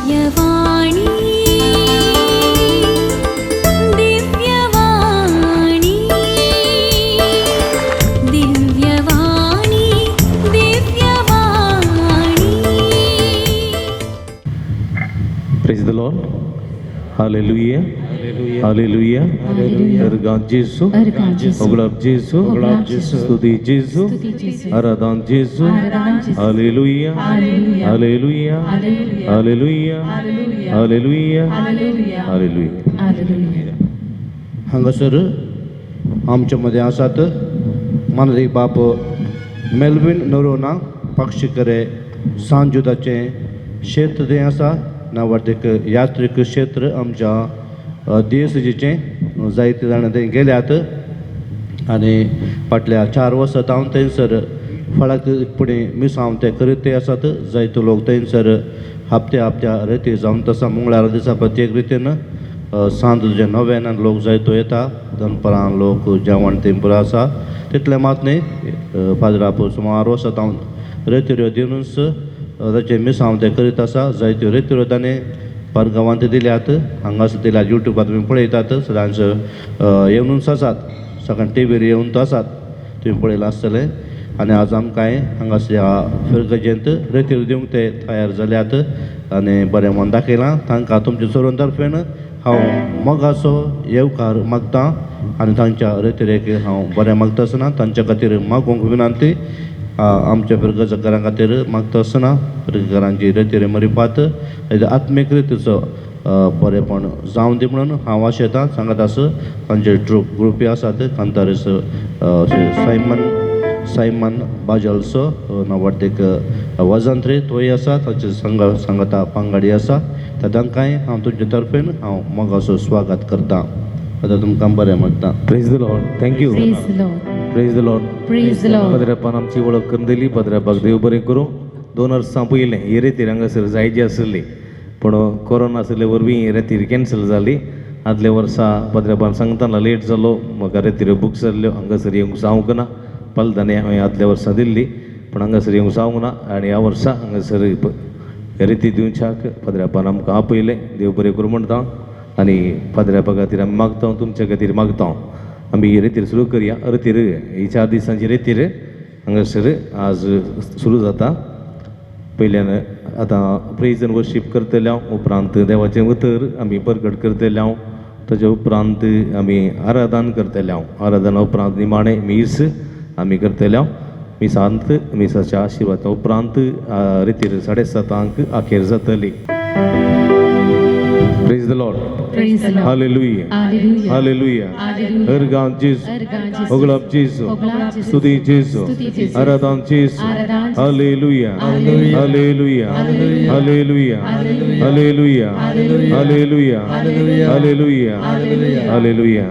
Praise the Lord. Hallelujah. Hallelujah. Ergan Jesu. Oglab Jesu. Studi Jesu. Aradan Jesu. Hallelujah. Hallelujah. Hallelujah. Hallelujah. Hallelujah. हांगासर आमच्या मध्ये आसात मानरी बाप Melvin Noronha पक्षिकरे सांजुदाचे क्षेत्र ते आसा नावार्थीक यात्रिक क्षेत्र आमच्या देसजीचे जायते जाण थंय गेल्यात आनी फाटल्या 4 वर्सां हांव थंयसर फळाकपणी मिसांव ते करीत ते आसात. जायतो लोक थंयसर हप्त्या रेती जावन तसा मंगळारा दिसा प्रत्येक रितीन सांजे 9 लोक जायतो येता. दनपारां लोक जेवण ते पुरो आसा तितले मात न्ही. फादराप सुमार वर्सां हांव रेतीऱ्यो दिवनूच ताचे मिसांव ते करीत आसा. जायत्यो रेतीऱ्यो ताणें परगांवांत दिल्यात. हांगासर दिल्यात यूट्यूबार तुमी पळयतात. सदांच येवनूच आसात. सकाळीं टीव्हीर येवन तो आसात. तुमी पळयलां आसतलें. आनी आज आमकां हांगासर ह्या फिरगजेंत रेतीर दिवंक ते तयार जाल्यात आनी बरें मन दाखयलां. तांकां तुमचे चोरून तर्फेन हांव मोगाचो येवकार मागतां आनी तांच्या रेतीरेक हांव बरें मागता आसतना तांच्या खातीर मागूंक विनंती. आमच्या फिरगजकारां खातीर मागता आसतना फिरगजकारांची रेतीर मरिपात आत्मीक रितीचो बरेंपण जावं दी म्हणून हांव आशेतां. सांगात आस तांचे ग्रुपी आसात. कांतारीस सायमन बाजल्सो नावार्थीक वजंत्री तोय आसा. ताचे सांगाता पंगडी आसा. तांकांय हांव तुमचे तर्फेन हांव मोगाचो स्वागत करतां. आतां तुमकां बरें मागतां. Praise the Lord. Thank you. Praise the Lord. पदरापान आमची वळख करून दिली. पदरापाक देव बरें करूं. 2 वर्सां पयलें ही रेतीर हांगासर जायची आसली पूण कोरोना आसले वरवीं ही रेतीर कॅन्सल जाली. आदल्या वर्सा पदरापान सांगतना लेट जालो. म्हाका रेतीर बूक जाल्ल्यो हांगासर येवंक जावंक ना. पलताने हांवें आदल्या वर्सा दिल्ली पूण हांगासर येवंक जावंक ना. आनी ह्या वर्सा हांगासर रेती दिवच्याक पदरापान आमकां आपयलें. देव बरें करूं म्हणटा. आनी पदरापा खातीर आमी मागता. तुमच्या खातीर मागता. आमी ही रेतीर सुरू करया. रेतीर ही 4 दिसांची रेतीर हांगासर आज सुरू जाता. पयल्यान आतां प्रेज एंड वर्शीप करतले हांव. उपरांत देवाचें उतर आमी परगट करतले हांव. ताचे उपरांत आमी आराधन करतले हांव. आराधना उपरांत निमाणें मीस आमी करतले हांव. मिसाच्या आशिर्वादा उपरांत रेतीर 7:30 अखेर जातली. Praise the Lord. Hallelujah. Hallelujah. Ergan Jesu. Oglab Jesu. Studi Jesu. Aradan Jesu. Hallelujah. Hallelujah. Hallelujah. Hallelujah. Hallelujah. Hallelujah. Hallelujah.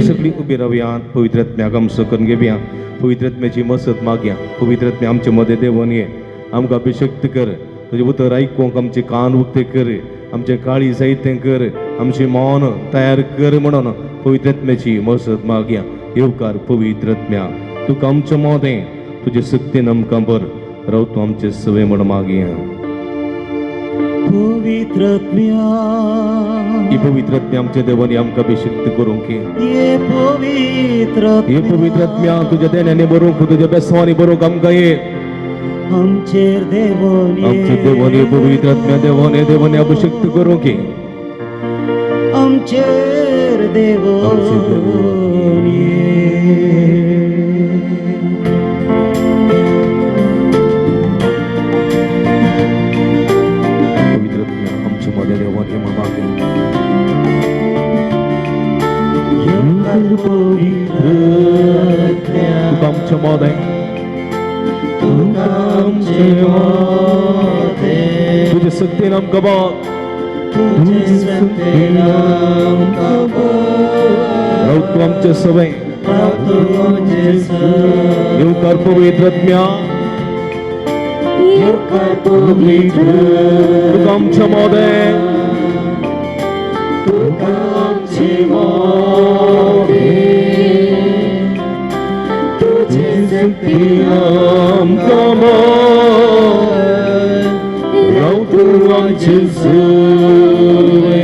सगळी उबी रावया. पवित्र आत्म्याक आमचो करून घेवया. पवित्र आत्म्याची मसत मागया. पवित्र आत्म्या आमचे मदें देवून ये. आमकां अभिषेक्त कर. तुजें उतर आयकूंक आमचे कान उक्ते कर. आमचे काळी साहित्य कर. आमचे मौन तयार कर म्हणून पवित्र आत्म्याची मसत मागया. येवकार पवित्र आत्म्या तुका आमचें मोदें तुजे सक्तीन आमकां भर. राव तूं आमचे सवे म्हण मागया. पवित्र आत्म्या ही पवित्र आत्म्या आमच्या देवानी आमकां अभिषेक्त करूंक ये पवित्र आत्म्या तुज्या देण्याने बरोवंक तुज्या बेसवानी बरोवंक आमकां ये. आमचेर देवानी पवित्र आत्म्या देवाने अभिषेक्त करूंक ये. आमचेर देवोनी पवित्र आत्म्या आमच्या मध्ये देवाने मागे. पवित्र तुका आमच्या मध्ये तुझे सक्तीन आमकां बळ. राव तूं आमचे सवे. येवकार पवित्र आत्म्या तुका आमच्या मोदें आमकां राव तूं जिसुवे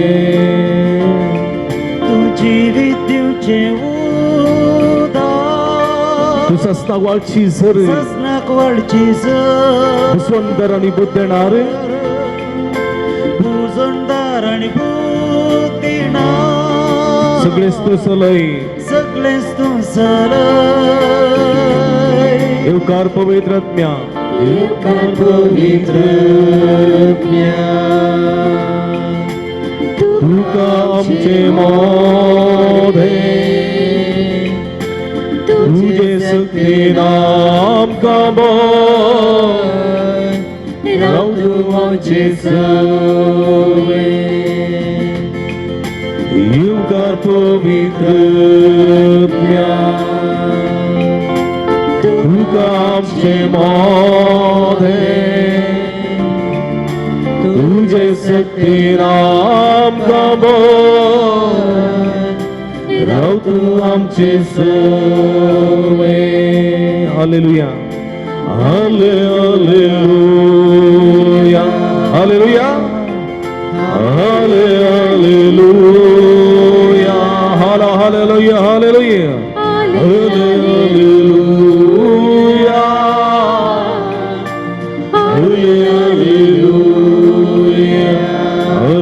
तू जीवित दिवचे उदार तू सस्तागवाळची झर ससनाक वाढची सुंदर आणि बुद्धणार भुजंदार आणि बुद्धिना सगळेच तू सलय सगळेच तू सलय येवकार पवित्रज्ञा पवित्र तुका आमचे मोधे तुझे सक्ती नाम काबोय रावतू आमचे सवे येवकार पवित्रज्ञा तुका आमचे मोधे तुझे सक्ती नाम काबोय रावतू आमचे सवे hallelujah hallelujah hallelujah hallelujah hallelujah hallelujah hallelujah hallelujah hallelujah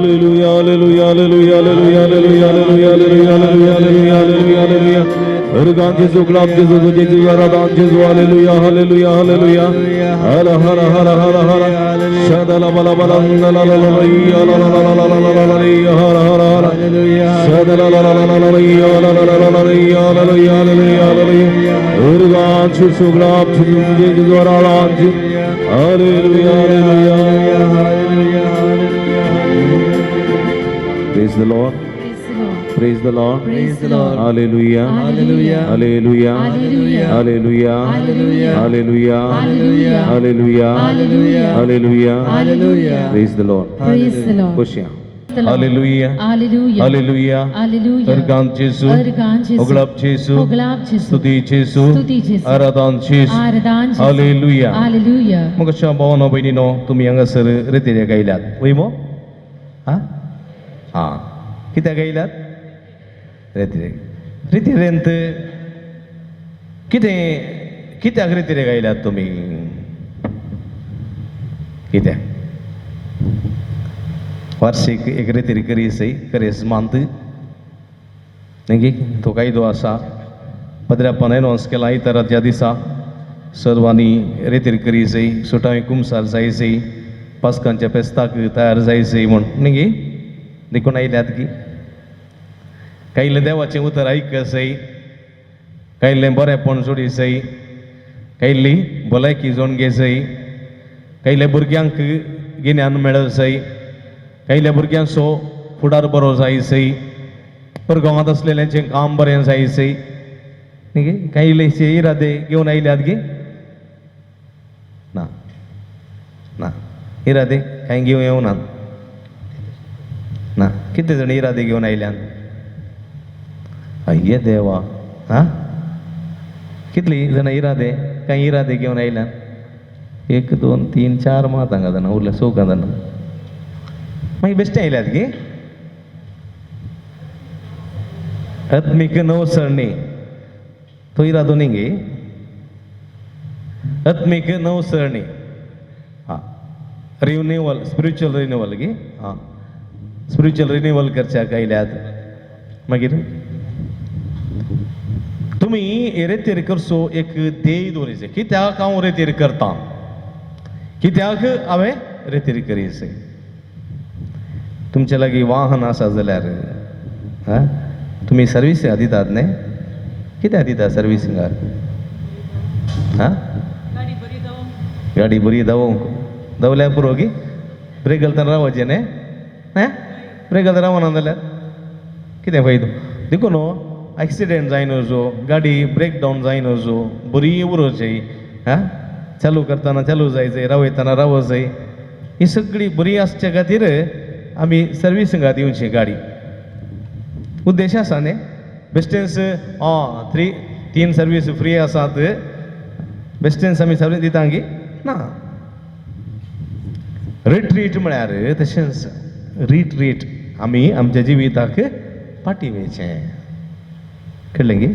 hallelujah hallelujah hallelujah hallelujah hallelujah hallelujah hallelujah Ergan Jesu Glam Jesu Jesu Aradan Jesu Hallelujah Hallelujah Hallelujah Hala hala hala hala hala Shadala bala bala la la la la la la la la la la la la la hala hala hala Shadala la la la la la la la la la la la Hallelujah Hallelujah Hallelujah Ergan Jesu Glam Jesu Jesu Aradan Jesu Hallelujah Hallelujah Hallelujah Praise the Lord. Praise the Lord. Praise the Lord. Hallelujah. Hallelujah. Hallelujah. Hallelujah. Hallelujah. Hallelujah. Hallelujah. Hallelujah. Hallelujah. Hallelujah. Hallelujah. Hallelujah. Praise the Lord. Praise the Lord. खुशियाँ. The Lord. Hallelujah. Hallelujah. Hallelujah. Hallelujah. Ergan Jesu. Ergan Jesu. Oglap Jesu. Oglap Jesu. Stuti Jesu. Stuti Jesu. Aradan Jesu. Aradan Jesu. Hallelujah. Hallelujah. मग अशा भावानो बहिणीनो तुम्ही हांगा sir रितीने गायल्यात वय मो हा हा कित्याक गायल्यात रितीरेंत कित्याक रितीने गायल्यात तुम्ही कित्याक वार्षिक एक रितीरी करीसय करेस मानत नहीं तो कायदो आसा पदऱ्यापण एनौन्स केला इतरात ज्या दिसा सर्वांनी रितीर करीसय सुटावी कुमसार जायसय पास्कांच्या पेस्ताक तयार जायसय म्हण न्ही देखून आयल्यात की कायले देवाचें उतर आयकसय कायले बरेपण जोडिसय कायली भलायकी जोड घेसय कायले भुरग्यांक गिन्यान मेळसय कायल्या भुरग्यांचो फुडार बरो जायसय परगांवांत असलेल्यांचें काम बरें जायसय न्ही कायलेशे इरादे घेवन आयल्यात गे ना ना इरादे कांय घेवन येवनात ना कितले जाण इरादे घेवन आयल्यात अय्ये देवा हा कितली जाण इरादे कांय इरादे घेवन आयल्यात 1 2 3 4 मातांगा जाणां उरल्या 16 जाणां मागीर बेश्टे आयल्यात गे आत्मीक नवसरणी तो इरादो न्ही गे आत्मीक नवसरणी हा रिन्यूवल स्पिरिच्युअल रिन्यूवल गे हा स्पिरिच्युअल रिन्यूवल करच्याक आयल्यात मागीर तुम्ही रेतीर करचो एक ध्येय दवरिचें कित्याक हांव रेतीर करतां कित्याक हांवें रेतीर करीसय तुमचे लागीं वाहन आसा जाल्यार हा तुमी सर्विसींग दितात न्ही कित्याक दिता सर्विसिंगाक हा गाडी बरी दावोवंक दावल्यार पुरो गी ब्रेक घालतना रावचें न्ही हा ब्रेक घालतना रावना जाल्यार कितें फायदो देखून ॲक्सिडेंट जायन वचो गाडी ब्रेक डावन जायन वचो बरी उरोचें हा चालू करतना चालू जायचें रावयतना रावचें ही सगळी बरी आसचे खातीर आमी सर्विसिंगाक दिवची गाडी उद्देश आसा न्ही बेस्टेन्स 3 सर्वीस फ्री आसात बेस्टेन्स आमी सर्वीस दिता गी ना रिट्रीट म्हळ्यार तशेंच रिट्रीट आमी आमच्या जिविताक पाठिवेचें कळ्ळें गे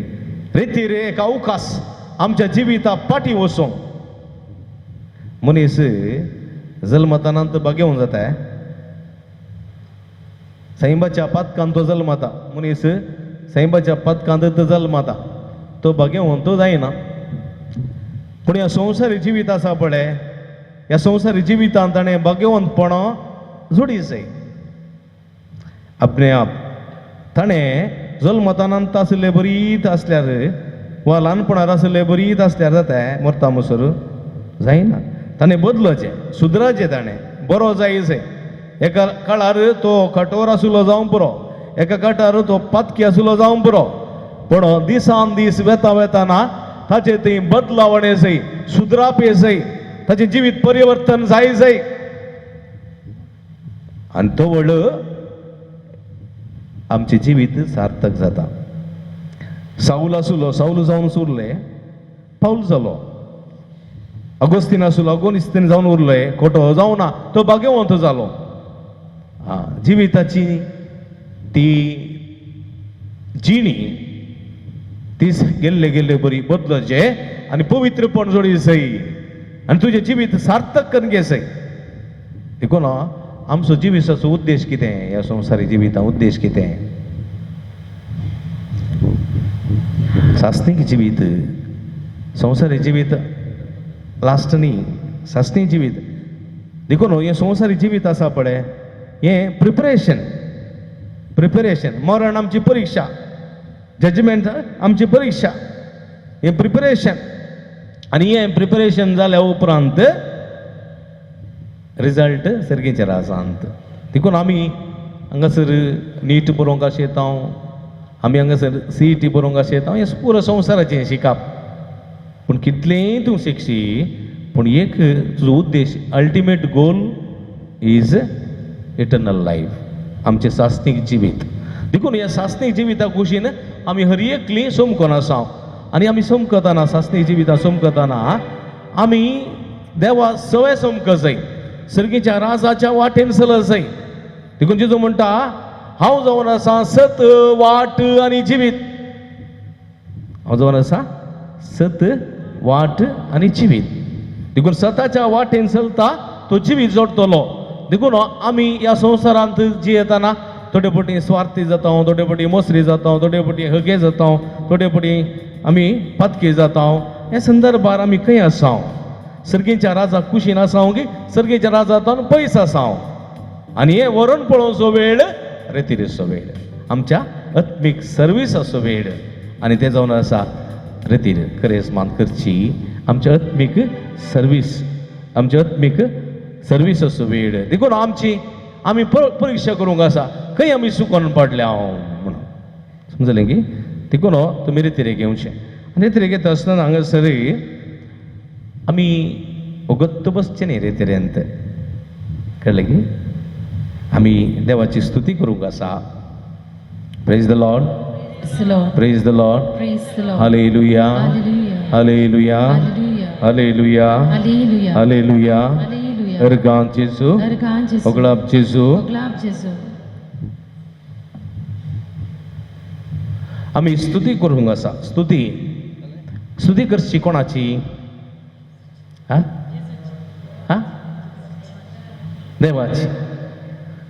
रितीर एक अवकाश आमच्या जिविता पाठी वचोंक मनीस जल्मतानंत घेवन जाता साईबाच्या पातकान तो जल्मता मनीस साईबाच्या पातकांत तो जल्मता तो घेवन तो जायना पूण ह्या संवसारी जिवीत आसा पळय ह्या संवसारी जिवितांत ताणें भाग्यवंतपणो जोडी जाय आपणे आप ताणें जल्मतानंत आसले बरीत आसल्यार वा ल्हानपणांत आसले बरीत आसल्यार जाता मरता म्हणसर जायना ताणें बदलचें सुदराचें ताणें बरो जायचें एका काळार तो कठोर आसलो जावं पुरो एका काळार तो पातकी आसलो जावं पुरो पूण दिसान दीस वेता वेताना ताचे ती बदलावणे जाय सुदरापे जाय ताचें जिवीत परिवर्तन जाय आनी तो व्हड आमचें जिवीत सार्थक जाता साऊल आसलो साऊल जावन उरले पाऊल जालो अगोस्तीन आसलो अगोस्तीन जावन उरले खोटो जावना तो भाग्यवंत जालो जिविताची ती जिणी ती गेल्ले गेल्ले बरी बदलचे आनी पवित्रपण जोडी जाय आनी तुजें जिवीत सार्थक करून घे जाय देखून आमचो जिविताचो उद्देश कितें ह्या संवसारी जिविता उद्देश कितें सासनीक जिवीत संवसारी जिवीत लास्ट न्ही सासनीक जिवीत देखून हें संवसारी जिवीत आसा पळय हें प्रिपरेशन मरण आमची परीक्षा जजमेंट आमची परीक्षा हें प्रिपरेशन आनी हें प्रिपरेशन जाल्या उपरांत रिजल्ट सर्गेच्या रासांत देखून आमी हांगासर नीट बरोवंक आशेतांव आमी हांगासर CET बरोवंक आशेतांव हें पुरो संवसाराचें शिकप पूण कितलेंय तूं शिकशी पूण एक तुजो उद्देश ultimate goal is eternal life आमचें सासनीक जिवीत देखून ह्या सासनीक जिविता कुशीन आमी हर एकली सोमकोन आसा आनी आमी सोमकताना सासनीक जिविता सोमकताना आमी देवा सवय सोमक जाय सर्गेच्या राजाच्या वाटेन चल जाय देखून जेजू म्हणटा हांव जावन आसा सत वाट आनी जिवीत हांव जावन आसा सत वाट आनी जिवीत देखून सताच्या वाटेन चलता तो जिवीत जोडटलो देखून आमी ह्या संवसारांत जियेताना थोडे फावटी स्वार्थी जाता थोडे फावटी मोसरी जाता थोडे फावटी हगे जाता थोडे फावटी आमी पातकी जाता ह्या संदर्भार आमी खंय आसा सर्गेच्या राजाक कुशीन आसा की सर्गेच्या राजांतल्यान पयस आसा आनी हे व्हरून पळोवचो वेळ रेतीरेचो वेळ आमच्या आत्मीक सर्विसाचो वेळ आनी ते जावन आसा रेतीर करेस्मान करची आमच्या आत्मीक सर्वीस आमच्या आत्मीक सर्विसाचो वेळ देखून आमी परीक्षा करूंक आसा खंय आमी चुकोन पडल्या म्हणून समजलें की देखून तुमी रेतीरे घेवचें आनी रेतीरे घेता आसतना हांगासर आमी ओगत्त बसचें न्ही रेतीरेंत कळ्ळें की आमी देवाची स्तुती करूंक आसा praise the Lord praise the Lord hallelujah hallelujah hallelujah hallelujah अर्गांत जेजू ओगलाब जेजू आमी स्तुती करूंक आसा स्तुती करची कोणाची देवाची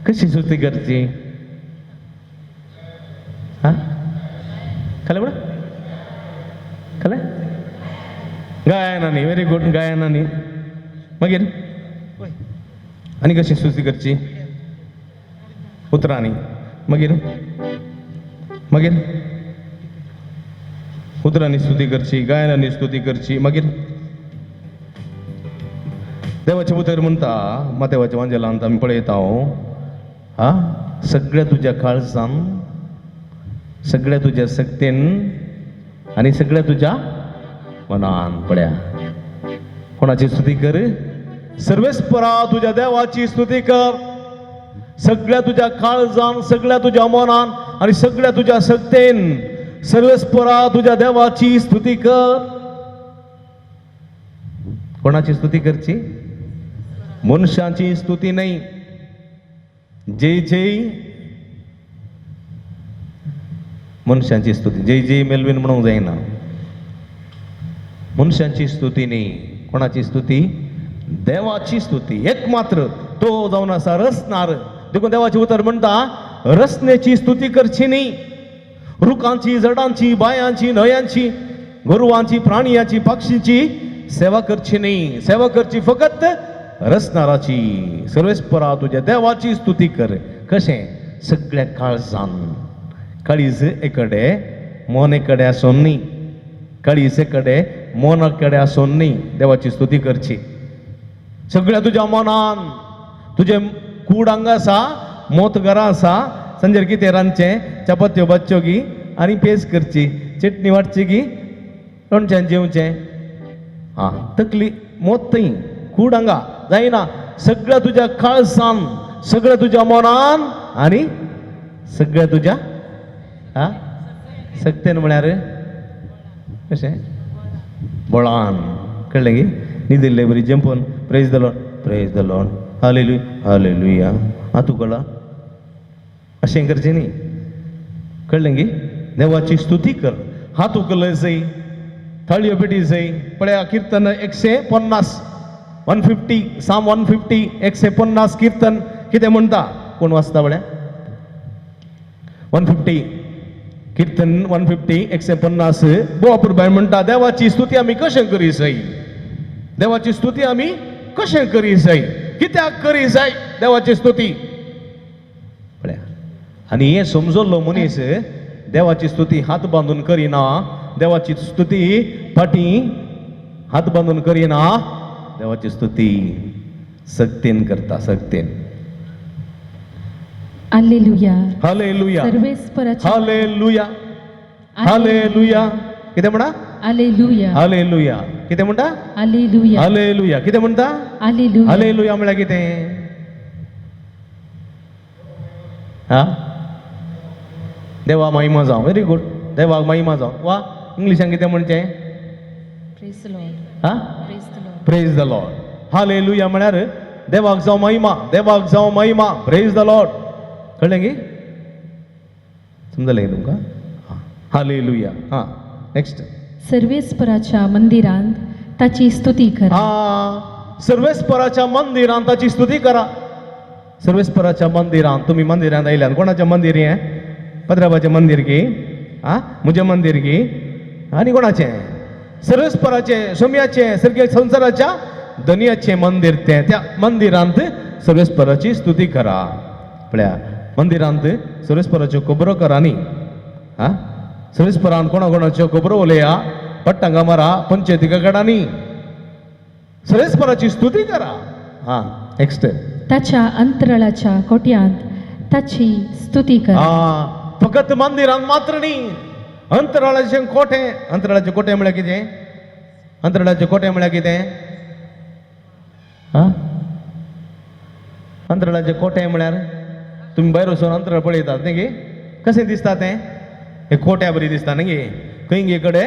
कशी स्तुती करची कळ्ळें म्हणा कळ्ळें गायनांनी व्हेरी गुड गायनांनी मागीर आनी कशी स्तुती करची उतरांनी मागीर उतरांनी स्तुती करची गायनांनी स्तुती करची मागीर देवाचे उतर म्हणटा मातेवाच्या वांजेलांत आमी पळयता सगळ्या तुज्या काळजान सगळ्या तुज्या सक्तीन आनी सगळ्या तुज्या मनान पळया कोणाची स्तुती कर सर्वेस्परा तुज्या देवाची स्तुती कर सगळ्या तुज्या काळजान सगळ्या तुज्या मनान आनी सगळ्या तुज्या सक्तीन सर्वेस्परा तुज्या देवाची स्तुती कर कोणाची स्तुती करची मनशांची स्तुती नाही. जय जय मनशांची स्तुती, जय जय मेलविन म्हणून जाईना. मनशांची स्तुती नाही. कोणाची स्तुती? देवाची स्तुती. एक मात्र तो जाऊन असा रसणार. देखून देवाचे उतर म्हणता रसण्याची स्तुती करची नाही. रुखांची, जडांची, बायांची, न्हयांची, गुरुवांची, प्राणियाची, पक्षीची सेवा करची नाही. सेवा करची फक्त रसनाराची. सर्वेस्परा तुझ्या देवाची स्तुती कर. कशे? सगळ्या काळजान. काळीज एकडे, मन एकडे आसोन न्ही. काळीज एकडे, मनाकडे आसोन न्ही देवाची स्तुती करची. सगळ्या तुझ्या मनान. तुझे कूड हांगा आसा, मोत घरा आसा. संजेर कितें रांदचें? चपात्यो बच्च्यो गी आनी पेज करची, चटणी वाटची गी, लोणच्यान जेवचें. हा, तकली मोत थंय, कूड हांगा जायना. सगळ्या तुझ्या काळजान, सगळ्या तुझ्या मनान आनी सगळ्या तुझ्या सक्तेन म्हळ्यार कशें? बळान. कळ्ळें गे? न्हिदिल्ले बरी जंपून praise the Lord, praise the Lord, hallelujah, hallelujah. तूं कळ्ळा? अशें करचें न्ही. कळ्ळें गे? देवाची स्तुती कर. हात उखलले जाय, थाळयो पेटी जाय. पळया कीर्तन 150, 150, साम 150, 150 कीर्तन कितें म्हणटा? कोण वाचता बळ्या? 150 कीर्तन 150, 150 बोवापुरबाय म्हणटा देवाची स्तुती आमी कशें करी जाय? देवाची स्तुती आमी कशें करी जाय? कित्याक करी जाय देवाची स्तुती? पळया. आनी हे समजल्लो मनीस देवाची स्तुती हात बांदून करिना. देवाची स्तुती फाटी हात बांदून करिना. देवाची स्तुती सक्तीन करता, सक्तीन. हालेलुया. हालेलुया, सर्वेस्पराची हालेलुया, हालेलुया. कितें म्हणा? हालेलुया. हालेलुया. कितें म्हणटा? हालेलुया. हालेलुया. कितें म्हणटा? हालेलुया. हालेलुया म्हळ्यार कितें? हा, देवा महिमा जावं. Very good. देवाक महिमा जावं. वा, इंग्लिशान कितें म्हणचें? Praise the Lord. हा, praise the Lord. Praise the Lord. Hallelujah म्हळ्यार देवाक जावं महिमा, देवाक जावं महिमा. Praise the Lord. कळ्ळें गे? समजलें तुमकां? हालेलुया. हा, नेक्स्ट. सर्वेस्पराच्या मंदिरांत ताची स्तुती करा. हा, सर्वेस्पराच्या मंदिरांत ताची स्तुती करा. सर्वेस्पराच्या मंदिरांत. तुम्ही मंदिरांत आयल्यान. कोणाचें मंदिर हें? पद्राबाचें मंदिर गे? हा, म्हजें मंदिर गे? आनी कोणाचें? सर्वेस्पराचें, सोम्याचें, सर्गे संसाराच्या धन्याचें मंदिर तें. त्या मंदिरांत सर्वेस्पराची स्तुती करा. पळया, मंदिरांत सर्वेस्पराच्यो खबरो करा न्ही. हा, सर्वेस्परांत कोणाकोणाच्यो खबरो उलया. पट्टांगा मारा, पंचायतीका काडा न्ही. सर्वेस्पराची स्तुती करा. हा, नेक्स्ट. ताच्या अंतराळाच्या कोट्यांत ताची स्तुती करा. हा, फकत मंदिरांत मात्र न्ही. अंतराळाचे कोटे. अंतराळाचे कोटे म्हळ्यार कितें? अंतराळाचे कोटे म्हळ्यार कितें? हा, अंतराळाचे कोटे म्हळ्यार तुम्ही भायर वचून अंतराळ पळयतात न्ही गे? कशें दिसता तें? हे कोट्या बरी दिसता न्ही गे? खंय कडे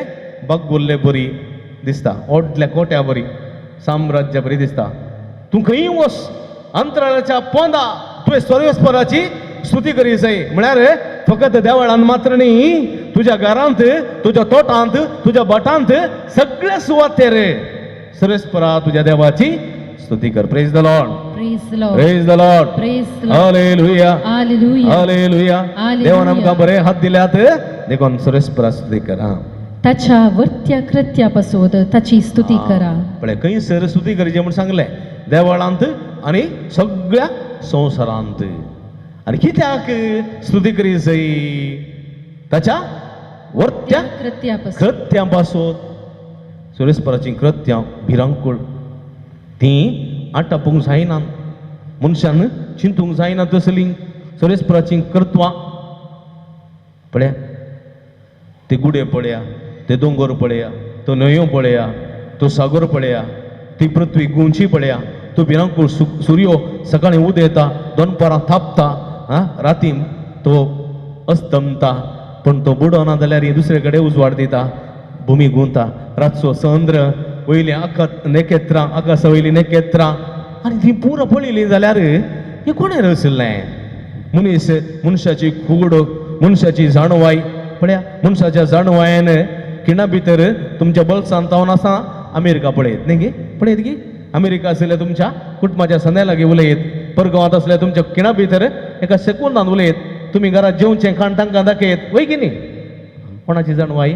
बग्गुल्ले बरी दिसता, ओटल्या कोट्या बरी, साम्राज्य बरी दिसता. तूं खंय वच अंतराळाच्या पोंदा तुवें सर्वेस्पराची स्तुती करी जाय. म्हळ्यार फकत देवळांत मात्र न्ही, तुज्या घरांत, तुज्या तोटांत, तुज्या बटांत, सगळ्या सुवातेर सर्वेस्परा तुज्या देवाची स्तुती कर. Praise the Lord. Praise the Lord. Praise the Lord. Praise the Lord. Hallelujah. Hallelujah. Hallelujah. Hallelujah. देवान आमकां बरे हात दिल्यात. देखून सर्वेस्परा स्तुती कर. हा, ताच्या वर्त्या कृत्यापासून ताची स्तुती करा. पळय, खंय सर स्तुती करची म्हूण सांगलें. देवळांत आनी सगळ्या संवसारांत. आनी कित्याक स्तुती करी जाय? ताच्या वर्त्या कृत्यां पासून. सर्वेस्पराची कृत्यां भिरांकूळ. ती आटापूंक जायनात. मनशान चिंतूंक जायना तसली सर्वेस्पराची कर्तवां. पळया, ते गुडे पळया, ते दोंगर पळया, तो न्हंयो पळया, तो सागर पळया, ती पृथ्वी गुंची पळया. तो भिरांकूळ सूर्यो सकाळीं उदेता, दनपारां थापता, राती तो अस्तमता. पण तो बुडोना जाल्यार दुसरे कडेन उजवाड दिता, भुमी गुंता. रातचो चंद्र, वयली नेकेत्रां, आकाशा वयली नेकेत्रां, आनी ती पुरो पळयली जाल्यार हे कोणें रचलें मनशाची कूड मनशाची जाणवाय पळया मनशाच्या जाणवायेन खिणा भितर तुमच्या बल्सान तावन आसा अमेरिका पळयत न्ही गे पळयत गे अमेरिका आसल्यार तुमच्या कुटुंबाच्या सन्या लागीं उलयत परगांवांत आसल्यार तुमच्या खिणा भितर एका सेकुंदान उलयत तुमी घरात जेवचें खाण तांकां दाखयत वय की न्ही कोणाची जाणवाय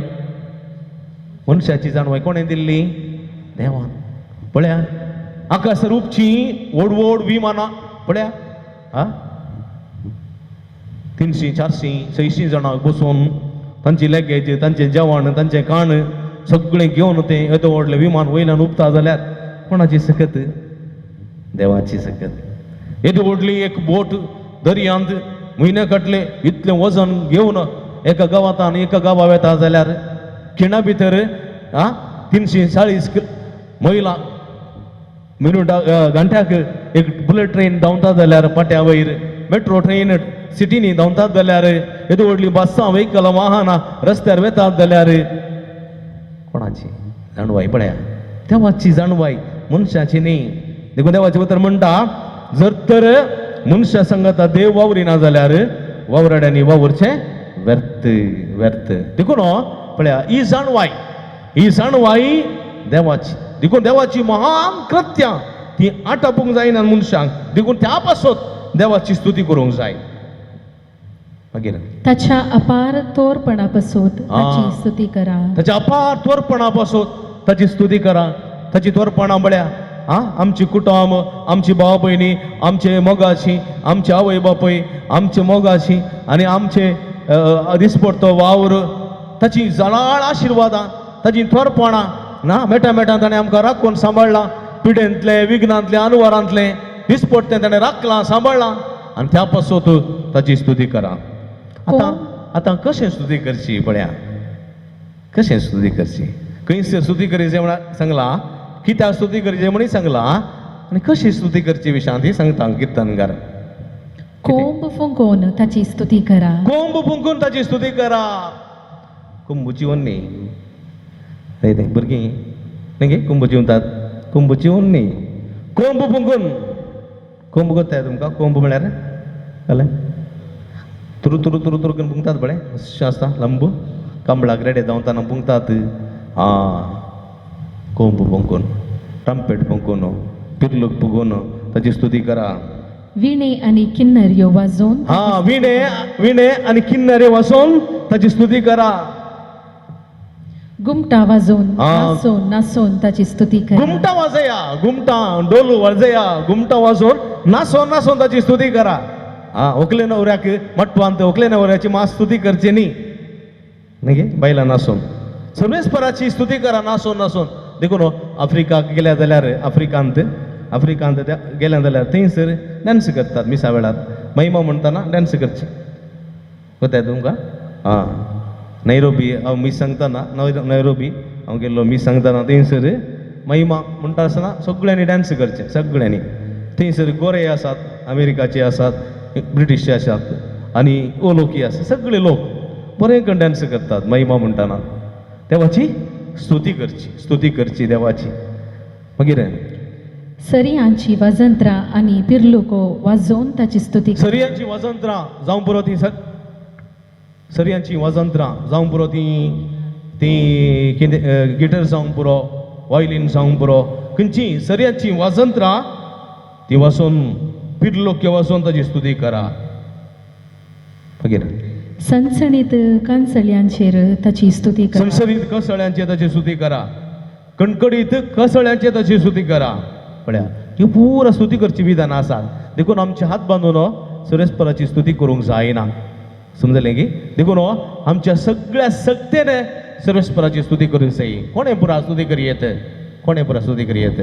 मनशाची जाणवाय कोणें दिल्ली देवान पळया आकाश रूपची व्हड व्हड विमानां पळया आ 300 400 600 जाणांक बसून तांची लॅगेज तांचें जेवण तांचें खाण सगळें घेवन तें येदो व्हडलें विमान वयल्यान उपता जाल्यार कोणाची सकत देवाची सकत येदो व्हडली एक बोट दर्यांत म्हयने कटले इतलें वजन घेवन एका गांवांतल्यान एका गांवा वेता जाल्यार खिणा भितर 340 मैला घंट्याक एक बुलेट ट्रेन धांवता जाल्यार पाट्या वयर मेट्रो ट्रेन सिटीनी धांवतात जाल्यार येदो व्हडली बसां व्हेकलां वाहनां रस्त्यार वेतात जाल्यार कोणाची जाणवाय पळया देवाची जाणवाय मनशाची न्ही देखून देवाचें उतर म्हणटा जर तर मनशा संगत देव वावरिना जाल्यार वावराड्यांनी वावरचें व्यर्थ व्यर्थ देखून पळया ही जाणवाय देवाची देखून देवाची महान कृत्यां ती आटापूंक जायना मनशांक देखून त्या पासत देवाची स्तुती करूंक जाय मागीर ताच्या अपार थोरपणापासून ताची स्तुती करा ताच्या अपार थोरपणा पासून ताची स्तुती करा ताची थोरपणां म्हळ्या आमची कुटुंब आमची भाव भयणी आमचे मोगाची आमचे आवय बापूय आमचे मोगाची आनी आमचे दिसपडतो वावर ताची जळाळ आशिर्वादां ताची थोरपणां ना मेटा ताणें आमकां राखून सांबाळलां पिडेंतले विघ्नांतले अनुवारांतले दिसपडटें ताणें राखलां सांबाळलां आनी त्या पासत ताची स्तुती करा आतां कशें स्तुती करची पळया कशें स्तुती करची खंयसर स्तुती करची म्हणून सांगलां कित्याक स्तुती करची म्हणून सांगलां आनी कशी स्तुती करची विशयां ती सांगता किर्तनकार कोंब फुंकोवन ताची स्तुती करा कोंब फुंकून ताची स्तुती करा कुंभची वन्नी ते भुरगीं न्ही गे कुंभ जिवतात कुंभची वन्नी कोंब फुंकून कोंब कोत्ताय तुमकां कोंब म्हळ्यार जालें तुरू तुरू तुरू तुरू करून पुंगतात पळय अशें आसता लंबू कमळाक रेडे धांवतना पुंगतात कोंब फुंकून ट्रम्पेट फुंकून पिर्लूक फुगोवन ताची स्तुती करा विणे आनी किन्नऱ्यो वाजोवन विणे आनी किन्नरे वाजोवन ताची स्तुती करा घुमटा वाजोवन नाचोवन ताची स्तुती करा घुमटा वाजया घुमटा डोलू वाजया घुमटा वाजोवन नाचोवन ताची स्तुती करा व्हंकले न्हवऱ्याक मटवांत व्हंकले न्हवऱ्याची मात स्तुती करची न्ही गे बायलां नाचोवन सर्वेस्पराची स्तुती करा नाचोवन देखून आफ्रिकाक गेल्या जाल्यार आफ्रिकांत गेल्या जाल्यार थंयसर डान्स करतात मिसा वेळार महिमा म्हणटाना डान्स करची कोताय तुमकां नैरोबी हांव मीस सांगतना नैरोबी हांव गेल्लो मीस सांगतना थंयसर महिमा म्हणटा आसतना सगळ्यांनी डान्स करचे सगळ्यांनी थंयसर गोरे आसात अमेरिकाचे आसात ब्रिटीशचे आसात आनी ओलोकी आसा सगळे लोक बरे करून डान्स करतात महिमा म्हणटाना देवाची स्तुती करची देवाची मागीर सरियांची वाजंत्रां आनी पिर्लुको वाजोवन ताची स्तुती करा सरियांची वाजंत्रां जावं पुरो ती सरियांची वाजंत्रां जावं पुरो ती कितें गिटार जावं पुरो वायलीन जावं पुरो खंयची सरियांची वाजंत्रां ती वाजोवन पिर्लोक्य वाजोवन ताची स्तुती करा मागीर सणसणीत कांसळ्यांचेर ताची स्तुती करा सणसणीत कसळ्यांचेर ताची स्तुती करा कणकडीत कसळ्यांचेर ताची स्तुती करा पळया ही पुरा स्तुती करची विधान आसात देखून आमचे हात बांदून सुरेस्पराची स्तुती करूंक जायना समजलें की देखून आमच्या सगळ्या सक्तेन सुरेस्पराची स्तुती करूंक जाय कोणें पुरा स्तुती करी येत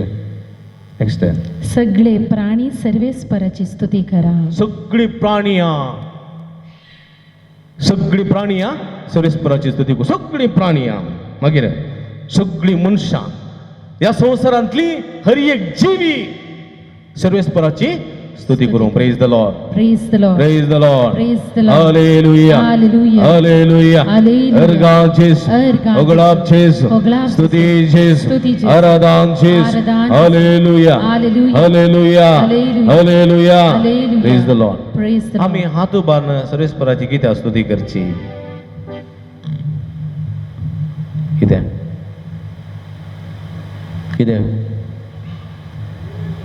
नेक्स्ट सगळे प्राणी सर्वेस्पराची स्तुती करा सगळी प्राणी सुरेस्पराची स्तुती करू सगळी प्राणी मागीर सगळी मनशां ह्या संवसारांतली हर एक जिवी सर्वेस्पराची स्तुती करू. Praise the Lord, Praise the Lord. Praise the Lord, Praise the Lord. हालेलुया, Hallelujah. हालेलुया. Hallelujah. Ergan Jesu, Ergan Oglap Jesu, Oglap स्तुति Jesu, स्तुति Jesu. आराधन Jesu, आराधन हालेलुया, Hallelujah. हालेलुया, Hallelujah. हालेलुया. Hallelujah. Praise the Lord. Praise the आम्ही Lord. हात उभारनं सर्वेस्पराची कित्या स्तुती करची? कित्या? कित्या?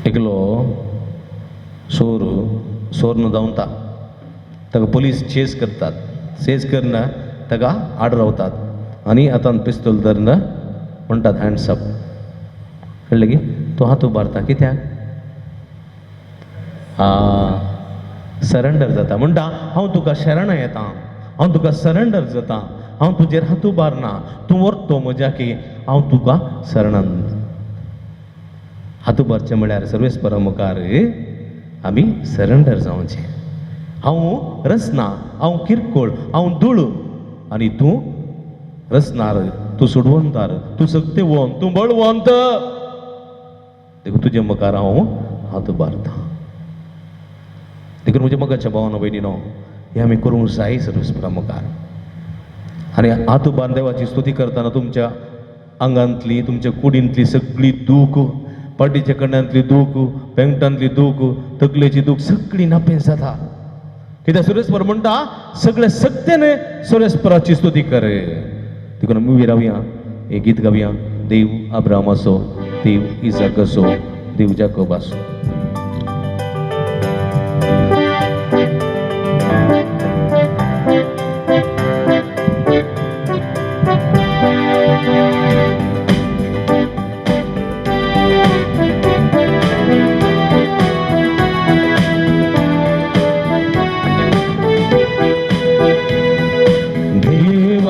एकलो सोरनं धांवता, ताका पुलीस चेस करतात, चेस करणं ताका आड रावतात आणि हातान पिस्तूल धरनं म्हणटात हँड्स अप. कळलं की? तो हात उबारता कित्याक? सरेंडर जाता. म्हणटा हांव तुका शरण येता, हांव तुका सरेंडर जाता, हांव तुजेर हात उबारना, तूं व्हरतो म्हज्या की हांव तुका शरणान. हात उबारचें म्हळ्यार सर्वेस्परा मुखार आमी सरेंडर जावचें. हांव रचना, हांव किरकोळ, हांव धूळ आनी तूं रचणार, तूं सोडवंतार, तूं सक्तिवंत, तूं बळवंत. देखून तुजे मुखार हांव हात उबारता. देखून म्हज्या मोगाच्या भावानो भयणीनो, हें आमी करूंक जाय सर्वेस्परा मुखार. आनी हात उबार देवाची स्तुती करतना तुमच्या आंगांतली, तुमच्या कुडींतली सगळी दूख, पाटीच्या कड्यांतली दूख, पेंगटांतली दूख, तकलेची दूख सगळी नापेस जाता. कित्याक सुरेस्पर म्हणटा सगळे सक्तीने सुरेस्पराची स्तुती कर. देखून आमी उबी रावया, एक गीत गावया. देव अब्राहम असो, देव इजाक असो, देव जाकोब असो.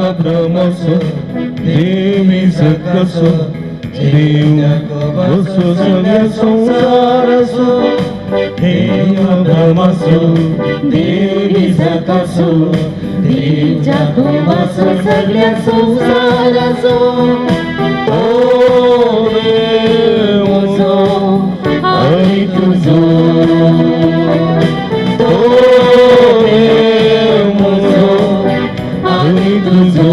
Abramasो, Dev Isaacaso, Dev Jacobaso, सगळ्या संसारासो. Dev Abramasो, Dev Isaacaso, Dev Jacobaso, सगळ्या संसारासो. तो देव असो आणि तुझो, तो देव असो आणि तुझो.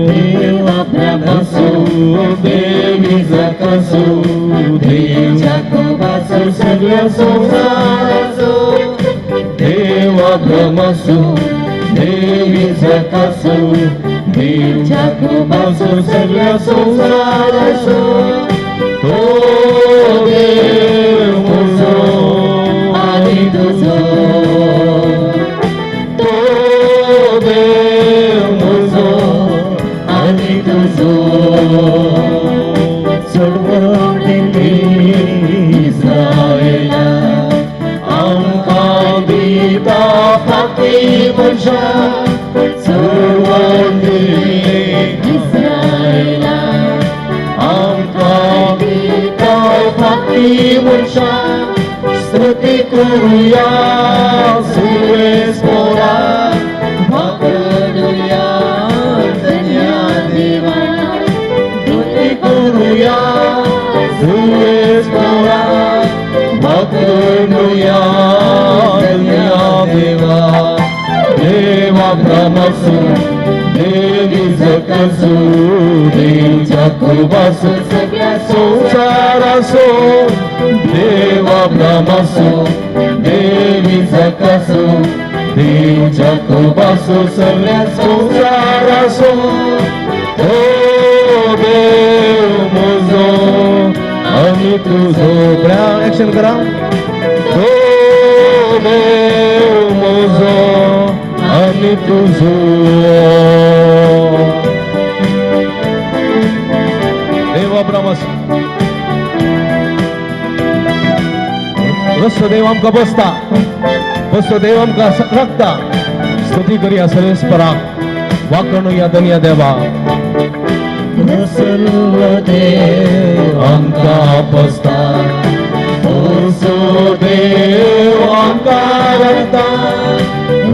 देव अब्राहमासो, देव इसाकासो, देव जाकोबासो, सगळ्या संसारासो. देव अब्राहमासो, देव इसाकासो, देव जाकोबासो, सगळ्या संसारासो. तो देव असो आणि तुझो, Israela, आमकां दिता फाटी वर्षा, चळवळ दिली इस्रायेला. आमकां दिता फाटी वर्षा, स्तुती करूया सुरेस्परा, भाकरूया धन्या देवा. स्तुती करूया सुरेस्परा, भाकरूया धन्या देवा. देव अब्राहमासो, देव इसाकासो, देव जाकोबासो, सगळ्या संसारासो. देव अब्राहमासो, देव इसाकासो, देव जाकोबासो, सगळ्या संसारासो. तो देव म्हजो आणि तुझो. ऍक्शन करा. तो देव म्हजो आणि तुझो. देव अब्राहमास रस्तो देव आमकां बसता, बसतो देव आमकां राखता. स्तुती करूया सर्वेस्पराक, वाकणुया धन्या देवा. रसलो देव आमकां बसता, बसो देव आमकां राखता.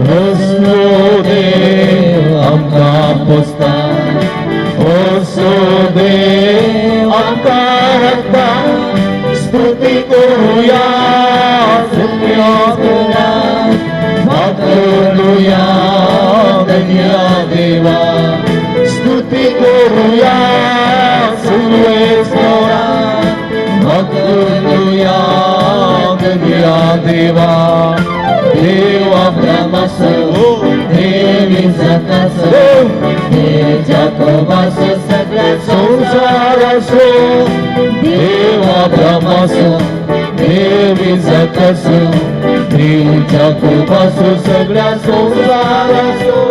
रसलो देव आमकां बसता, बसो देव आमकां राखता. स्तुती करूया देवा देवा ब्रह्मस देवी जगस देव जगवास सगळ्या संसारासो देवा ब्रह्मस देवी जगस देव जगवास सगळ्या संसारासो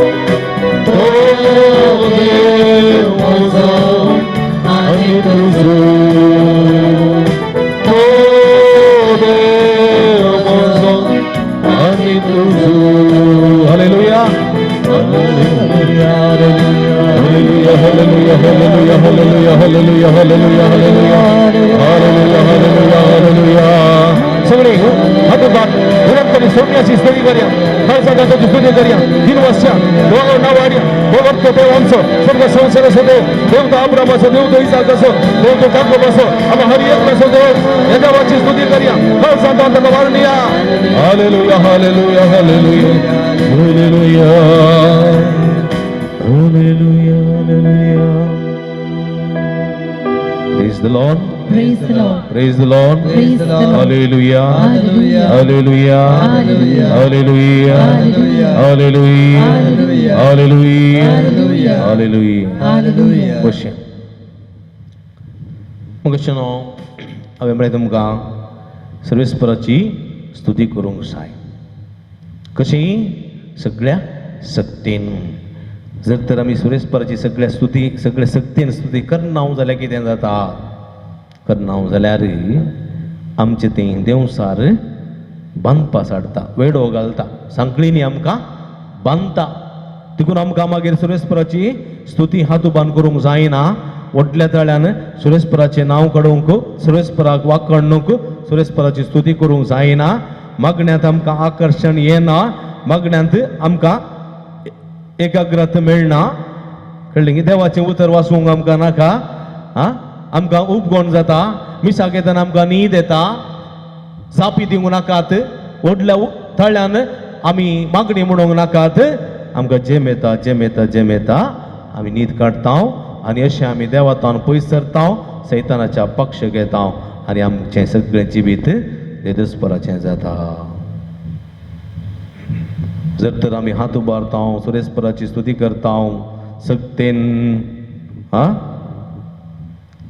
तो देव म्हजो आनी तुजो तो देव म्हजो आनी तुजो hallelujah hallelujah hallelujah hallelujah hallelujah hallelujah hallelujah hallelujah hallelujah hallelujah hallelujah hallelujah सगळे हातोबार गुणवत्तेने सोडण्याची स्तुती करूया खालसाची स्तुती करूया 3 वर्ष दोघं नाव वाढया भगवंत देव आमचं सर्व संसार असो देव देव तो अब्राम असो देव तो इसाक असो देव तो याकूब असो आम्हा हर एक असो देव या देवाची स्तुती करूया खालसा त्याला वाढूया hallelujah hallelujah hallelujah hallelujah hallelujah hallelujah Praise the Lord. Praise the Lord. Praise the Lord. Praise the Lord. Hallelujah. Hallelujah. Hallelujah. Hallelujah. Hallelujah. Hallelujah. Hallelujah. Hallelujah. Hallelujah. Hallelujah. Hallelujah. Hallelujah. Question. मग अशें हांवें म्हणलें तुमकां सर्वेस्पराची स्तुती करूंक जाय कशी सगळ्या सक्तीन जर तर आमी सुरेस्पराची सगळ्या स्तुती सगळ्या सक्तीन स्तुती करना जाल्यार कितें जाता करना जाल्यार आमचें तें देवसार बांदपा साडटा वेडो घालता सांकळींनी आमकां बांदता देखून आमकां मागीर सुरेस्पराची स्तुती हातूबान करूंक जायना व्हडल्या तळ्यान सुरेस्पराचें नांव काडूंक सुरेस्पराक वाकडणूक सुरेस्पराची स्तुती करूंक जायना मागण्यांत आमकां आकर्शण येना मागण्यांत आमकां एकाग्रता मेळना कळ्ळें की देवाचें उतर वाचूंक आमकां नाका आमकां उपगोण जाता मिसाक येतना आमकां न्हीद येता सापी दिवंक नाकात व्हडल्या तळ्यान आमी मागणी म्हणूंक नाकात आमकां जेम येता जेम येता जेम येता आमी न्हीद काडटा आनी अशें आमी देवातान पयस सरता सैतानाच्या पक्ष घेता आनी आमचें सगळें जिवीत देदस्पराचें जाता जर तर आमी हात उबारता सुरेस्पराची स्तुती करता सक्तेन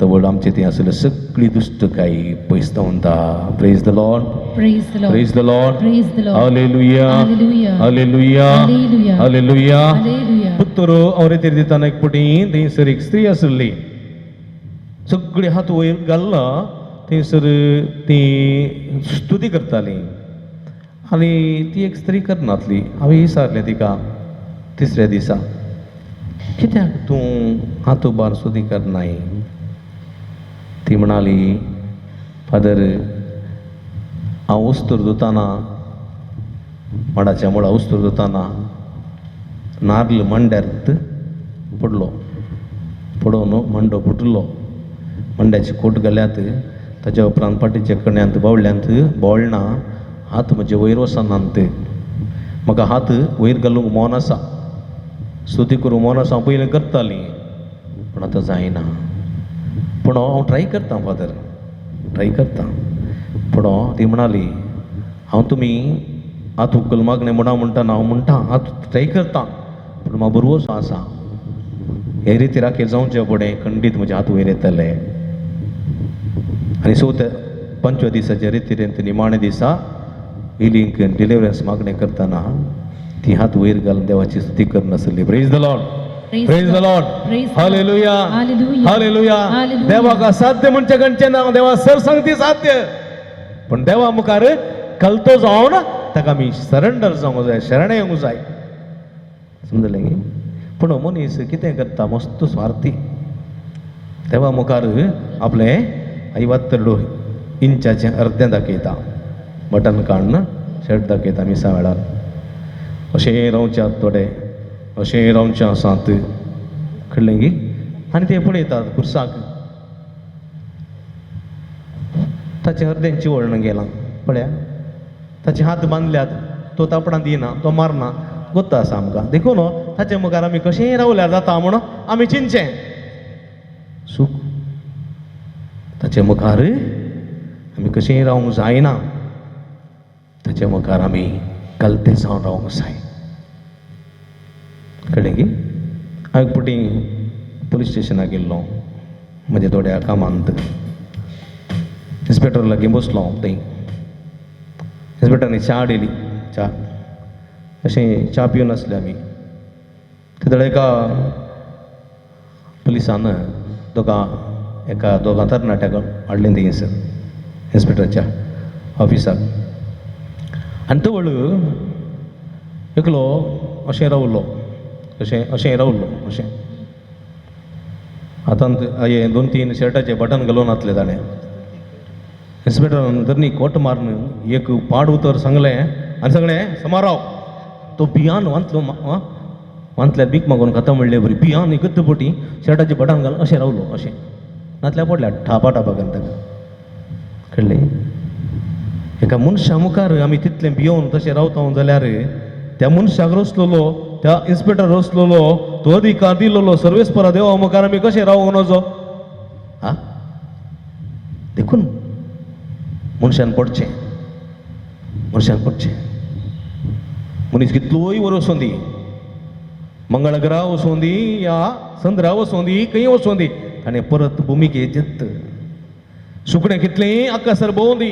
तर आमचे ती आसले सगळी दुष्टकाई पयस धांवता praise the Lord Praise the Lord. Praise the Lord Praise the Lord. हालेलुया Hallelujah. हालेलुया Hallelujah. हालेलुया Hallelujah. पुत्तर अवरेतेर दिताना एक पटी थंयसर एक स्त्री आसली सगळी हात वयर घालला थंयसर ती स्तुती करताली आनी ती एक स्त्री करनातली हांवें विचारलें तिका तिसऱ्या दिसा कित्याक तूं हात उबार स्तुती करनाय ती म्हणाली फादर हांव उस्तर धुताना माडाच्या मुळा उस्तर धुताना नारळ मंड्यात पडलो पडोवन मंडो फुटलो मंड्याची कोट घाल्यात ताच्या उपरांत पाटीच्या कण्यात बावल्यांत बोळना हात म्हजे वयर वचनात म्हाका हात वयर घालूंक मौन आसा स्तुती करूंक मौन आसा हांव पयलीं करताली पूण आतां जायना पूण हांव ट्राय करता फादर ट्राय करता पूण ती म्हणाली हांव तुमी हात उखल मागणें म्हणटा हांव म्हणटा हात ट्राय करता पूण म्हाका बरोवचो आसा हे रिती राखीर जावचें फुडें खंडीत म्हजे हात वयर येतले आनी 5व्या दिसाच्या रितीरेन निमाणे दिसा हिलिंग डिलिव्हरन्स मागणें करतना ती हात वयर घालून देवाची स्तुती करनासली praise the Lord praise the Lord Praise the Lord. हालेलुया Hallelujah. हालेलुया Hallelujah. देवाक असाध्य म्हणचे गणचे ना देवा सरसंगती साध्य पण देवा मुखार कलतो जावन ताका आमी सरेंडर जावंक जाय शरण येवंक जाय समजलें न्ही पूण मनीस कितें करता मस्त स्वार्थी देवा मुखार आपलें 52 इंचाचें अर्दें दाखयता बटन काडून शर्ट दाखयता मिसा वेळार अशें रावच्यात थोडे अशें रावचें आसात कळ्ळें गी आनी ते पळयतात खुर्साक ताचे अर्देंची वळण गेलां पळया ताचे हात बांदल्यात तो तापडां दिना तो मारना गोत्ता आसा आमकां देखून ताचे मुखार आमी कशेंय रावल्यार जाता म्हूण आमी चिंतचें सूख ताचे मुखार आमी कशेंय रावंक जायना ताचे मुखार आमी कलते जावन रावंक जाय कळ्ळें की हांव एक फावटी पुलीस स्टेशनाक गेल्लो म्हज्या थोड्या कामांत इन्स्पेक्टर लागीं बसलो थंय इन्स्पेक्टरांनी च्या दिली च्या अशें च्या पिवन आसले आमी तेदळे एका पुलिसान एका दोगां तरणाट्याक हाडलें थंयसर इन्स्पेक्टराच्या ऑफिसाक आनी तो एकलो अशें रावलो अशें रावलो अशें हातांत हे 2-3 शर्टाचे बटन घालून घातले ताणें इन्स्पेक्टरान तर न्ही कोट मारून एक पाड उतर सांगलें आनी सांगलें समाराव तो भियान वांतल्यार बीक मागून खाता म्हणले बरी भियान एकच पोटी शर्टाचे बटन घालून अशें रावलो अशें नातल्या पडल्या ठापा करून ताका कळ्ळें एका मनशा मुखार आमी तितलें भियोन तशें रावता जाल्यार त्या मनशाक रचलेलो त्या इन्स्पेक्टर रचलेलो तो अधिकार दिलेलो सर्वेस्परा देवा मुखार आमी कशें रावूंक नजो हा देखून मनशान पडचें मनीस कितलोय वर वचूं दी मंगळग्रा वचूं दी या चंद्रा वचूं दी खंय वचूं दी आनी परत भुमीक येत सुकणें कितलेंय आकाशार भोंवूं दी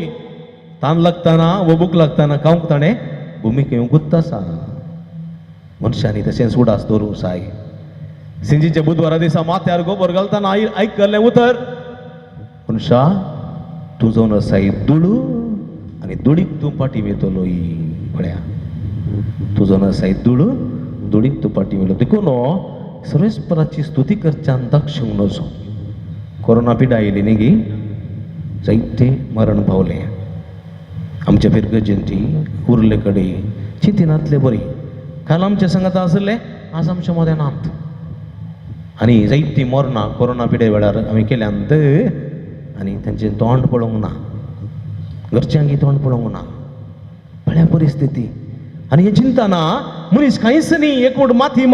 तान लागतना वो भूक लागतना खावंक ताणें भुमीक येवंकूच आसा मनशांनी तशेंच उडास दवरूंक जाय सिंजीच्या बुधवारा दिसा माथ्यार गोबर घालतना आयकल्लें उतर मनशा तूं जावन आसाय दुडू आनी दुडीक तूं पाटी वेतलो पळया तूं जावन आसाय दुडू दुडीक तूं पाटी वेलो देखून सर्वेस्पराची स्तुती करच्यान दाखशूंक नजो कोरोना पिडा आयली न्ही गी जायते मरण पावले आमच्या फिरगजेंती उरले कडेन चिंतिनातले बरी काल आमच्या सांगात आसले आज आमच्या मदें नात आनी जायतीं मरणां कोरोना पिडे वेळार आमी केल्यांत आनी तांचें तोंड पळोवंक ना घरच्यांकी तोंड पळोवंक ना पळया परिस्थिती आनी हें चिंता ना मनीस कांयच न्ही एक म्हूण माथी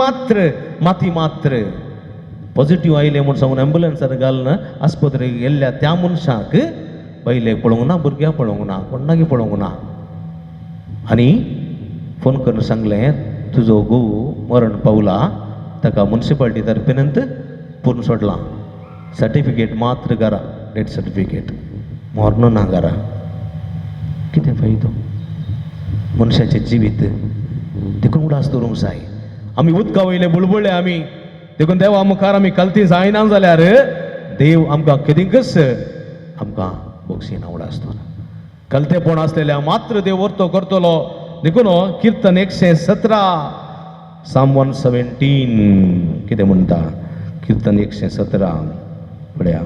मात्र पॉझिटिव्ह आयले म्हूण सांगून एम्ब्युलन्सार घालून आस्पत्रेक गेल्ल्या त्या मनशाक बैलेक पळोवंक ना भुरग्याक पळोवंक ना कोणाक पळोवंक ना आनी फोन करून सांगलें तुजो घोव मरण पावला ताका मुन्सिपाल्टी तर्फेनंत पूर्ण सोडलां सर्टिफिकेट मात्र घरा डेथ सर्टिफिकेट मरण ना घरा कितें फायदो मनशाचें जिवीत देखून उडास दवरूंक जाय आमी उदका वयले बुळबुळ्ळे आमी देखून देवा मुखार आमी कालती जायना जाल्यार देव आमकां केदींकच आमकां बोगसीना उडास दवरना कलतेपण आसलेल्या मात्र देव वर्तो करतलो देखून कीर्तन 117 साम 117 कितें म्हणटा कीर्तन 117 पळया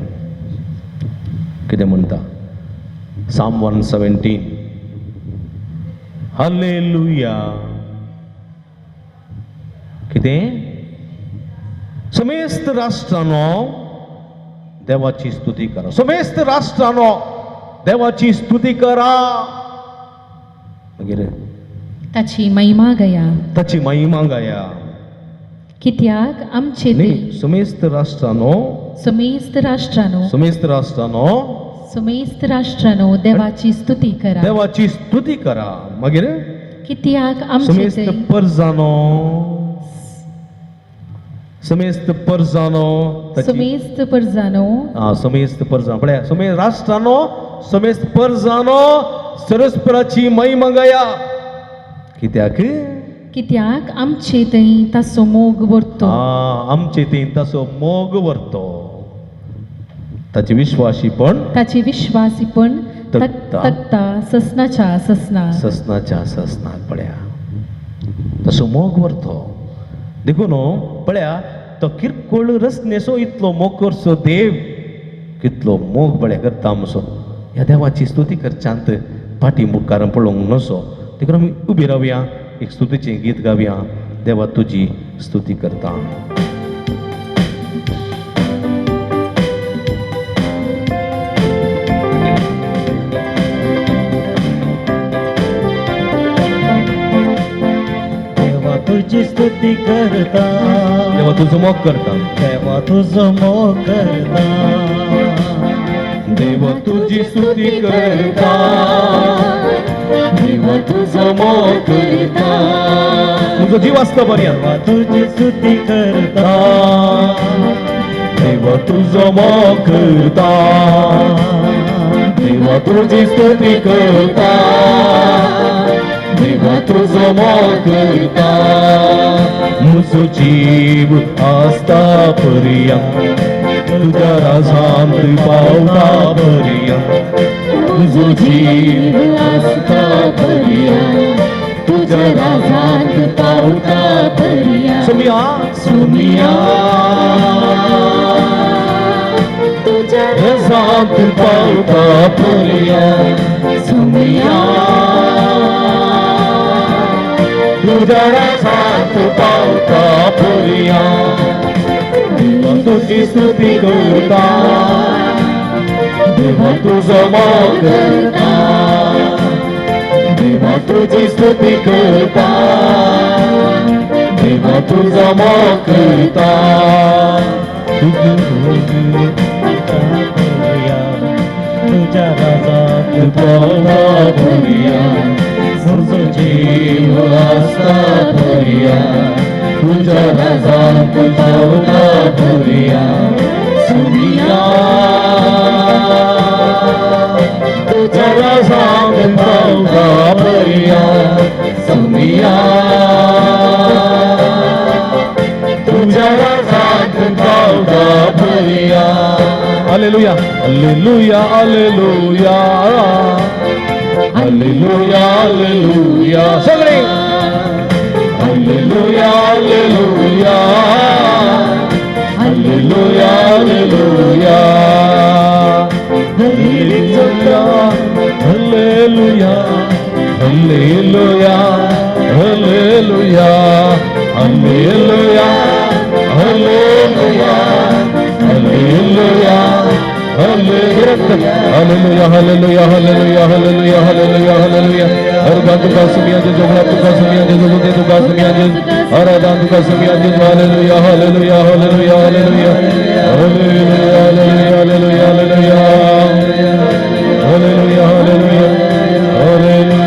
कितें म्हणटा साम 117 हालेलुया कितें समेस्त राष्ट्रानो देवाची स्तुती करा समेस्त राष्ट्रानो देवाची स्तुती करा मागीर ताची महिमा गया ताची महिमा गाया कित्याक आमचे न्ही ते समेस्त राष्ट्रानो समेस्त राष्ट्रानो देवाची स्तुती करा देवाची स्तुती करा मागीर कित्याक आमचे समेस्त ते परजानो समेस्त परजानो समेस्त परजानो समेस्त परजानो पळया समेस्त राष्ट्रानो समेस्त परजानो सर्वेस्पराची महिमा गाया कित्याक आमचे थंय ताचो मोग व्हरतो आमचे थंय ताचो मोग व्हरतो ताची विश्वासीपण तकता ससनाच्या ससनाक पळया तसो मोग व्हरतो देखून पळया तो किरकोळ रचनेचो इतलो मोग करचो देव कितलो मोग पळया करता आमचो ह्या देवाची स्तुती करच्यांत फाटी मुखार पळोवंक नसो देखून आमी उबी रावया एक स्तुतीचें गीत गावया देवा तुजी स्तुती करता तुझी स्तुती करता देवा तुझो मोग करता देवा तुझो मोग करता देव तुझी स्तुती करता देव तुझं मोग करता तुझं जीव असतं पर्यंत तुझी स्तुती करता देव तुझं मोग करता देव तुझी स्तुती करता देव तुझं मोग करता मुझो जीव आस्था पर्यंत तुझ्या राजांत पावता पर्यंत तुझो जीव आस्था पर्यंत तुझ्या राजांत पावता पर्यंत सुमिया सुमिया तुझ्या राजांत पावता पर्यंत सुमिया तुझ्या राजांत पावता पर्यंत देवा तुझी स्तुती करता देवा तुझं मोग करता देवा तुझी स्तुती करता देवा तुझं मोग करता तुझ्या राजात पावता पर्यंत तुझं जीव आस्था पर्यंत तुझ्या राजांत पावता पर्यंत सुमिया तुझ्या राजांत पावता पर्यंत सुमिया तुझ्या राजांत पावता पर्यंत hallelujah hallelujah hallelujah hallelujah hallelujah सगळे hallelujah hallelujah hallelujah hallelujah hallelujah hallelujah hallelujah hallelujah hallelujah hallelujah hallelujah hallelujah hallelujah hallelujah hallelujah hallelujah hallelujah हर बात का सुमिया जे जोगला तुका सुमिया जे जोगते तुका सुमिया जे हर आदान तुका सुमिया जे hallelujah hallelujah hallelujah hallelujah hallelujah hallelujah hallelujah hallelujah hallelujah hallelujah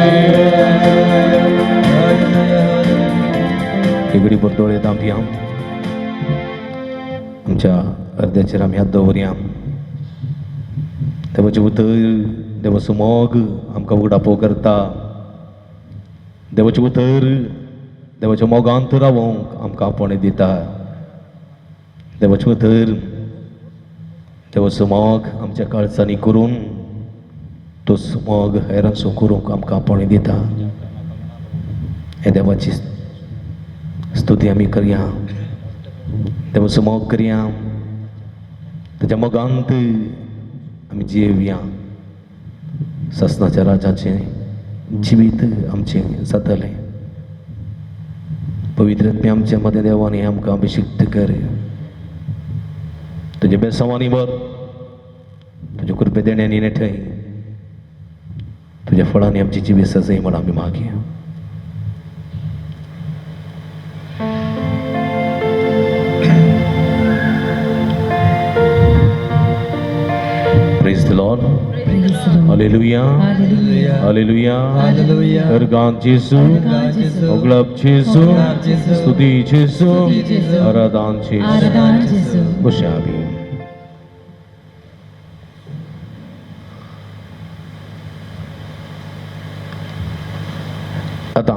इगडी बर्दोळे दांपिया आमच्या अर्ध्याचेर आमी हात दवरया देवाचे उतर देवाचो मोग आमकां उगडापो करता देवाचे उतर देवाच्या मोगांत रावूंक आमकां आपणे दिता देवाचे उतर देवाचो मोग आमच्या काळजांनी करून तो मोग हेरांचो करूंक आमकां आपणे दिता हे देवाची स्तुती आमी करया देवाचो मोग करया तेज्या मोगांत आमी जियेवया ससनाच्या राजाचें जिवीत आमचें जातलें पवित्र आत्म्या आमच्या मदें देवानी आमकां अभिषिक्त कर तुजे बेसांवांनी भर तुजे कृपे देण्यानी नेठय तुज्या फळांनी आमची जिवीत सजय म्हण आमी मागया Praise the Lord. Praise the Lord. Hallelujah. Hallelujah. Hallelujah. Hallelujah. Ergan Jesu. Jesu. Oglab Jesu. Oglab Jesu. Studi Jesu. Studi Jesu. Aradan Jesu. Aradan Jesu. Bushabi. आता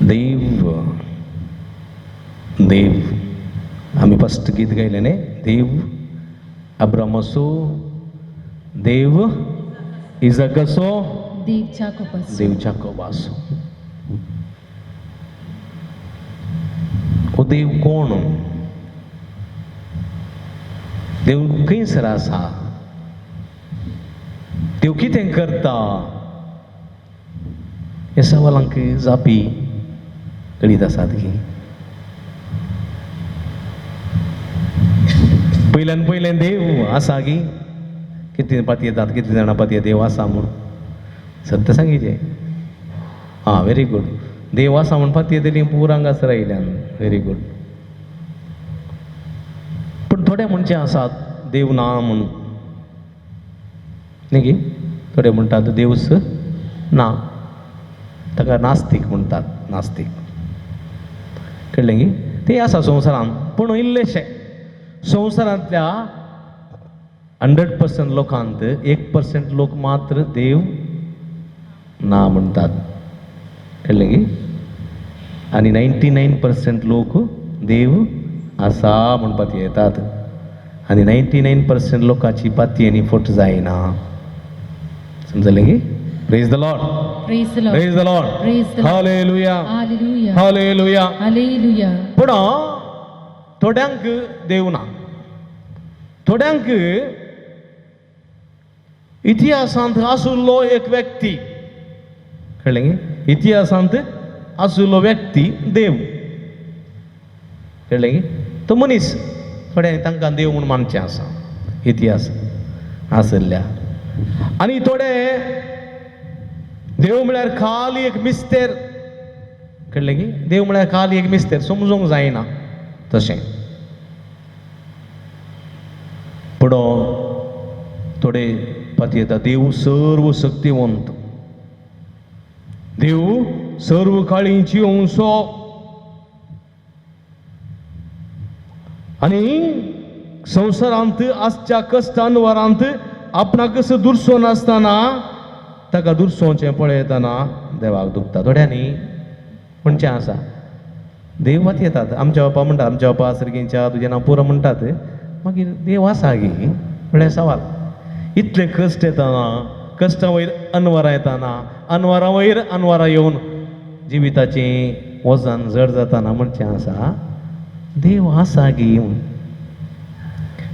देव देव आम्ही फर्स्ट गीत गायले न्ही देव अब्रामाचो देव इजाकाचो देव जाकोबाचो देव जाकोबाचो हो देव कोण देव खंयसर आसा देव कितें करता ह्या सवालांक जापी कळीत आसात की पयल्यान पयलें देव आसा की कितले पातये येतात कितले जाणां पातये देव आसा म्हूण सत्य सांगिचे हां व्हेरी गूड देव असा म्हणपाक येतली पुरांग आसा राहिल्यान व्हेरी गुड. पण थोडे म्हणचे आसात देव ना म्हणून न्ही गे. थोडे म्हणटात देवच ना, ताका नास्तीक म्हणटात. नास्तीक कळ्ळें गे. ते आसा संवसारांत, पूण इल्लेशे संवसारांतल्या 100% लोकांत 1% लोक मात्र देव ना म्हणटात. कळ्ळें गे. आनी 99% लोक देव आसा म्हणपाक येतात. आनी 99% लोकांची पातयेनी फट जायना. समजलें गे. Praise the Lord. Praise the Lord. Praise the Lord. Praise the Lord. हालेलुया. Hallelujah. हालेलुया. Hallelujah. पण थोड्यांक देव ना. थोड्यांक इतिहासांत आसुल्लो एक व्यक्ती, कळ्ळें गे. इतिहासांत आसुल्लो व्यक्ती देव, कळ्ळें गे. तो मनीस थोड्यांनी तांकां देव म्हूण मानचें आसा इतिहास आसल्या. आनी थोडे देव म्हळ्यार खाली एक मिस्तेर, कळ्ळें गे. देव म्हळ्यार खाली एक मिस्तेर, समजूंक जायना तशें. पण थोडे पातयेता देव सर्व शक्तिवंत, देव सर्व काळींची अंशो. आनी संवसारांत आसच्या कश्टान वरांत आपणाक कसं दुरसो नासतना ताका दुरसोचें पळयतना देवाक दुखता. थोड्यांनी म्हणचें आसा देव वात येतात. आमच्या बापा म्हणटा, आमच्या बापा सर्गींच्या तुजें नांव पुरो म्हणटात. मागीर देव आसा गे म्हळ्यार सवाल. इतले कश्ट येताना, कश्टा वयर अनवरां येताना, अनवरां वयर अनवरां येवन जिविताचें वजन जड जाताना म्हणचें आसा देव आसा गे म्हूण.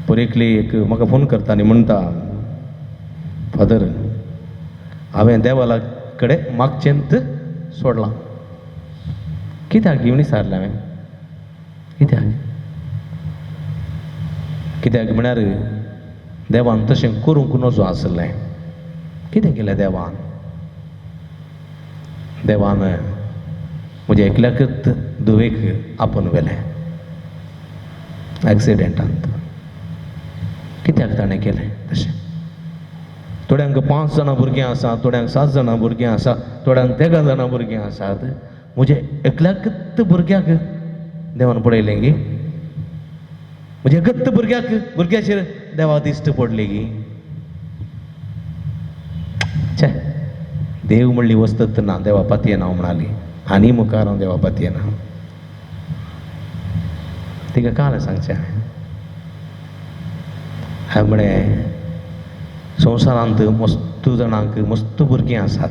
पर एकले एक म्हाका फोन करता आनी म्हणटा, फादर हांवें देवाला कडेन मागचेंत सोडलां. कित्याक घेवन विचारलें हांवें. कित्याक म्हळ्यार देवान तशें करूंक नजो आसलें. कितें केलें देवान? देवान म्हज्या एकल्याकच धुवेक आपोवन व्हेलें एक्सिडेंटांत. कित्याक ताणें केलें तशें? थोड्यांक 5 जाणां भुरगीं आसात, थोड्यांक 7 जाणां भुरगीं आसात, थोड्यांक 13 जाणां भुरगीं आसात. म्हज्या एकल्याकच भुरग्याक देवान पळयलें गे. म्हज्या एकच भुरग्याचेर देवा दिश्ट पडली गे. छे, देव म्हणली वस्तत ना, देवा पातयेना म्हणाली. आनी मुखार हांव देवा पातयेना. तिका काल सांगचें हांवें म्हळें संवसारांत मस्त जाणांक मस्त भुरगीं आसात.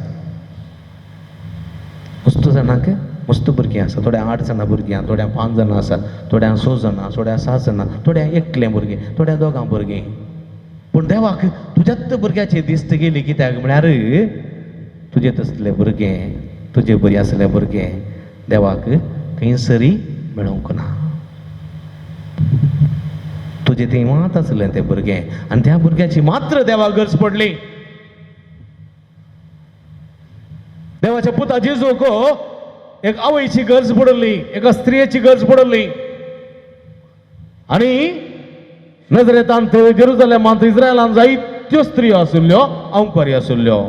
मस्त जाणांक मस्त भुरगीं आसा. थोड्यांक 8 जाणां भुरगीं, थोड्यांक 5 जाणां आसात, थोड्यांक 6 जाणां, थोड्यांक 7 जाणां, थोड्यांक एकलें भुरगें, थोड्यांक 2 भुरगीं. पूण देवाक तुज्याच भुरग्याचेर दिश्ट गेली. कित्याक म्हळ्यार तुजें तसलें भुरगें, तुजें बरी आसलें भुरगें देवाक खंयसरी मेळोंक ना. तुजें थंय मात आसलें तें भुरगें, आनी त्या भुरग्याची मात्र देवाक गरज पडली. देवाच्या पुता जेजूक एक आवयची गरज पडली, एका स्त्रियेची गरज पडली. आनी नजरेतांत जेरुसलेमांत इस्रायलांत जायत्यो स्त्रियो आशिल्ल्यो, अंकवारी आशिल्ल्यो.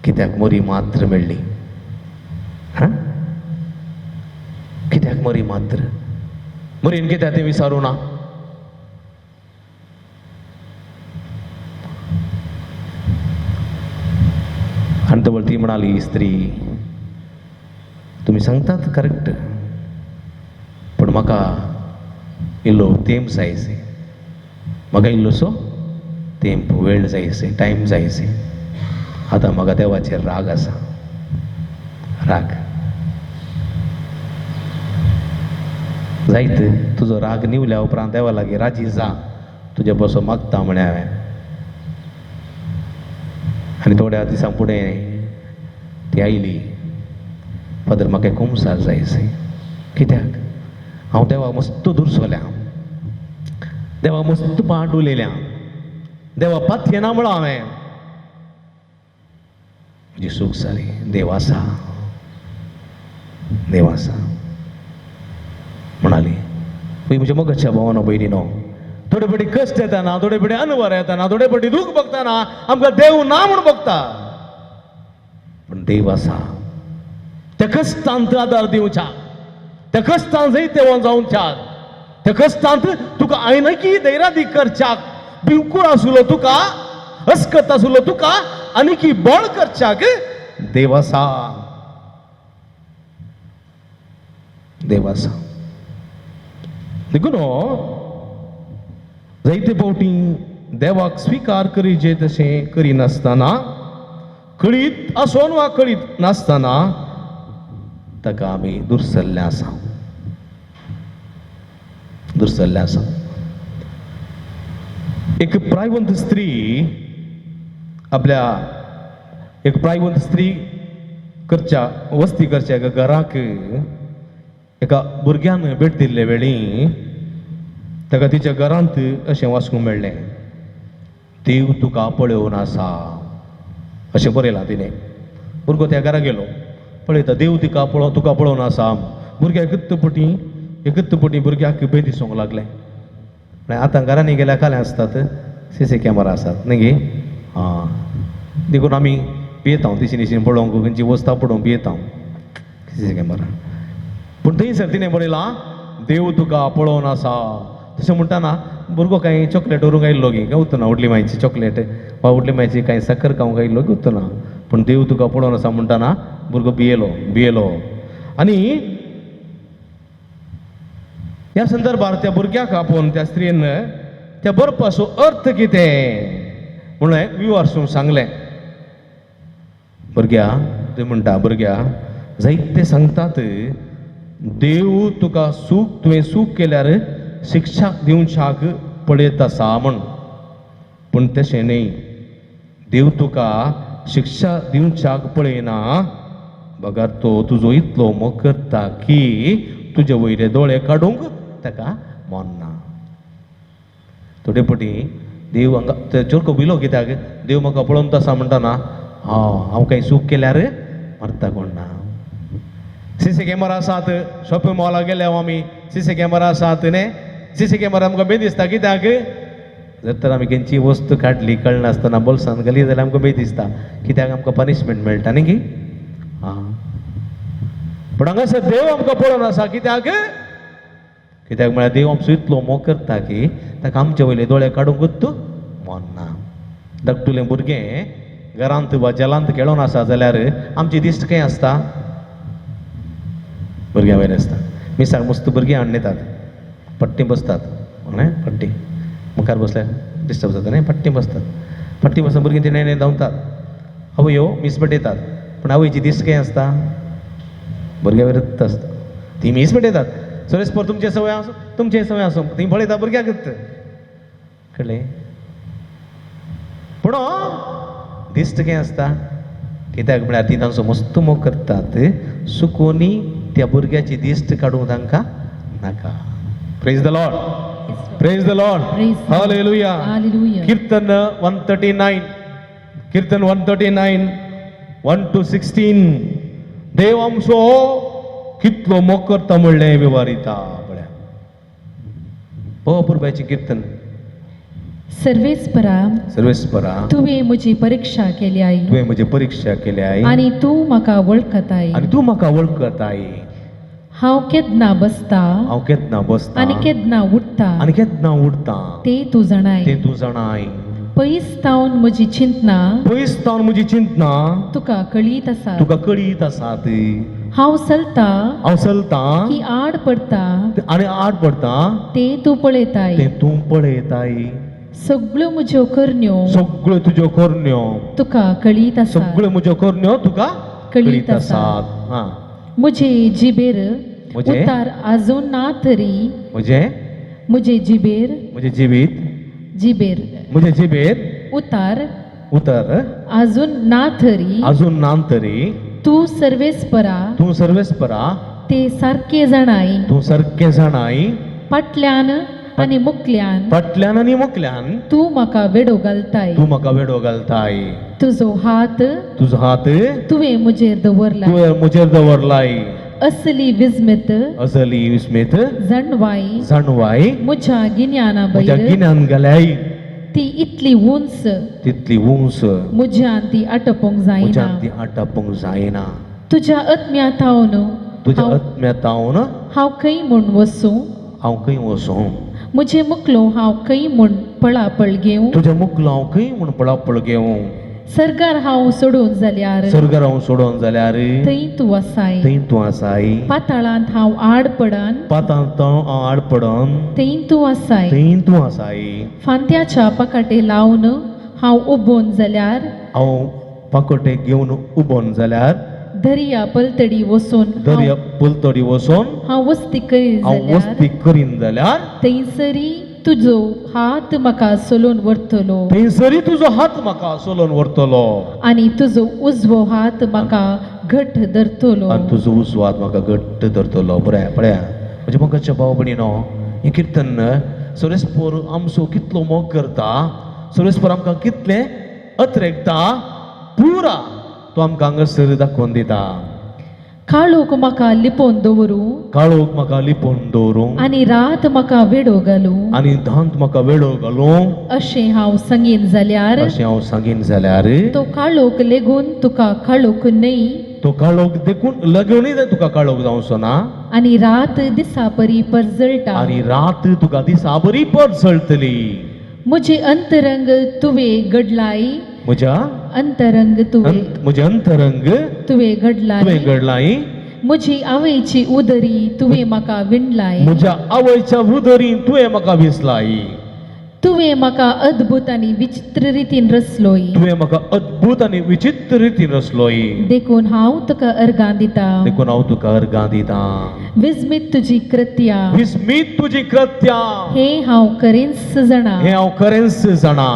कित्याक मरी मात्र मेळ्ळी? कित्याक मरी मात्र? मरीन कित्याक तें विचारूं ना? आनी तो ती म्हणाली, स्त्री तुम्ही सांगतात करेक्ट, पण म्हाका इल्लो तेंप जायसे, म्हाका इल्लोसो तेंप, वेळ जायसे, टायम जायसे. आतां म्हाका देवाचेर राग आसा, राग. जायत तुजो राग निवल्या उपरांत देवा लागीं राजी जा, तुजे बसो मागता म्हणे हांवें. आनी थोड्या दिसां फुडें ती आयली, फादर म्हाका एक कुंसार जायसे. कित्याक? हांव देवा मस्त दुरसोल्या, देवा मस्त पाट उलयल्या, देवा पातयेना म्हणून हांवें जी सूख जाली देव आसा म्हणाली पळय म्हज्या मोगाच्या भावानो भयणीनो थोडे फावटी कश्ट येताना थोडे फावटी अनवर येताना थोडे फावटी दूख बघताना आमकां देव ना म्हूण बघता पण देव आसा त्या कश्टांत आदार दिवच्या त्या कश्टांत जैते जावच्याक त्या कश्टांत तुका आयनकी दैरादी करच्याक बिलकुल आसलो तुका अस्कत आसलो तुका आनीकी बळ करच्याक देव आसा देखून जायते फावटी देवाक स्विकार करीचे तशें करिनासतना कळीत आसोन वा कळीत नासतना ताका आमी दुर्सल्ले आसा एक प्रायवंत स्त्री करच्या वस्ती करच्या एका घराक एका भुरग्यान भेट दिल्ले वेळी ताका तिच्या घरांत अशें वाचूंक मेळ्ळें देव तुका पळयोवन आसा अशें बरयलां तिणें भुरगो त्या घरा गेलो पळयता देव तुका पळोवन आसा भुरग्याक एकत्तपटी भुरग्याक भंय दिसूंक लागलें म्हळ्यार आतां घरांनी गेल्यार काले आसतात CC कॅमेरा आसात न्ही गे देखून आमी भियेता दिशीन पळोवंक खंयची वस्तां पळोवंक भियेता CC कॅमेरा पूण थंयसर तिणें बरयलां देव तुका पळोवन आसा तशें म्हणटाना भुरगो कांय चॉकलेट व्हरूंक आयिल्लो गे काय उत्तना उडली मायची चॉकलेट वा उडली मायची कांय साखर खावंक आयिल्लो की उत्तना पूण देव तुका पळोवन आसा म्हणटाना भुरगो भियेलो आनी ह्या संदर्भात त्या भुरग्याक आपोवन त्या स्त्रीन त्या बरपाचो अर्थ कितें म्हणून विवारसून सांगलें भुरग्या जायते सांगतात देव तुका तुवें सूख केल्यार शिक्षा दिवच्याक पळयत आसा म्हण पूण तशें न्ही देव तुका शिक्षा दिवच्याक पळयना बगार तो तुजो इतलो मोग करता की तुजे वयले दोळे काडूंक ताका मोनना थोडे फावटी देव हांगा चोरको भिलो कित्याक देव म्हाका पळोवन आसा म्हणटाना हांव कांय सूख केल्यार मरता कोण ना CC कॅमेरा आसात शॉपिंग मॉलाक गेले आमी CC कॅमेरा आसात न्ही CC कॅमेरा आमकां भंय दिसता कित्याक जर तर आमी खंयची वस्त काडली कळनासतना बोल्सान घाली जाल्यार आमकां भंय दिसता कित्याक आमकां पनिशमेंट मेळटा न्ही की पूण हांगासर देव आमकां पळोवन आसा कित्याक म्हळ्यार देव आमचो इतलो मोग करता की ताका आमचे वयले दोळे काडूंकूच मोनना धाकटुलें भुरगें घरांत वा जलांत खेळोन आसा जाल्यार आमची दिश्ट खंय आसता भुरग्यां वयर आसता मिसाक मस्त भुरगीं हाडून येतात पट्टी बसतात पट्टी मुखार बसल्यार डिस्टर्ब जाता न्ही पट्टी बसता भुरगीं ते नेणे धांवतात आवयो मीस पेटयतात पूण आवयची दिश्ट खंय आसता भुरग्या वयर आसता ती मीस पेटयतात सुरेश पर तुमचे संवय आसूं ती पळयता भुरग्याक कळ्ळें पूण दिश्ट खंय आसता कित्याक म्हळ्यार ती तांचो मस्त मोग करतात सुकोनी त्या भुरग्याची दिश्ट काडूंक तांकां नाका praise the Lord hallelujah kirtan 139 1 to 16 देव आमचो कितलो मोग करता म्हणलें विवारिता पळया अपुर्बाचें कीर्तन सर्वेस्परा तुवें म्हजी परीक्षा केल्याय आनी तूं म्हाका वळखताय हांव केदना बसता आनी केदना उठता ते तूं जाणाय पयस तावन म्हजी चिंतना तुका कळीत आसात हांव चलता की आड पडता ते तूं पळयताय सगळ्यो म्हज्यो तुज्यो करण्यो तुका कळीत आसा सगळ्यो म्हज्यो करण्यो तुका कळीत आसात म्हजे जिबेर उतार आजून ना तरी म्हजे जिबेर उतार आजून ना तरी तूं सर्वेस्परा ते सारके जाणाय फाटल्यान आनी मुखल्यान फाटल्यान आनी मुखल्यान तूं म्हाका वेडो घालताय तूं म्हाका वेडो घालताय तुजो हात तुजो हात तुवें म्हजेर दवरला तुवें म्हजेर दवरलाय असली विस्मित असली विस्मित जाणवाय जाणवाय म्हज्या गिन्याना म्हज्या भायर गिन्यान गेल्याय ती इतली उंच तितली उंच म्हज्यान ती आटोवंक जायना म्हज्यान ती आटावंक जायना तुज्या अत्म्यातावन तुज्या आत्म्यातावन हांव खंय म्हूण वसूं हांव खंय वचूं म्हजे मुखलो हांव खंय म्हूण पळापळ घेवं तुज्या मुखलो हांव खंय म्हूण पळापळ घेवं सरकार हांव सोडून जाल्यार सर्गार हांव सोडून जाल्यार थंय तूं आसाय थंय तूं आसाय पाताळांत हांव आड पडान पातांत हांव आड पडन थंय तूं आसाय थंय तूं आसाय फांत्याच्या पाकाटे लावन हांव उबोन जाल्यार हांव पाकोटे घेवन उबोन जाल्यार दर्या पलतडी वचून दर्या पलतडी वचून हांव वस्ती करीत हांव जाल्यार वस्ती करीन जाल्यार थंयसरी तुजो हात म्हाका सोलून व्हरतलो थंयसरी तुजो हात म्हाका सोलून व्हरतलो आनी तुजो उजवो हात म्हाका घट धरतलो आनी तुजो उजो हात म्हाका घट्ट धरतलो बरें पळया म्हणजे म्हाका भाव भयणीनो हें किर्तन सुरेस्पोर आमचो कितलो मोग करता सुरेस्पोर आमकां कितलें अत्रेकता पुरा तो आमकां हांगासर दाखोवन दिता काळोख म्हाका लिपोवन दवरूं काळोख म्हाका लिपोवन दवरूं आनी रात म्हाका वेडो घालूं आनी धांत म्हाका वेडो घालूं अशें हांव सांगीन जाल्यार अशें हांव सांगीन जाल्यार तो काळोख लेगून तुका काळोख न्हय तो काळोख देखून लगूनय तुका काळोख जावचो ना आनी रात दिसा परी परजळटा आनी रात तुका दिसा बरी पडसळटली म्हजे अंतरंग तुवें घडलाय म्हज्या अंतरंग तुवें म्हजे अंतरंग तुवें घडलाय तुवें घडलाय म्हजी आवयची उदरी तुवें म्हाका विणलाय म्हज्या आवयच्या उदरीन तुवें म्हाका विसलाय तुवें म्हाका अद्भुत आनी विचित्र रितीन रचलोय तुवें म्हाका अद्भुत आनी विचित्र रितीन रचलोय देखून हांव तुका अर्गां दिता देखून हांव तुका अर्गां दिता विस्मीत तुजी कृत्या विस्मीत तुजी कृत्यां हे हांव करेन्स जाणा हें हांव खरेंच जाणा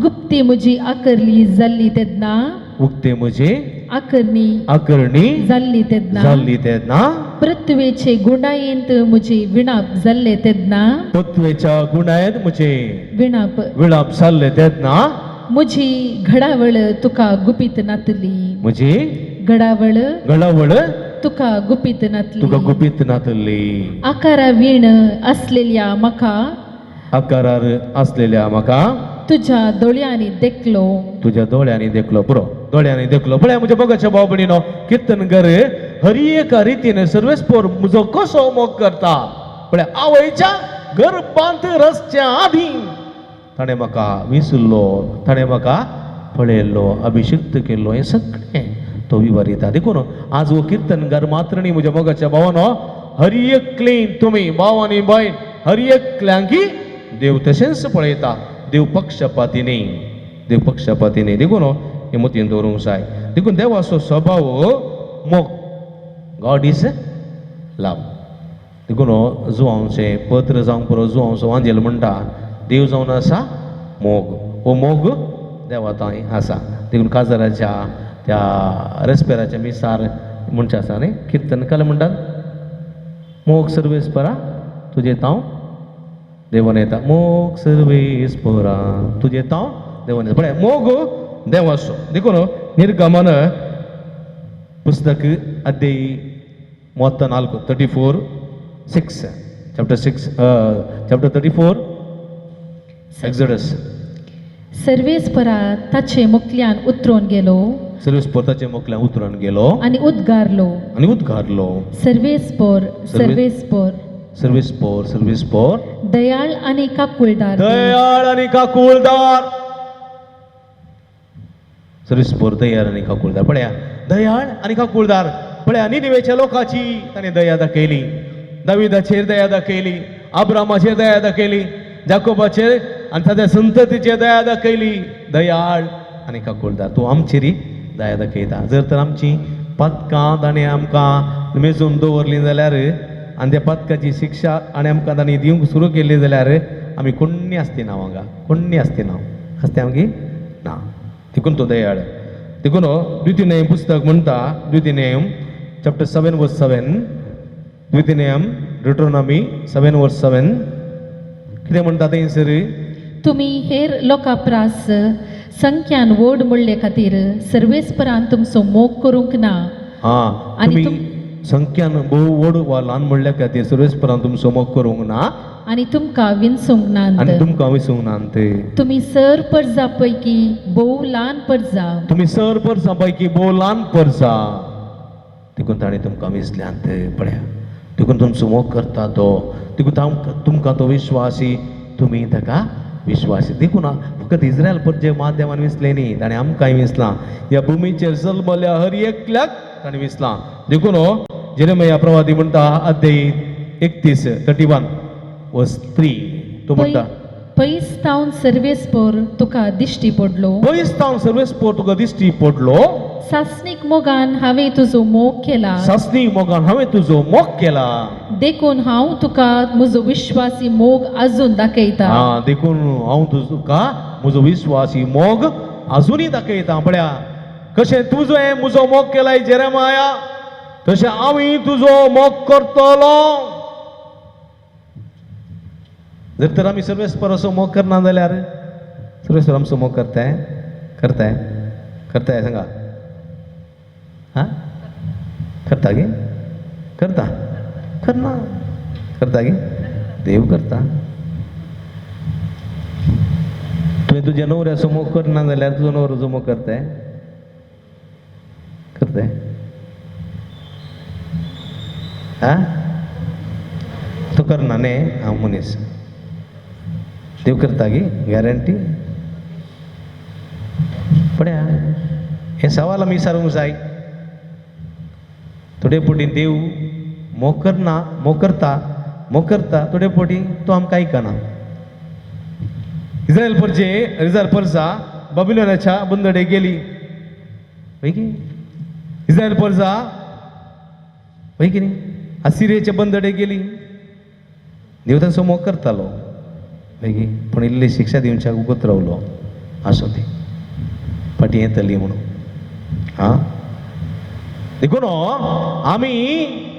गुप्ती म्हजी आकरली जाल्ली तेन्ना उक्ते म्हजे आकरणी जाल्ली तेन्ना जाल्ली तेन्ना पृथ्वेचे गुंडायेंत म्हजे विणाप जाल्ले तेन्ना पृथ्वेच्या गुणायत म्हजे विणाप विळाप जाल्ले तेन्ना म्हजी घडावळ तुका गुपीत नातली म्हजी घडावळ गळावळ तुका गुपीत तुका नातली गुपीत नातली आकारा वीण असलेल्या म्हाका आकारार असलेल्या म्हाका तुझ्या दोळ्यांनी देखलो तुझ्या दोळ्यांनी देखलो पुरो दोळ्यांनी देखलो पळय म्हज्या बघाच्या भाव भयणीनो कीर्तनकार हर एका रितीन सर्वेस्पोर म्हजो कसो मोग करता पळय आवयच्या गर्भांत रसच्या आधी ताणें म्हाका विसरलो ताणें म्हाका पळयल्लो अभिषिक्त केल्लो हें सगळें तो विवरिता देखून आज हो कीर्तनकार मात्र न्ही म्हज्या मोगाच्या भावानो हर एकलें तुमी भाव आनी भयण हर एकल्यांकी देव तशेंच पळयता देव पक्षपाती न्ही देखून हे मतीन दवरूंक जाय देखून देवाचो स्वभाव मोग गॉड इज लव देखून जुवांवचें पत्र जावंक पुरो जुवांवचो वांजेल म्हणटा देव जावन आसा मोग हो मोग देवा थंय आसा देखून काजाराच्या त्या रेस्पेराच्या मिसार म्हणचे आसा न्ही कीर्तनकार म्हणटात मोग सर्वेस्परा तुजे तांव देवान येता मोग सर्वेस्परा तुजे तांव देवान येता पळय मोग देवाचो देखून निर्गमन पुस्तक अध्याय 34 chapter 34 Exodus सर्वेस्परा ताचे मुखल्यान उतरून गेलो सर्वेस्पोताचे मुखल्यान उतरून गेलो आनी उद्गारलो आनी उद्गारलो सर्वेस्पोर सर्वेस्पोर सर्वेस्पोर दयाळ आनी काकुळदार देव. दयाळ आनी काकुळदार सर्वेस्पोर दयाळ आनी काकुळदार पळया दयाळ आनी काकुळदार पळया निनिवेच्या लोकाची ताणें दया दाखयली दाविदाचेर दया दाखयली अब्रामाचेर दया दाखयली जाकोबाचेर आनी ताच्या संततीचेर दया दाखयली दयाळ आनी काकुळदार तूं आमचेरी दया दाखयता जर तर आमची पथकां ताणें आमकां मेजून दवरलीं जाल्यार आनी त्या पथकाची शिक्षा आनी आमकां ताणें दिवंक सुरू केली जाल्यार आमी कोण्णी आसती ना हांगा कोण्णी आसती ना आसते आमगे ना देखून तो दयाळ देखून द्वितीय पुस्तक म्हणटा द्वितीय chapter 7 verse 7 द्वितीय Deuteronomy 7 verse 7 कितें म्हणटा थंयसर तुम्ही हेर लोकां प्रास संख्यान व्हड म्हणले खातीर सर्वेस्परान तुमचो मोग करूंक ना हां आनी तुमी संख्यान भोव व्हड वा ल्हान म्हणल्या खातीर सर्वेस्परान तुमचो मोग करूंक ना आनी तुमकां विंसूंक आनी नात तुमकां विसूंक नात तुम्ही सर पर्जा पैकी भोव ल्हान पर्जा तुम्ही सर परसा पैकी भोव ल्हान परसा देखून ताणें तुमकां विसल्यांत पळया देखून तुमचो मोग करता तो देखून तुमकां तो विश्वासी तुमी ताका विश्वासी देखून फकत इस्रायल परजे माध्यमान विसले न्ही ताणें आमकांय विसलां ह्या भुमीचेर जल्मल्या हर एकल्याक ताणें विसलां देखून जेरेमिया प्रवादी म्हणटा अध्याय 31:31 वर्स 3 तो म्हणटा पयस सर्वेस्पर तुका दिश्टी पडलो पयस तावन सर्वेस्पोर तुका दिश्टी पडलो सासणीक मोगान हांवें तुजो मोग केला सासणी मोगान हांवें तुजो मोग केला देखून हांव तुका म्हजो विश्वासी मोग अजून दाखयता हा देखून हांव तुका म्हजो विश्वासी मोग अजुनूय दाखयता पळया कशें तुजो म्हजो मोग केलाय जेरेमाया तशें हांवूय तुजो मोग करतलो जर तर आमी सर्वेस्पर असो मोग करना जाल्यार सर्वेस्पर आमचो मोग करताय करताय करताय सांगा हा करता गे करता करना करता गे देव करता तुवें तुज्या न्हवऱ्याचो मोग करना जाल्यार तुजो न्हवरो मोग करताय करताय हा तो करना न्ही हांव मनीस देव करता गे गॅरंटी पळया हे सवाल आमी विचारूंक जाय थोडे फावटी देव मोग करना मोग करता थोडे फावटी तो आमकां आयकना इस्रायल परजा बाबिलोनाच्या बंदडे गेली पळय की इस्रायल परजा पळय की न्ही असिरियेचे बंदडे गेली देव तांचो मोग करतालो पळय की पूण इल्ली शिक्षा दिवच्याक उगत रावलो आसो ती फाटी येतली म्हणून हां देखून आमी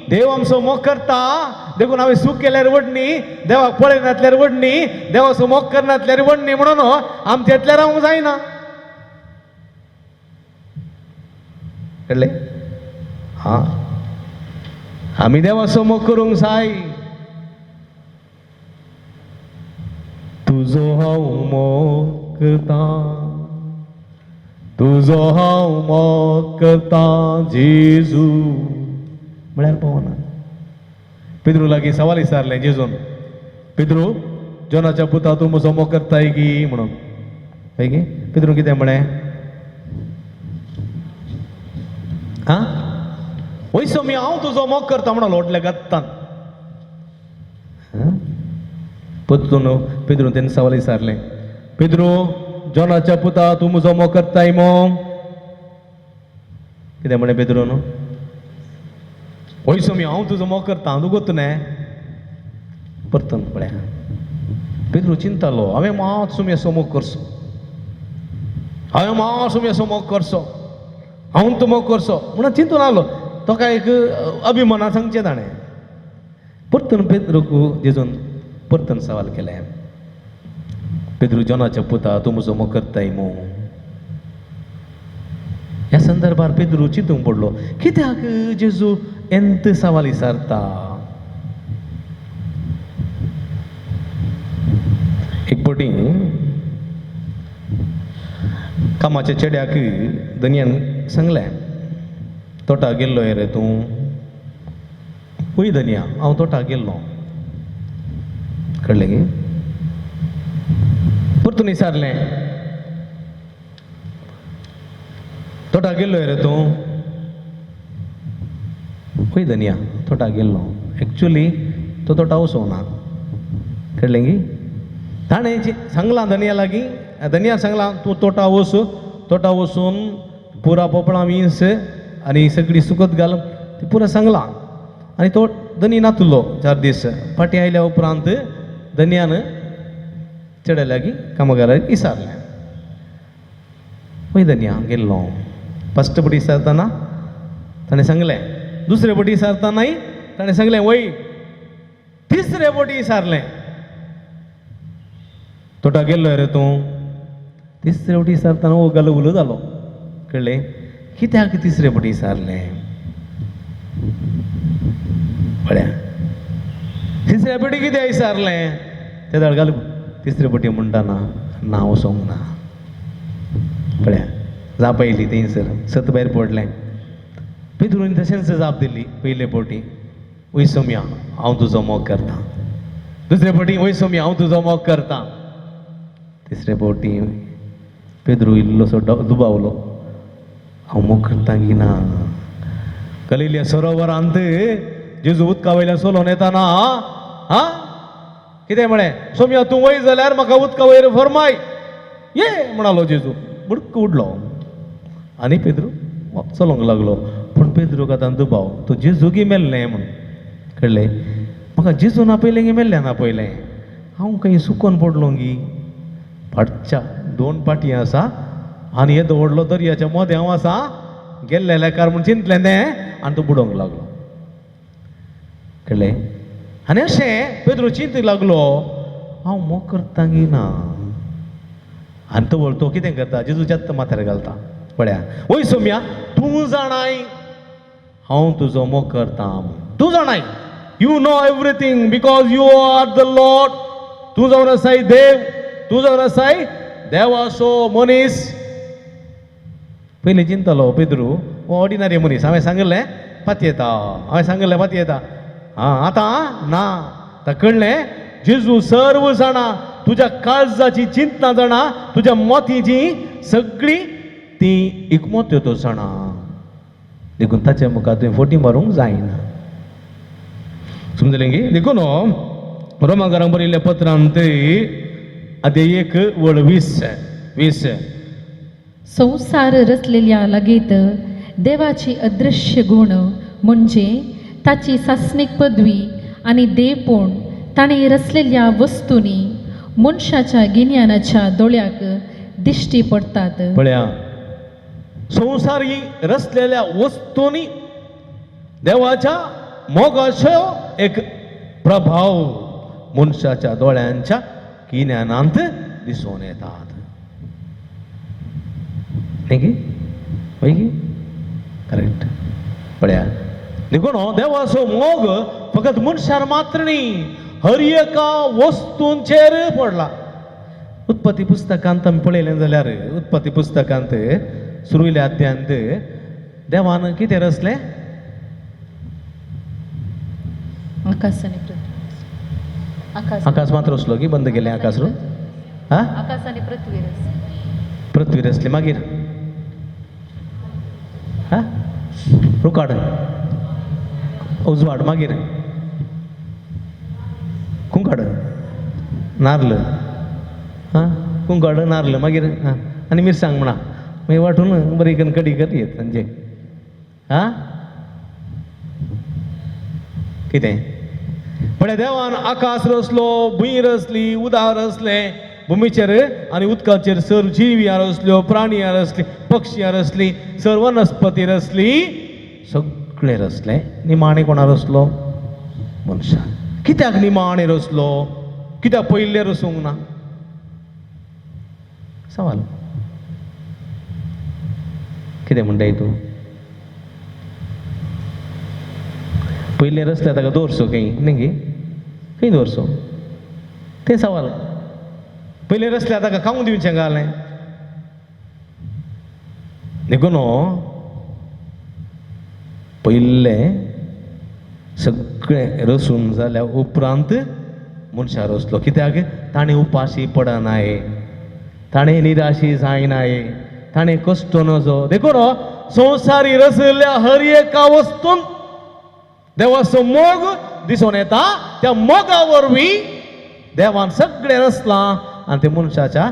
देव आमचो मोग करता देखून हांवें सूख केल्यार व्हडणी देवाक पळयनातल्यार व्हडणी देवाचो मोग करनातल्यार व्हडणी म्हणून आमच्या इतल्यार रावूंक जायना कळ्ळें हां आमी देवाचो मोग करूंक जाय तुजो हांव मोग करता तुजो हांव मोग करता जेजू म्हळ्यार पावना पेद्रू लागीं सवाल विचारलें जेजून पेद्रू जोनाच्या पुता तूं म्हजो मोग करताय गी म्हणून पळय गे पेद्रू कितें म्हळें हा वयसो मी हांव तुजो मोग करता म्हणून लोटल्या गत्तान पेद्रू तेन्ना सवाल विचारलें पेद्रू जोनाच्या पुता तूं म्हजो मोग करताय मो कितें म्हणें पेद्रून वयसो मी हांव तुजो मोग करता हांव गोत न्ही परतून पळया पेद्रू चिंतालो हांवें मातसो असो मोग करचो हांवें मातसो असो मोग करचो हांव तो मोग करचो म्हणून चिंतून आलो तो काय एक अभिमाना सांगचें ताणें परतून पेद्रूक जेजून परतून सवाल केलें पेद्रू जोनाच्या पुता तूं म्हजो मोग करताय मो ह्या संदर्भार पेद्रू चिंतूंक पडलो कित्याक जेजू एंत सवाल विचारता एक फावटी कामाच्या चेड्याक धन्यान सांगलें तोटा गेल्लो रे तूं पळय धन्या हांव तोटा गेल्लो कळ्ळें गे परतून विचारलें तोटा गेल्लो रे तूं पळय धन्या तोटा गेल्लो एक्चुअली तो तोटा वचोना कळ्ळें गे ताणें सांगलां धन्या लागीं धन्या सांगलां तूं तोटा वचून पुरा पोपळां वीस आनी सगळी सुकत घाल ती पुरा सांगलां आनी तो धनी नातुलो 4 दीस फाटीं आयल्या उपरांत धन्यान चेड्या लागीं कामगाराक विचारलें पळय धन्या गेल्लो फस्ट फावटी विचारतना ताणें सांगलें दुसरे फावटी विचारतानाय ताणें सांगलें वय तिसरे फावटी विचारलें तोटा गेल्लो रे तूं तिसरे फावटी सारतना हो गालो उलो जालो कळ्ळें कित्याक तिसरे फावटी सारलें पळया तिसऱ्या फावटी कित्याक विचारलें ते दळगाल तिसरे फावटी म्हणटाना नांव सोंग ना पळया जाप येयली थंयसर सत भायर पडलें पेद्रुन तशेंच जाप दिली पयले फावटी वय सोम्या हांव तुजो मोग करतां दुसरे फावटी वय सोम्या हांव तुजो मोग करतां तिसरे फावटी पेद्रू इल्लोसो दुबावलो हांव मोग करतां की ना गलिल्या सरोवरांत जेजू उदका वयल्यान सोलोन येताना हा कितें म्हळें सोम्या तूं वय जाल्यार म्हाका उदका वयर फरमाय ये म्हणालो जेजू बुडक उडलो आनी पेद्रू चलोंक लागलो पूण पेद्रूक आतां दुबाव तो जेजू गी मेल्लें म्हूण कळ्ळें म्हाका जेजून आपयलें गी मेल्ल्यान आपयलें हांव खंय सुकोन पडलो गी फाटच्या 2 पाटी आसा आनी येदो व्हडलो दर्याच्या मदें हांव आसा गेल्ले कार म्हूण चिंतलें तें आनी तो बुडोंक लागलो कळ्ळें आनी अशें पेद्रू चिंतूंक लागलो हांव मोग करतां गी ना आनी तो कितें करता जेजूच्या माथ्यार घालता पळया वय सोम्या तूं जाणाय हांव तुजो मोग करतां तूं जाणाय you know everything because you are the Lord तूं जावन आसाय देव तूं जावन आसाय देवाचो मनीस पयलीं चिंतलो पेद्रू हो ऑर्डिनरी मनीस हांवें सांगलें पाती येता हांवें सांगलें पाती येता आतां ना ताका कळ्ळें जेजू सर्व जाणा तुज्या काळजाची चिंतना जाणा तुज्या मोतीची सगळी ती एकमोत्यो तो जाणा देखून ताच्या मुखार तुवें फोटी मारूंक जायना समजलें गे देखून रोमाकारांक बरयल्ल्या पत्रांत आदी 1:20 संसार रचलेल्या लागीत देवाची अदृश्य गुण म्हणजे ताची सासणीक पदवी आनी देवपूण ताणें रचलेल्या वस्तूंनी मनशाच्या गिन्यानाच्या दोळ्याक दिश्टी पडटात पळया संवसारी रचलेल्या वस्तूंनी देवाच्या मोगाचो एक प्रभाव मनशाच्या दोळ्यांच्या गिन्यानांत दिसून येतात करेक्ट पळया देखून देवाचो मोग फकत मनशार मात्र न्ही हर एका वस्तूंचेर पडला उत्पत्ती पुस्तकांत आमी पळयलें जाल्यार उत्पत्ती पुस्तकांत सुरविल्ल्या अध्यायांत देवान कितें रचलें आकाश आनी पृथ्वी आकाश मात्र रचलो की बंद केलें आकाश रू हा आकाश आनी पृथ्वी पृथ्वी रचली मागीर हा रुकाड उजवाड मागीर कुंकाड नारळ हा कुंकाड नारळ मागीर हा आनी मिरसांग म्हणा मागीर वांटून बरी करून कडी करयत तांचे हा कितें पण देवान आकाश रचलो भुंय रचली उदार रचलें भुमीचेर आनी उदकाचेर सर्व जिवियां रचल्यो प्राणियां रचली पक्षियां रचली सर्व वनस्पती रचली सगळें रचलें निमाणे कोणा रचलो मनशा कित्याक निमाणे रचलो कित्याक पयले रचूंक ना सवाल कितें म्हणटाय तूं पयले रचल्या ताका दवरचो खंय न्ही गे खंय दवरचो तें सवाल पयले रचल्या ताका खावंक दिवचें घालें देखून पयले सगळें रचून जाल्या उपरांत मनशां रचलो कित्याक ताणें उपाशी पडनाय ताणें निराशी जायनाय ताणें कश्ट नजो देखून संवसारी रचलेल्या हर एका वस्तून देवाचो मोग दिसून येता त्या मोगा वरवीं देवान सगळें रचलां आनी ते मनशाच्या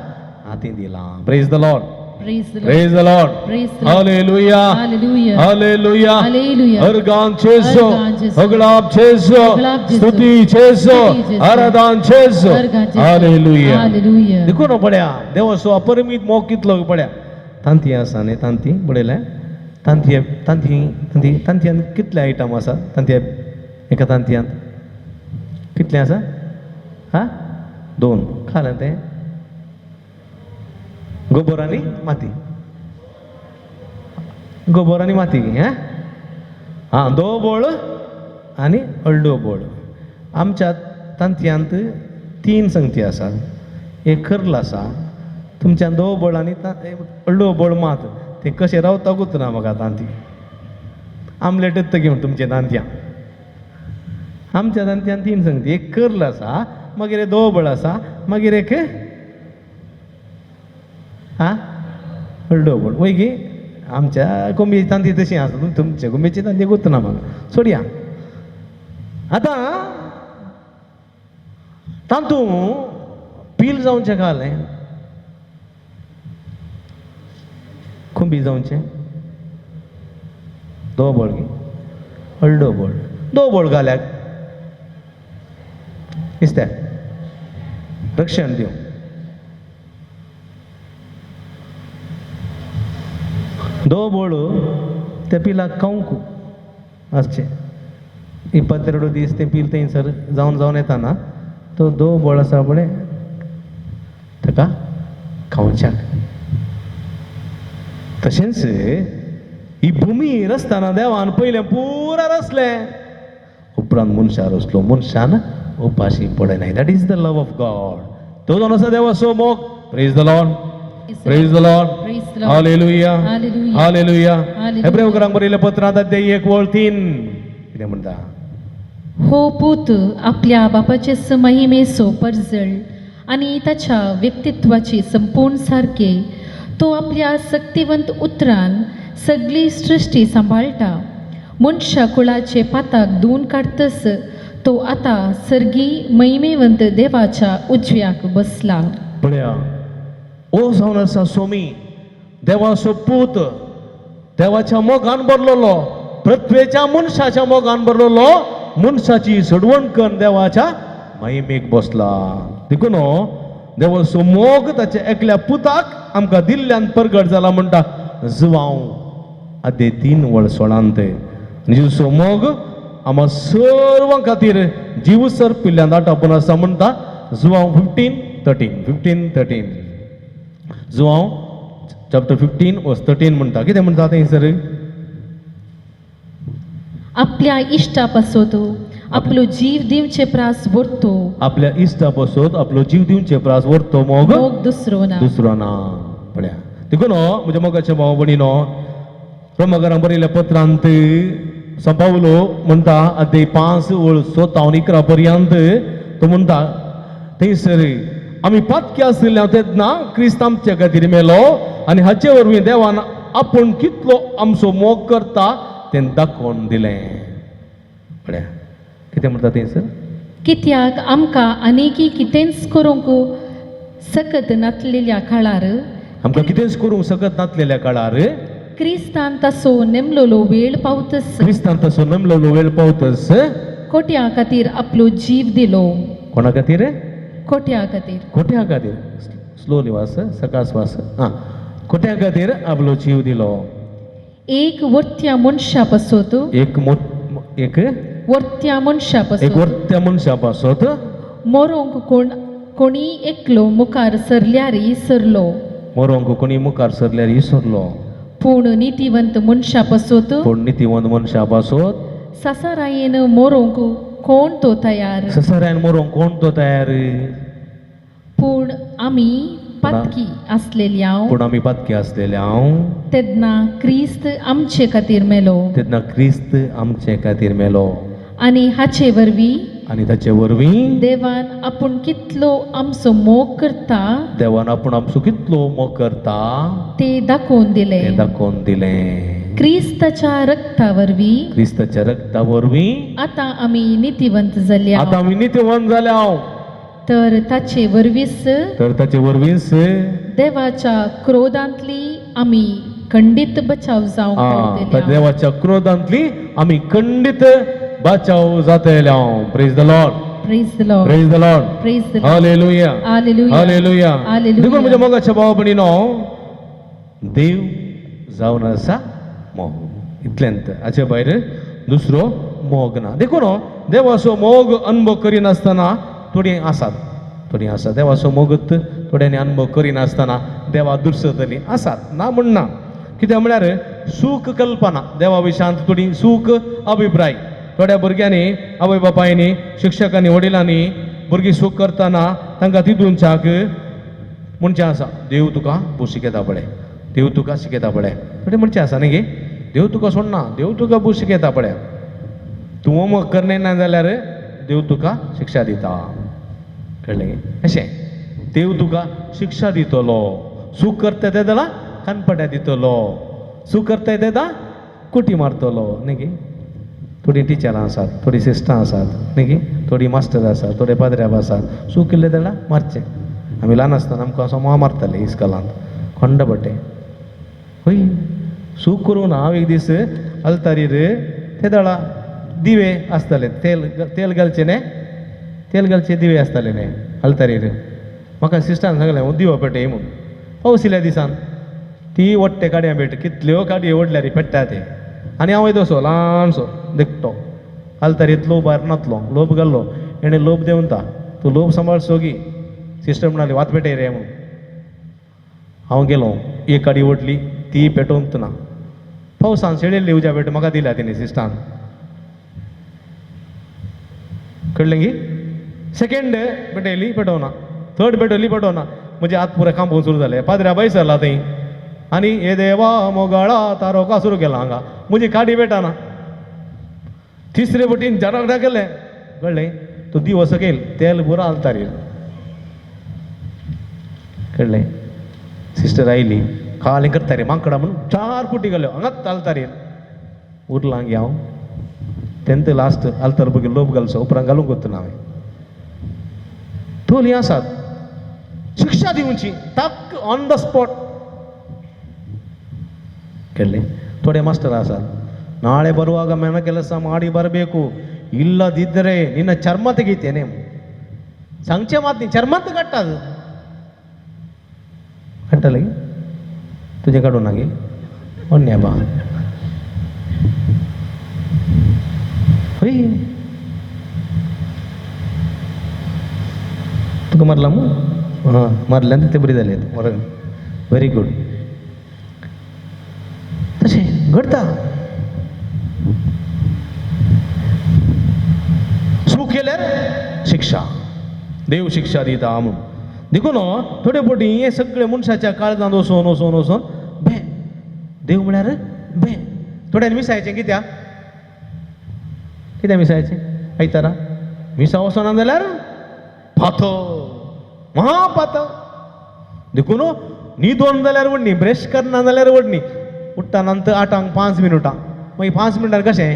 हातीन दिलां praise the Lord Praise the Lord. Praise the Lord Praise the Lord. हालेलुया Hallelujah. हालेलुया Hallelujah. अर्गान చేసో अर्गान చేసో. అగలాబ్ చేసో అగలాబ్ చేసో. స్తుతి చేసో స్తుతి చేసో. ఆరాధన చేసో अर्गान చేసో. हालेलुया Hallelujah. देखो ना पड्या देवाचो अपरिमित मोग कितलो पड्या तांती आसा न्ही तांती पळयलें तांतयांत कितले आयटम आसा तांतया एका तांतयांत कितले आसा हा 2 खालें तें गोबर आणि माती, गोबर आणि माती हा दो बोळ आणि अळडो बोळ. आमच्या तांतयांत 3 संगती आसात. एक खरल आसा तुमच्या दो बोळ आणि अळडो बोळ मात ते कशें रावताकूच ना म्हाका तांती. आमलेटच घेवन तुमचे तांतयां. आमच्या तांतयान 3 संगती. एक कर्ल आसा, मागीर एक दो बोळ आसा, मागीर एक अळडो बोळ. वय गे आमच्या कोंबी तांती तशी आसा, तुमच्या कोंबेची तांती गुतना म्हाका. सोडया. आतां तांतू पील जावचें घालें, कोंबी जावचें. दो बोळ गे अळडो बोळ. दो बोळ घाल्याक इस्त्याक रक्षण दिवं. दो बोळ त्या पिलाक खावंक आसचे. 22 दीस ते पील थंयसर जावन येताना तो दो बोळ आसा पळय ताका खावच्याक. तशेंच ही भुमी रचतना देवान पयलें पुरा रचलें, उपरांत मनशां रचलो. मनशान उपाशी पडनाय. That is the love of God. तो जावन आसा देवाचो मोग. Praise the Lord, praise the Lord, Praise the Lord. हालेलुया, Hallelujah. हालेलुया. Hallelujah. हेब्रेयकांक बरयलें पत्रांत अध्याय 1:3 कितें म्हणटा? हो पूत आपल्या बापाचे महिमेसो परजळ आणि त्याच्या व्यक्तित्वाची संपूर्ण सारखे तो आपल्या शक्तिवंत उतरान सगळी सृष्टी सांभाळटा. मनुष्य कुळाचे पाताक धुवन काढतस तो आता सर्गी महिमेवंत देवाच्या उजव्याक बसला. पळया, ओ जावन आसा सोमी, देवाचो पूत, देवाच्या मोगान भरलेलो, पृथ्वेच्या मनशाच्या मोगान भरलेलो, मनशाची सडवण करून देवाच्या महिमेक बसला. देखून देवाचो मोग ताच्या एकल्या पुताक आमकां दिल्ल्यान प्रगट जाला म्हणटा जुवांव अध्याय 3:16. जेजूचो मोग आम्हा सर्वां खातीर जीवसर पिल्ल्यान दाटापून आसा म्हणटा जुवांव 15:13. जुवांव चॅप्टर 15:13 म्हणटा. कितें म्हणटा थंयसर? आपल्या इश्टापासो तो आपलो जीव दिवचे प्रास व्हरतो. आपल्या इश्टा पासून आपलो जीव दिवचे प्रास व्हरतो मोग मोग दुसरो ना. दुसरो ना. पळया, देखून म्हज्या मोगाच्या भाव भयणीनो, रोमाकारांक बरयल्या पत्रांत सांपावलो म्हणटा अध्याय 5:17 पर्यंत तो म्हणटा थंयसर आमी पातकी आसलेल्या तेन्ना क्रिस्त आमच्या खातीर मेलो आनी हाचे वरवीं देवान आपूण कितलो आमचो मोग करता तें दाखोवन दिलें. पळया कितें म्हणटा थंयसर? कित्याक आमकां आनीकी कितेंच करूंक सकत नासलेल्या काळार आमकां कितेंच करूंक सकत नासलेल्या काळार क्रिस्तान तसो नेमलोलो वेळ पावतस क्रिस्तान तसो नेमलेलो वेळ पावतस कोट्या खातीर आपलो जीव दिलो. कोणा खातीर? कोट्या खातीर. कोट्या खातीर. स्लोली वास, सकास वास. कोट्या खातीर आपलो जीव दिलो. एक वर्त्या मनशा पासोत एक वर्त्या मनशा एक पासोत वर्त्या मनशा पासत मरोंक कोणी एकलो मुखार सरल्यारी सरलो. मरोंक कोणी मुखार सरल्यार इसरलो. पूण नितिवंत मनशा पासोत पूण नितिवंत मनशा पासत ससारायेन मरोंक कोण तो तयार. ससाऱ्यान मरोंक कोण तो तयार? पूण आमी पातकी आसलेल्या पूण आमी पातकी आसलेले तेन्ना क्रिस्त आमचे खातीर मेलो तेन्ना क्रिस्त आमचे खातीर मेलो आनी हाचे वरवीं आनी ताचे वरवीं देवान आपूण कितलो आमचो मोग करता देवान आपूण आमचो कितलो मोग करता ते दाखोवन दिले. तें दाखोवन दिलें. क्रिस्ताच्या रक्ता वरवीं क्रिस्ताच्या रक्ता वरवीं आतां आमी नितिवंत जाल्या. आतां आमी नितिवंत जाल्या तर ताचे वरवींच तर ताचे वरवींच देवाच्या क्रोधांतली आमी खंडीत बचाव जावंक त्या पावतल्या. देवाच्या क्रोधांतली आमी खंडीत बचाव जातल्या. Praise the Lord, praise the Lord, praise the Lord, praise the Lord. Hallelujah, hallelujah, hallelujah. Hallelujah. देखून म्हज्या मोगाच्या भावा भयणीनो, देव जावन आसा मोग. इतल्यांत हाचे भायर दुसरो मोग ना. देखून देवाचो मोग अनुभव करिनासतना थोडीं आसात. थोडी आसा देवा मोगत थोड्यांनी अनुभव करिनासतना देवा दुर्सतली आसात ना म्हणना कित्याक म्हळ्यार सूख कल्पना देवा विशांत थोडी सूख अभिप्राय थोड्या भुरग्यांनी आवय बापायनी शिक्षकांनी वडिलांनी भुरगीं सूख करतना तांकां तितूनच्याक म्हणचें आसा देव तुका बू शिकयता पळय देव तुका शिकयता पळय थोडे म्हणचें आसा न्ही गे देव तुका सोडना देव तुका बू शिकयता पळय तूं होमवर्क करने ना जाल्यार देव तुका शिक्षा दिता कळ्ळें गे अशें देव तुका शिक्षा दितलो सूख करता तेदला कानपट्या दितलो सूख करता तेदा कुटी मारतलो न्ही गे थोडी टिचरां आसात थोडी सिस्टां आसात न्ही गे थोडी मास्टर आसात थोडे पाद्र्याब आसात सूख केल्ले तेदा मारचें आमी ल्हान आसतना आमकां असो मोह मारताले इस्कॉलांत खंड बटे हय सूख करून हांव एक दीस अल्तारीर ते दळा दिवे आसताले तेल घालचे न्ही तेल घालचे दिवे आसताले न्ही अल्तारीर म्हाका सिस्टान सांगलें दिवो पेटय म्हूण पावसिल्या दिसान ती वट्टे काडया भेट कितल्यो काडयो ओडल्यार पेट्टा ते आनी हांव तसो ल्हानसो देखतो अल्तारीत लोभ भायर नातलो लोभ घाल्लो एणे लोभ देंवन ता तूं लोभ सांबाळ सोगी सिस्टर म्हणाली वात पेटय रे म्हणून हांव गेलो एक काडी ओडली ती पेटोवंक ना पावसान शेळिल्ली उज्या भेट म्हाका दिल्या तेणी सिस्टान कळ्ळें गी सेकेंड पेटयली पेटोवना थर्ड पेटयली पेटोवना म्हणजे हात पुरे कांपोवन सुरू जाले पाद्र्या बाई सरला थंय आनी हे देवा मोगाळा तारोका सुरू केला हांगा म्हजी काडी पेटाना तिसरे वटीन जराक केलें कळ्ळें तो दिवो सकयल तेल पुरो आलतारीर कळ्ळें सिस्टर आयली कालें करता रे मांकडा म्हणून 4 कुटी घाल्यो हांगाच आलतारीर उरलां गे हांव तेन्त लास्ट आलतार बघी लोभ घालचो उपरांत घालूंक वतना हांवें थोली आसात शिक्षा दिवची ताक ऑन द स्पॉट ಕೇಳಿ ಥೋಡೆ ಮಾಸ್ಟರ್ ಆಸಾದ್ ನಾಳೆ ಬರುವಾಗ ಮನೆ ಕೆಲಸ ಮಾಡಿ ಬರಬೇಕು ಇಲ್ಲದಿದ್ದರೆ ನಿನ್ನ ಚರ್ಮ ತೆಗಿತೇನೆ ಸಂಚೆ ಮಾತು ನೀ ಚರ್ಮಂತ ಕಟ್ಟದು ಕಟ್ಟಲಾಗಿ तुझे काढून नागे अन्या बा होय तुका मारला मग हां मारल्यानंतर ते बरी झाले व्हेरी गुड तसे घडता सुख केल्यार शिक्षा देव शिक्षा दिता म्हणून देखून थोडे पोटी हे सगळे मनशाच्या काळजांत वचून वचून वचून भे देव म्हळ्यार भे थोड्यांनी मिसायचें कित्याक कित्याक मिसायचें आयतारा मिसा वचना जाल्यार फातो महापातो देखून न्हिदोन जाल्यार वडणी ब्रश करना जाल्यार वडणी उठ्ठा नंतर 8 5 मिनटां मागीर 5 मिनटां कशें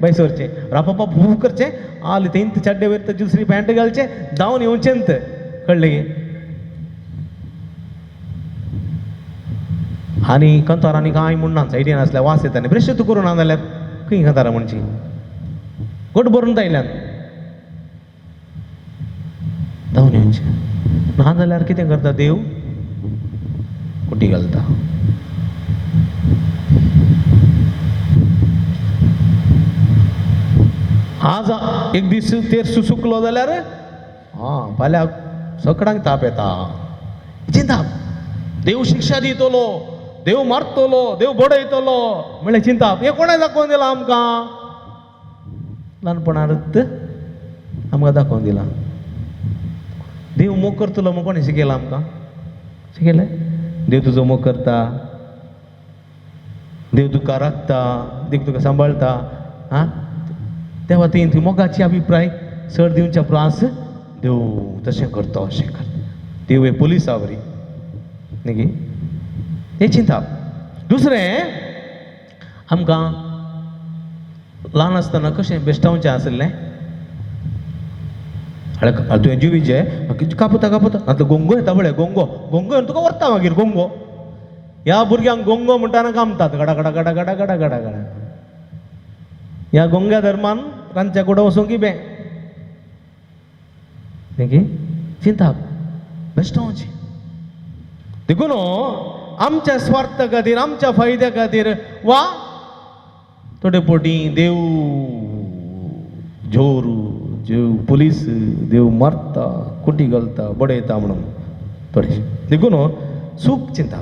बैसरचें रापापा भू करचें आल तेंत चड्डे वयर तर दुसरी पॅन्ट घालचें धांवन येवचेंत कळ्ळें गे आनी कंतारांनी कांय म्हणना सायडीन आसल्यार वास येता आनी ब्रश तूं करूं ना जाल्यार खंय कंतारां म्हणची गोट भरून आयल्यान धांवन येवचें ना जाल्यार कितें करता देव कुटी घालता आज एक दीस तेर सुकलो जाल्यार हां फाल्यां सकाळांक ताप येता चिंता देव शिक्षा दितलो देव मारतलो देव बडयतलो म्हणल्यार चिंता हे कोणें दाखोवन दिला आमकां ल्हानपणांत आमकां दाखोवन दिला देव मोग करतलो म्हूण कोणें शिकयला आमकां शिकयलें देव तुजो मोग करता देव तुका राखता देव तुका सांबाळता आं तेव्हा ती मोगाची अभिप्राय चड दिवच्या प्रास देव तशें करता अशें कर देव हे पुलीस आवरी न्ही गे हे चिंता दुसरें आमकां ल्हान आसतना कशें बेश्टावचें आसलें तुवें जिवीचें कापता कापता आतां गोंगो येता पळय गोंगो गोंगो येवन तुका व्हरता मागीर गोंगो ह्या भुरग्यांक गोंगो म्हणटाना कामतात गडा गडा गडा गडा गडा गडा गडा ह्या गोंग्या धर्मान रांदच्या कुडा वचूंक की बे न्ही चिंता बेश्टावची देखून आमच्या स्वार्थ खातीर आमच्या फायद्या खातीर वा थोडे पोटी देव जोरू जीव पुलीस देव मारता कुटी घालता बडयता म्हणून थोडेशे देखून सूख चिंता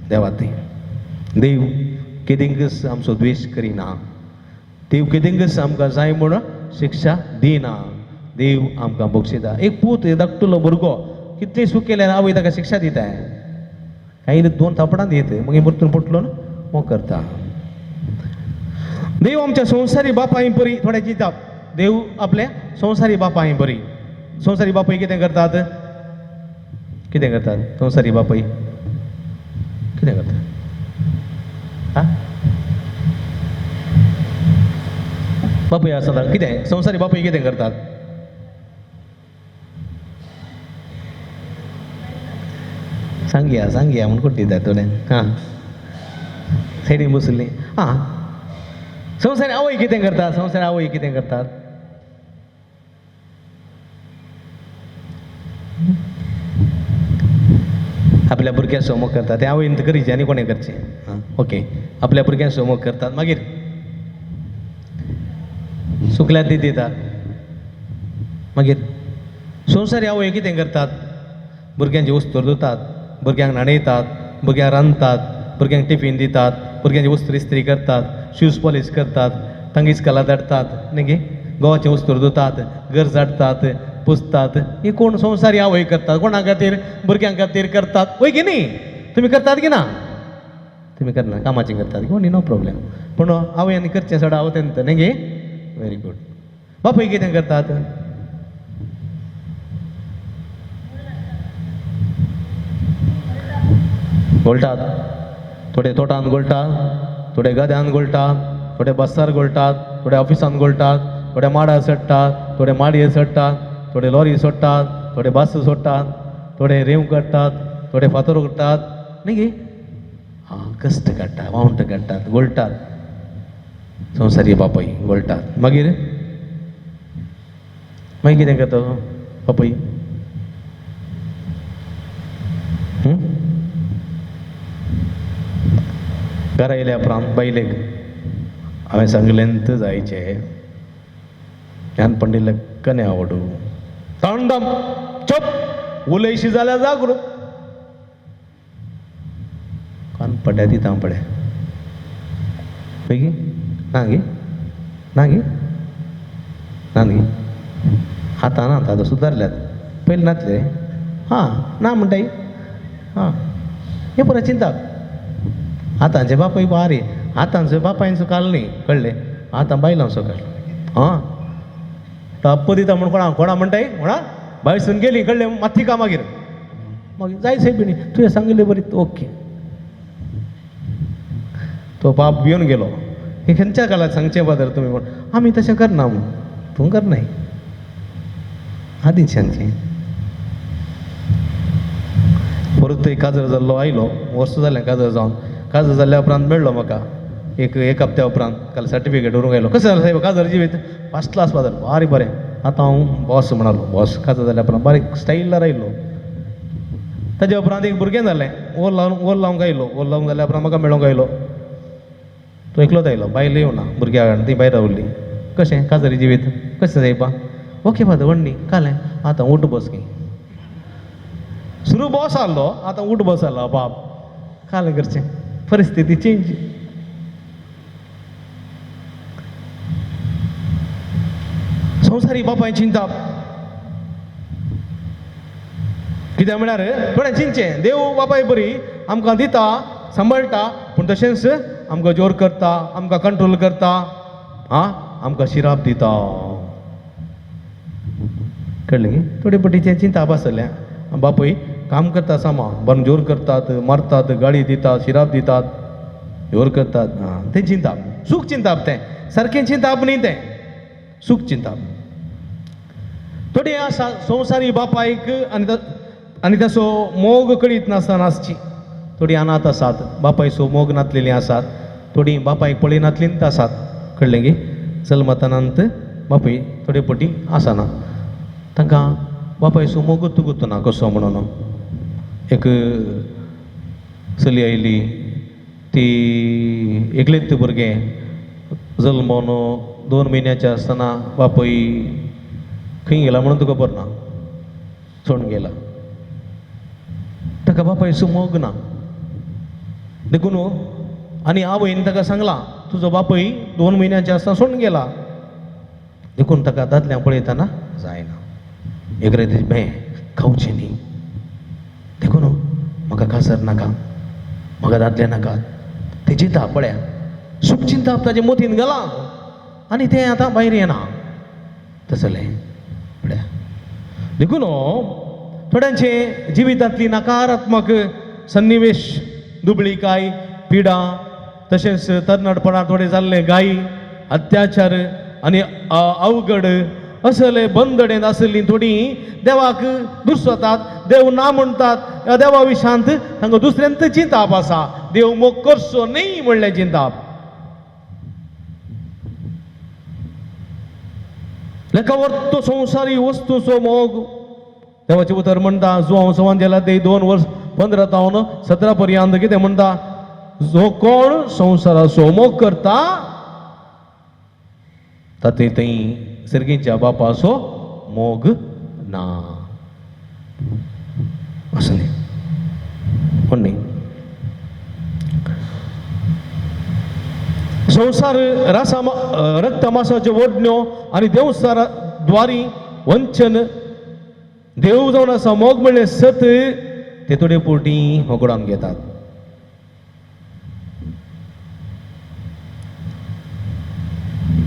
देवात देव केदेंकच आमचो द्वेश करिना देव केदेंकच आमकां जाय म्हूण शिक्षा दिना देव आमकां बक्षिता एक पूत धाकटुलो भुरगो कितलें सूख केल्यार आवय ताका शिक्षा दिता काही 2 थापडां दित मागीर परतून पटलो मग करता देव आमच्या संवसारी बापाय बरी थोडे चिंताप देव आपल्या संवसारी बापाय बरी संवसारी बापाय कितें करतात संवसारी बापाय कितें करतात हा बापूय आसा कितें संवसारी बापूय कितें करतात सांगया म्हणून कोण दितात थोडे हां सायडीन बसली हां संवसारी आवय कितें करतात संवसारी आवय कितें करतात आपल्या भुरग्याक सोमोग करतात ते आवयन करीचे आनी कोणें करचें हां ओके आपल्या भुरग्याक सोमोग करतात मागीर सुकल्यार ती दितात मागीर संवसारी आवय कितें करतात भुरग्यांची वस्तू धुतात भुरग्यांक न्हाणयतात भुरग्यांक रांदतात भुरग्यांक टिफीन दितात भुरग्यांची वस्तू इस्त्री करतात शूज पॉलिश करतात तांकां इस्कॉला धाडतात न्ही गे गोवाचे वस्तू धुतात घर झाडतात पुसतात ही कोण संवसारी आवय करतात कोणा खातीर भुरग्यां खातीर करतात वय की न्ही तुमी करतात की ना तुमी करना कामाचें करतात कोणी नो प्रॉब्लेम पूण आवयांनी करचें सडा हांव तेंत न्ही गे व्हेरी गुड बापूय कितें करतात गोळटात थोडे तोटान गोळटात थोडे गद्यान गोळटात थोडे बसार गोळटात थोडे ऑफिसान गोळटात थोडे माडार सडटात थोडे माडयेर सडटात थोडे लॉरी सोडटात थोडे बस सोडटात थोडे रेंव काडटात थोडे फातर करतात न्ही गे हां कश्ट काडटात वावंट काडटात गोळटात संवसारी बापाय गोळटात मागीर कितें करता बापाय घरा येयल्या उपरांत बायलेक हांवें सांगलेंत जायचें ह्यान पंडिल्ले कने आवडू तांडम चप उलयशी जाल्यार जागृत कान पड्या दिता पड्या पळय ना गे हातान आतां सुदारल्यात पयलीं नातले हां ना म्हणटाय हां हें पुरो चिंता आतांचे बापाय बारी आतांचो बापायचो काल न्ही कळ्ळें आतां बायलांचो काल हां टप्प दिता म्हण कोणा म्हणटाय म्हणा भायसून गेली कळ्ळें माती का मागीर जाय सायबिणी तुवें सांगलें बरी ओके तो बाप भिवन गेलो हे खंयच्या काळात सांगचें बादर तुमी म्हण आमी तशें करना म्हूण तूं करनाय आदींच सांगचें परत थंय काजर जाल्लो आयलो वर्स जालें काजर जावन काजर जाल्ल्या उपरांत मेळ्ळो म्हाका एक हप्त्या उपरांत काल सर्टिफिकेट व्हरूंक आयलो कशें जालें साहेब काजर जिवीत फस्ट क्लास बादर बारी बरें आतां हांव बॉस म्हणालो बॉस काजर जाल्या उपरांत बारीक स्टायलार आयलो ताज्या उपरांत एक भुरगें जालें ओल लावंक आयलो ओल लावंक जाल्या उपरांत म्हाका मेळोंक आयलो तो एकलोच आयलो बायल येवना भुरग्या हाडून ती भायर रावल्ली कशें काजरी जिवीत कशें सायबा ओके फादर व्हडली कालें आतां उठ बस की सुरू बॉस आहलो आतां उठ बस आहलो बाप कालें करचें परिस्थिती चेंज संवसारी बापाय चिंता कित्याक म्हळ्यार थोडें चिंतचें देव बापाय बरी आमकां दिता सांबाळटा पूण तशेंच आमकां जोर करता आमकां कंट्रोल करता हां आमकां शिराप दिता कळ्ळें गे थोडे पटीचें चिंता आसतलें बापूय काम करता सामा बरें जोर करतात मारतात गाडी दितात शिराप दितात जोर करतात हां तें चिंताप सूख चिंताप तें सारकें चिंताप न्ही तें सूख चिंताप थोडी आसा संवसारी बापायक आनी ताचो मोग कळीत नासची थोडी अनाथ आसात बापायचो मोग नातलेलीं आसात थोडी बापायक पळयनातलींच आसात कळ्ळें गे जल्मतनांत बापूय थोडे पटी आसना तांकां बापायचो मोगूच गुंतना कसो म्हणून एक चली आयली ती एकलेच भुरगें जल्मोन 2 म्हयन्याचें आसतना बापूय खंय गेला म्हणून तुका बरं ना सोडून गेला ताका बापायचो मोग ना देखून आनी आवयन ताका सांगला तुजो बापूय 2 म्हयन्याचे आसतना सोडून गेला देखून ताका दादल्याक पळयतना जायना एक राती भे खावचें न्ही देखून म्हाका कासर नाका म्हाका दादले नाका ते चिंता पळया सूख चिंता ताजे मोतीन गेला आनी तें आतां भायर येना तसलें पळया देखून थोड्यांचे जिवितांतली नकारात्मक सन्निवेश दुबळीकाय पिडा तशेंच तरणाटपणां थोडे जाल्ले गायी अत्याचार आनी अवघड असले बंदडेन आसली थोडी देवाक दुस्वतात देव ना म्हणटात ह्या देवा विशांत तांकां दुसऱ्यांत चिंताप आसा देव मोग करचो न्ही म्हणलें चिंताप लेका वर्तो संवसारी वस्तूचो मोग देवाचे उतर म्हणटा जो हांव संवाद गेला ते 2 वर्स 15 तावन 17 पर्यंत कितें म्हणटा जो कोण संवसाराचो मोग करता ताते थंय सर्गेच्या बापाचो मोग ना असलें पण न्ही संसार रक्त मासाच्यो ओडण्यो आनी देवसारा द्वारी वंचन देव जावन आसा मोग म्हणलें सत ते थोडे पोटी होगडावन घेतात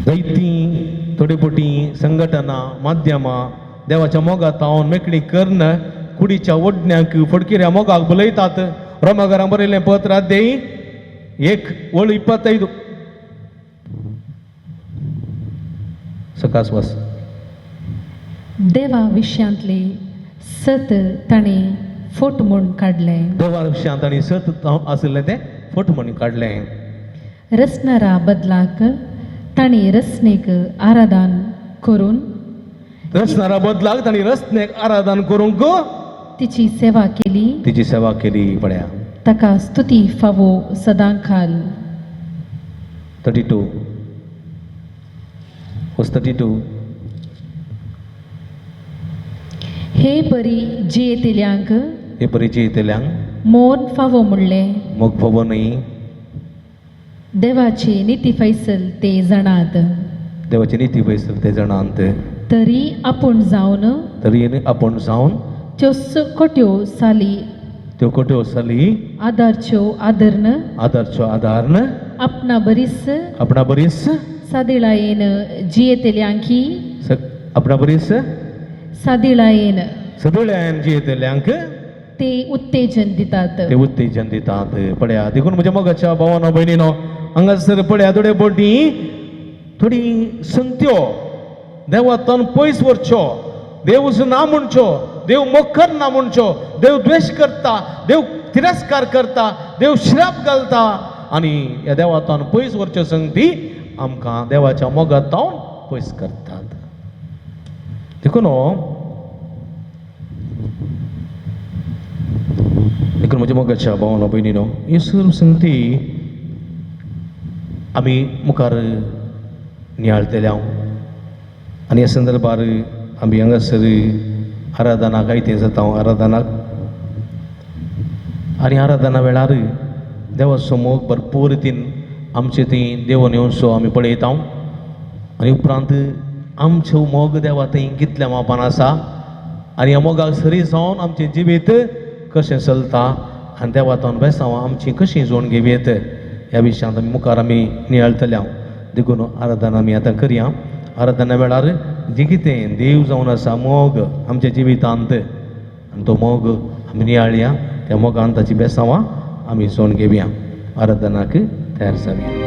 जायतीं थोडे पोटी संघटना माध्यमां देवाच्या मोगात तावन मेकळी कर्ण कुडीच्या ओडण्याक फडकिऱ्या मोगाक बलयतात रोमाघरां बरयलें पत्र अध्यायी 1:25 सकास वास देवा विशयांतले सत ताणें फोट म्हूण काडलें देवा विशयांत आनी सत आशिल्लें तें फट म्हणून काडलें रसणारा बदलाक ताणें रसनेक आराधन करून रचणारा बदलाक तांणी रचनेक आराधन करूंक तिची सेवा केली तिची सेवा केली पळया ताका स्तुती फावो सदांखाल 32 वर्स 32 हे बरी जियेतेल्यांक हे परिचयतल्यांक मोन फावो म्हणलें मोग फोबो न्ही देवाचे निती फैसल ते जाणात देवाची नीती वयसल ते जाणांत तरी आपूण जावन तरी आपण जावन त्यो कोट्यो साली त्यो कोट्यो साली आदारच्यो आदरन आदारचो आदारन आपणा बरीस आपणा बरीस सादिळायेन जियेतेल्यांकी आपणा बरीस सादिळायेन सदोळ्यान जियेतल्यांक ते उत्तेजन दितात ते उत्तेजन दितात पळया देखून म्हज्या मोगाच्या भावानो भयणीनो हांगासर पळया थोडे पोटी थोडी संत्यो देवातन पयस व्हरच्यो देवच ना म्हणच्यो देव मोखर ना म्हणच्यो देव द्वेश करता देव तिरस्कार करता देव श्राप घालता आनी ह्या देवातन पयस व्हरच्यो संगती आमकां देवाच्या मोगात तावन पयस करतात देखून देखून म्हज्या मोगाच्या भावानो भयणीनो ही सर्व संगती आमी मुखार नियाळटले हांव आनी ह्या संदर्भार आमी हांगासर आराधनाक आयतें जाता हांव आराधनाक आनी आराधना वेळार देवाचो मोग भरपूर रितीन आमचे थंय देवून येवचो आमी पळयता आनी उपरांत आमचो मोग देवा थंय कितल्या मापान आसा आनी ह्या मोगाक सरी जावन आमचें जिवीत कशें चलता आनी देवातान बेसांव आमची कशी जोड घेवयेत ह्या विशयांत आमी मुखार आमी नियाळटले हांव देखून आराधना आमी आतां करया आराधना वेळार जें कितें देव जावन आसा मोग आमच्या जिवितांत आनी तो मोग आमी नियाळया त्या मोगान ताची बेसांवां आमी जोड घेवया आराधनाक तयार जावया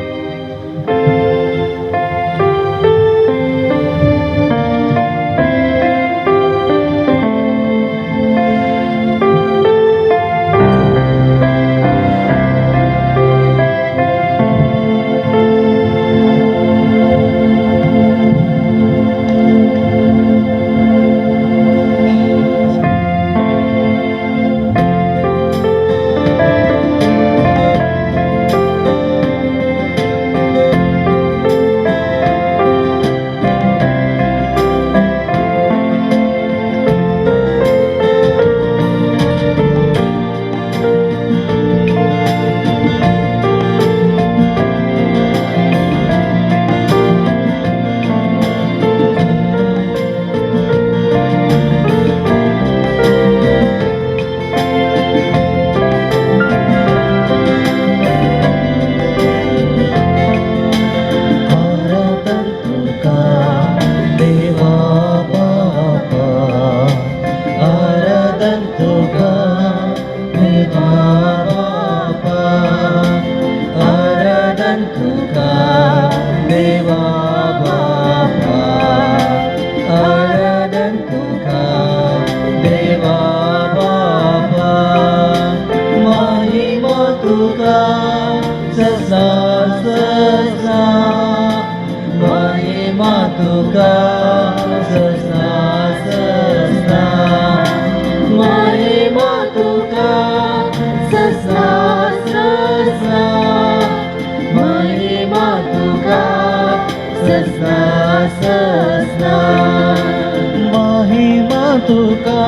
तुका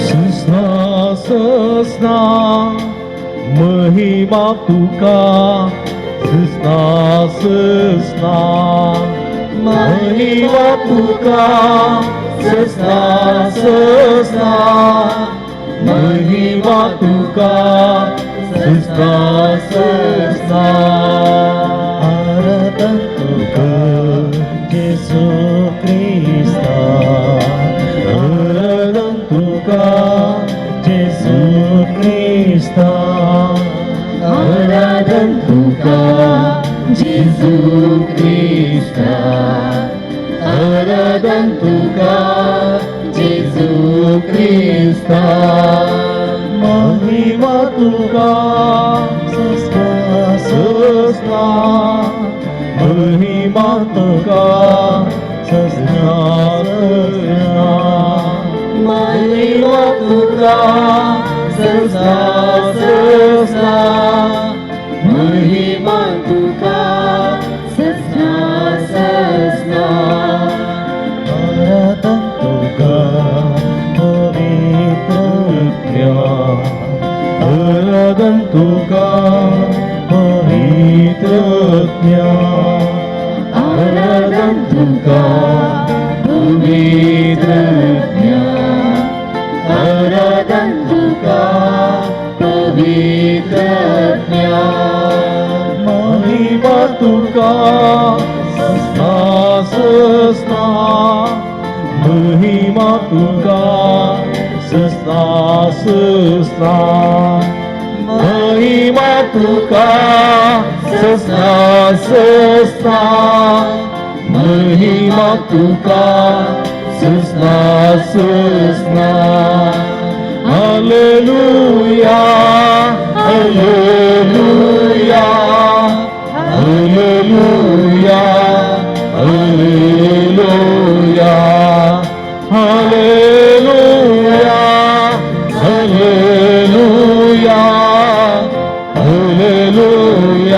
सस्ना सस्ना महिमा तुका सस्ना सस्ना महिमा तुका सस्ना सस्ना महिमा तुका सस्ना सस्ना आराधन तुका जेसू ख्रिस्ता आराधन तुका जेसू ख्रिस्ता आराधन तुका जेजू ख्रिस्ता आराधन तुका जेजू ख्रिस्ता महिमा तुका सस्ना सस्ना महिमा तुका सस्ना सस्ना महिमा तुका सस्ना सस्ना महिमा तुका सस्ना सस्ना आराधन तुका पवित्र आराधन तुका पवित्र आराधन तुका पवित्र आराधन तुका पवित्र महिमा तुका सस्ना सस्ना महिमा तुका सस्ना सस्ना महिमा तुका सस्ना सस्ना महिमा तुका सस्ना सस्ना hallelujah hallelujah hallelujah hallelujah hallelujah hallelujah hallelujah hallelujah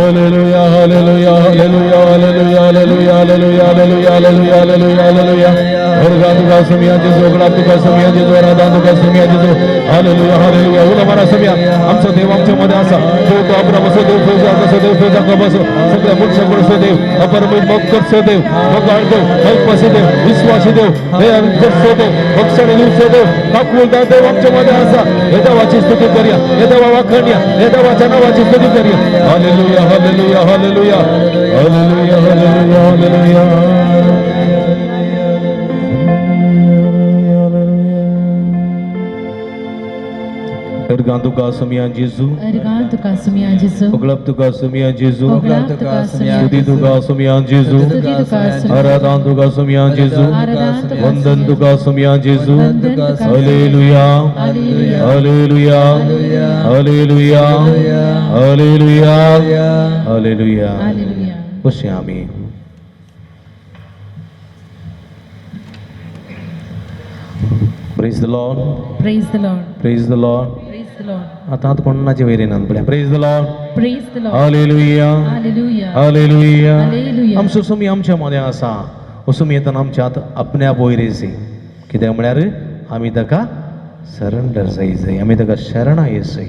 hallelujah hallelujah hallelujah hallelujah hallelujah hallelujah hallelujah hallelujah hallelujah वर्गा तुका समिया जेजू गळा तुका समिया जेजू आराधना तुका समिया जेजू हालेलुया हालेलुया उला मारा समिया आमचा देव आमच्या मध्ये असा देव तो आपला बसो देव फेजा कसो देव फेजा का बसो सगळ्या मोठ्या बसो देव अपरमित मक्कर सो देव मगाळ देव अल्पसे देव विश्वासी देव हे अंतर सो देव भक्षण दिवस देव नाकुलदा देव आमच्या मध्ये असा हे देवाची स्तुती करूया हे देवा वाखण्या हे देवाच्या नावाची स्तुती करूया hallelujah hallelujah hallelujah hallelujah hallelujah hallelujah Ergan tuka sumia Jesu, Ergan tuka sumia Jesu Oglap tuka sumia Jesu, Oglap tuka sumia Studi tuka sumia Jesu, Studi tuka sumia Aradan tuka sumia Jesu, Aradan tuka Vandan tuka sumia Jesu, Vandan tuka Hallelujah, Hallelujah Hallelujah, Hallelujah, Hallelujah, Hallelujah. Hallelujah Pushyami. Praise the Lord. Praise the Lord Praise the Lord. Praise the Lord आता आता कोणाचे वैरे नान पड्या. Praise the Lord. Praise the Lord Hallelujah. Hallelujah Hallelujah. Hallelujah. आमचो सुमी आमच्या मध्ये आसा. सुमी येताना आमच्यात आपण्या बोयरेसी. कित्याक म्हळ्यार आमी ताका सरेंडर जायचंय. आमी ताका शरणा येसय.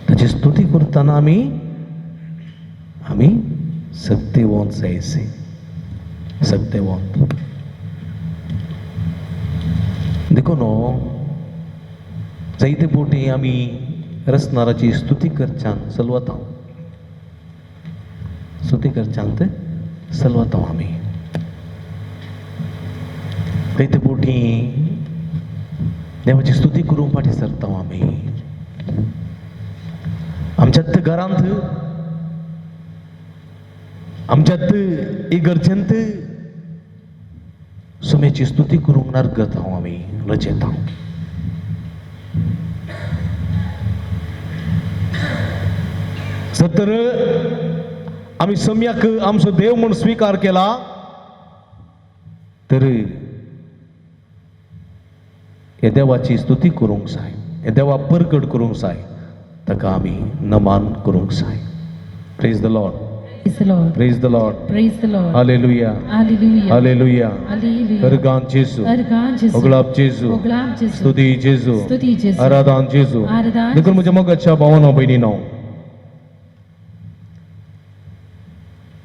ताची स्तुती करतना आमी सत्यवंत जायचे. सत्यवंत. देखो नो जायते पोटी आमी रसनाराची स्तुती करच्यान चलवता. स्तुती करच्यान चलवता आमी. जायते पोटी देवाची स्तुती करूंक फाटी सरता आमी. आमच्यात घरांत आमच्यात इगर्जेंत सुमेची स्तुती करूंक नर्गत हांव आमी रचयता. तर आमी सम्याक आमचो देव म्हूण स्वीकार केला तर हे देवाची स्तुती करूंक जाय. हे देवा परगट करूंक जाय. ताका आमी नमान करूंक जाय. Praise the Lord. Praise the Lord. Praise the Lord. Praise the Lord. Hallelujah. Hallelujah. Hallelujah. Hallelujah. Ergan Jesu. Ergan Jesu. Oglab Jesu. Oglab Jesu. Stuti Jesu. Stuti Jesu. Aradan Jesu. Aradan देखो मुझे मग अच्छा भावना बनी ना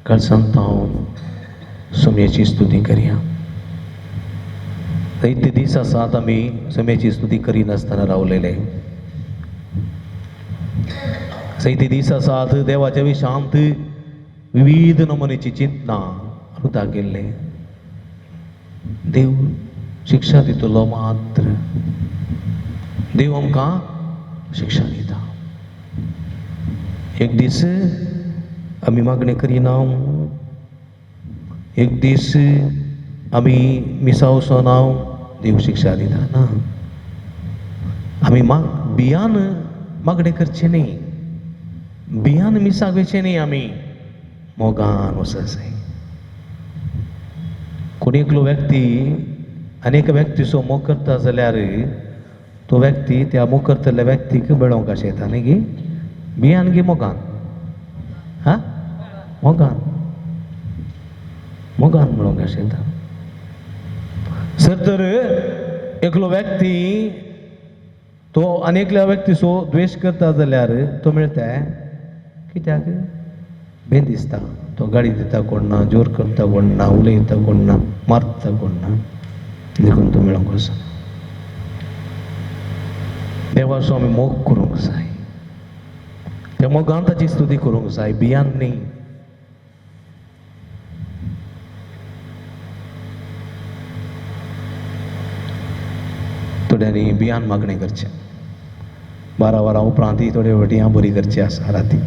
कल संताओं सोम्याची स्तुती करूया दैत्य दिसा सात आम्ही सोम्याची स्तुती करी नसताना रावलेले सैती दिसा सात देवाच्या विशांत विविध नमुनेची चिंतना हृदयात गेले देव शिक्षा दितलो मात्र देव आमकां शिक्षा दिता एक दीस आमी मागणी करिना एक दीस आमी मिसावसोना देव शिक्षा दिता ना आमी बियान मागणे करचे न्ही बियान मिसागचे न्ही आमी मोगान वचचे कोणी एकलो व्यक्ती अनेक व्यक्ती सो मोग करता जाल्यार तो व्यक्ती त्या मोग करतल्या व्यक्तीक मेळोवंक अशें येता न्ही गी बियान गी मोगान हा मोगान मोगान मेळोवंक अशें येता सर तर एकलो व्यक्ती तो अनेकल्या व्यक्ती सो द्वेश करता जाल्यार तो मेळटा कित्याक बेन दिसता तो गाडी दिता कोण ना जोर करता कोण ना उलयता कोण ना मारता कोण ना देखून तो मेळोंक वचना देवाचो आमी मोग करूंक जाय त्या मोगान ताची स्तुती करूंक जाय बियान न्ही थोड्यांनी बियान मागणें करचें 12 वरां उपरांत थोडे फावटी हांव बरी करची आसा राती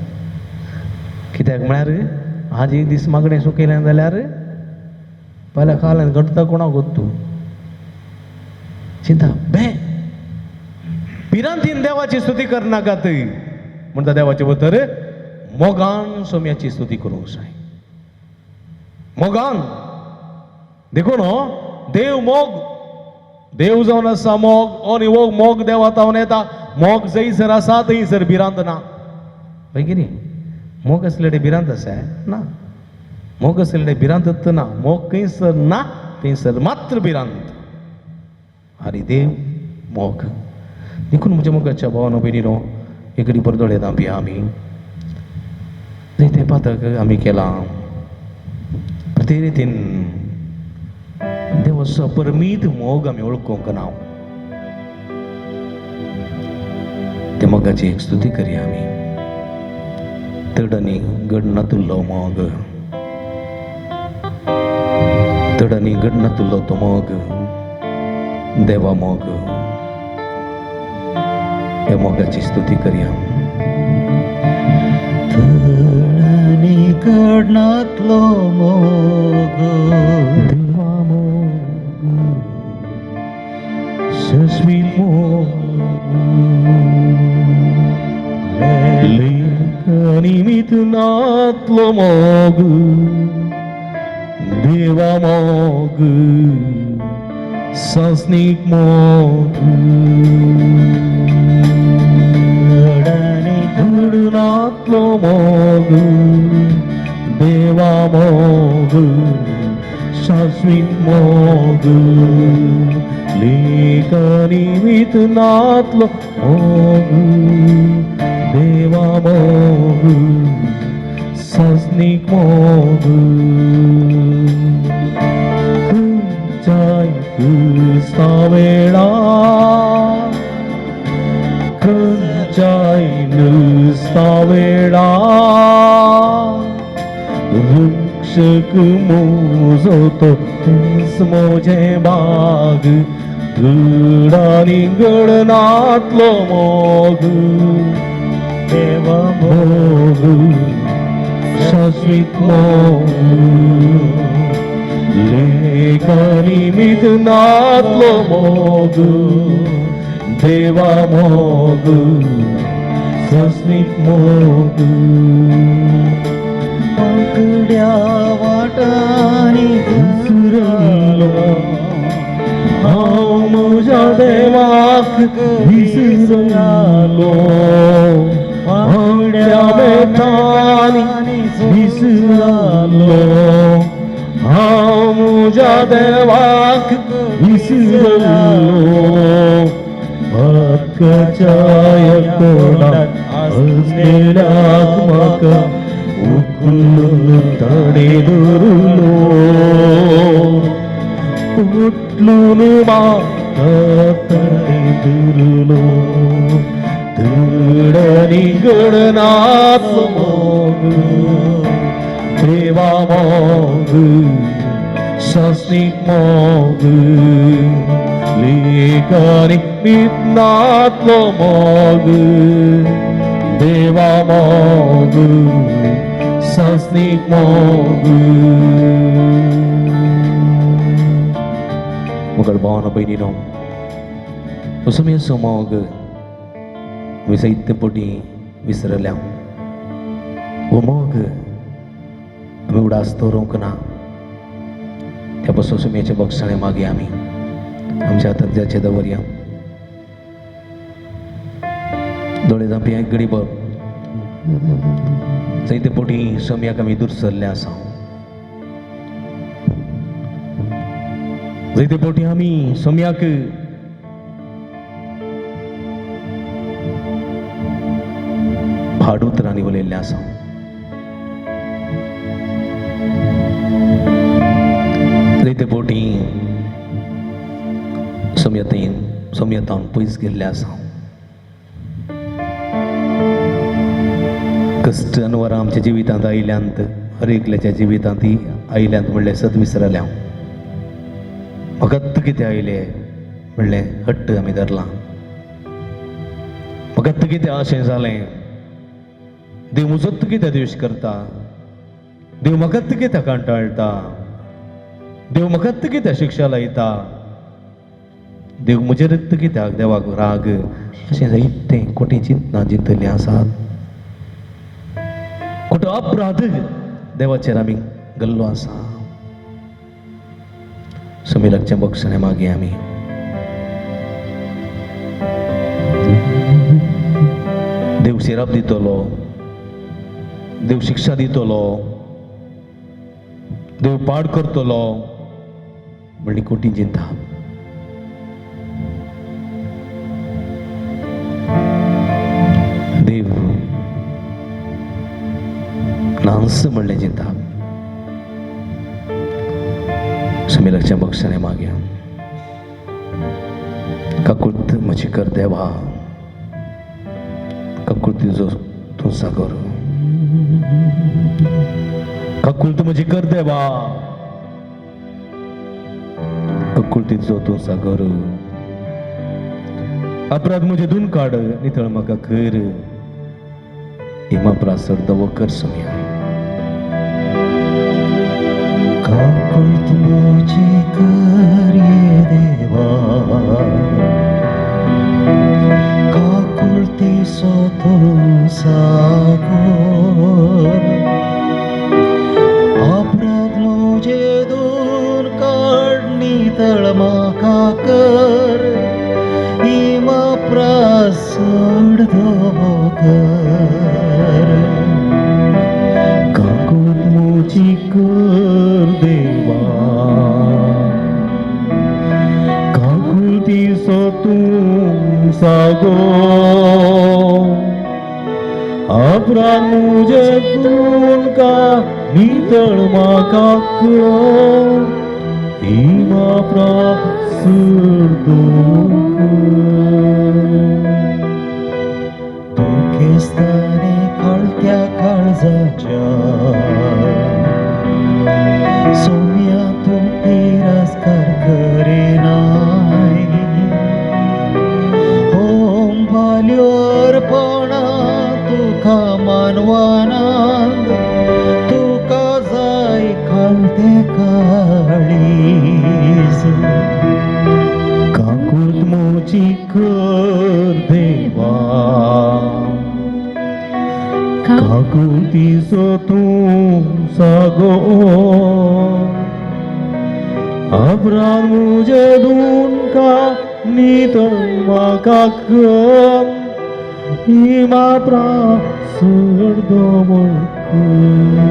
कित्याक म्हळ्यार आज एक दीस मागणें सो केलें जाल्यार फाल्यां खाल्यान घडटा कोणाक तूं चिंता बे पिरांतीन देवाची स्तुती करनाकात म्हणटा देवाचे उतर मोगान सोम्याची स्तुती करूंक जाय मोगान देखून देव मोग देव जावन आसा मोग आणि वो मोग देवा तावन येता मोग जैसर आसा थंयसर भिरांत ना पळय कितें मोग आसलेले भिरांत आसा ना मोग आसलेले भिरांत ना मोग खंयसर ना थंयसर मात्र भिरांत आनी देव मोग देखून म्हज्या मोगाच्या भावानो भयणीनो एकडी परतोळे दांपिया आमी जायते पातक आमी केलां प्रत्येक रितीन देवाचो परमीत मोग आमी वळखूंक ना त्या मोगाची एक स्तुती करया आमी तडांनी गडना तुल्लो मोग तडांनी गडना तुल्लो तो मोग देवा मोग ह्या मोगाची स्तुती करया तळानी कडनातलो मोग देवा मोग शाश्वीत मोग लेखनी मिथुनातलो मोग देवा मोग सासनीक मोग तळानी घडनातलो मोग देवा मोग शाश्वीत मोग लेखनी मिथुनातलो मोग देवा मोग सासनीक मोग खंयच्याय सावेळा खंयच्याय सावेळा रक्षक मोजो तो मोजे बाग घडानी घडनातलो मोग देवा मोग शाश्वीत मोग लेखनी मिथुनातलो मोग देवा मोग शाश्वीत मोग वांकड्या वाटांनी विसरलो हांव म्हज्या देवाक विसरलो वांकड्या बेतांनी विसरलो देवाक विसरलो भक्काच्या कोणात असलेल्याक म्हाका उखलून ताणे धरलो उठलून म्हाका ताणे धरलो धडणी गडनाथ मोग देवा मोग शास्त्रीक मोग लेखानी नितनातलो मोग देवा मोग शास्त्रीक मोग मुगल भावना बहिणीनो उसमें मोग विसैत्यपोटी विसरल्या वो मोग आम्ही उडास दवरूंक ना त्या पासून सुमयेचे बक्षणे मागे आम्ही आमच्या हातात ज्याचे दवरया दोळे धांपी एक घडी बघ चैत्यपोटी समयाक आमी दूर सरले आसा चैत्यपोटी आमी समयाक भाडुतरांनी उलयल्ले आसा चैत्यपोटी समयतान पयस गेल्ले आसा कष्ट वरां आमच्या जिवितांत आयल्यांत हर एकल्याच्या जिवितांत ही आयल्यांत म्हणलें सत विसरल्या फकत कितें आयले म्हणलें हट्ट आमी धरलां फकत कितें अशें जालें देव मुजत कितें द्वेश करता देव म्हाकात कितें कंटाळटा देव म्हाकात कितें शिक्षा लायता देव म्हजेर कित्याक देवाक राग अशें जायतें कोटी चिंतना जिंतलीं आसात खोटो अपराध देवाचेर आमी गेल्लो आसा समिराकचें बक्षणे मागे आमी देव शिराप दितलो देव शिक्षा दितलो देव पाड करतलो म्हणली कोटी चिंता देव नांस म्हणलें चिंता समिराच्या बक्षणे मागे काकुळत म्हजी कर देवा काकुळतीचो तूं सागर काकुळत म्हजी कर देवा काकुळतीचो तूं सागर अपराध म्हजे धुन काड नितळ म्हाका कर इमा प्रासर दवो कर सुम्या काकुळत म्हजी कर ये देवा काकुळतीचो तूं सागर अपराध म्हजे धुन काड नितळ म्हाका कर इमा प्रासड धवो कर काकुळत म्हजी कर देवा काकुळतीचो तूं सागर अपराध म्हजे धुन काड नितळ म्हाका कर इमा प्रासड धवो तू केस्ताने कळत्या काळजाच्या सौम्या तू तिरस्कार करेनाय ओम भाल्यो अर्पणा तुका मानवानांद तुका जाय खालते काळीज काकुळत म्हजी कर देवा काकुळतीचो तूं सागर अपराध म्हजे धुन काड नितळ म्हाका कर इमा प्रासड धवो कर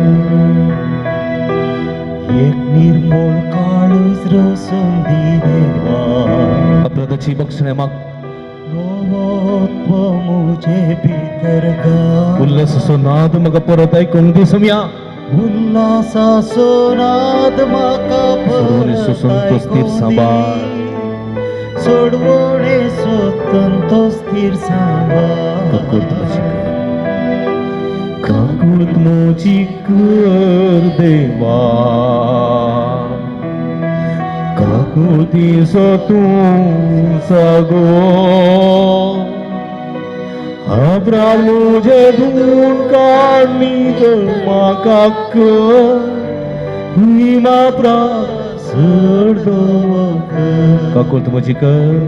एक निर्मळ काळूज विसरूसून दी देवा अपराधाची बक्षणे माग नवोत्व मुझे भीतर गा उल्हासाचो नाद म्हाका परत ऐकूंक दी सम्या उल्हासाचो नाद म्हाका सोडवणे सोसून तो स्थिर सांबाळ सोडवणे सोतून तो स्थिर सांबाळ काकुळत मोची कर देवा काकुळती सो तूं सागो अब्राम मुझे धून काढणी तर म्हाका निमा प्रासड काकुळत मोची कर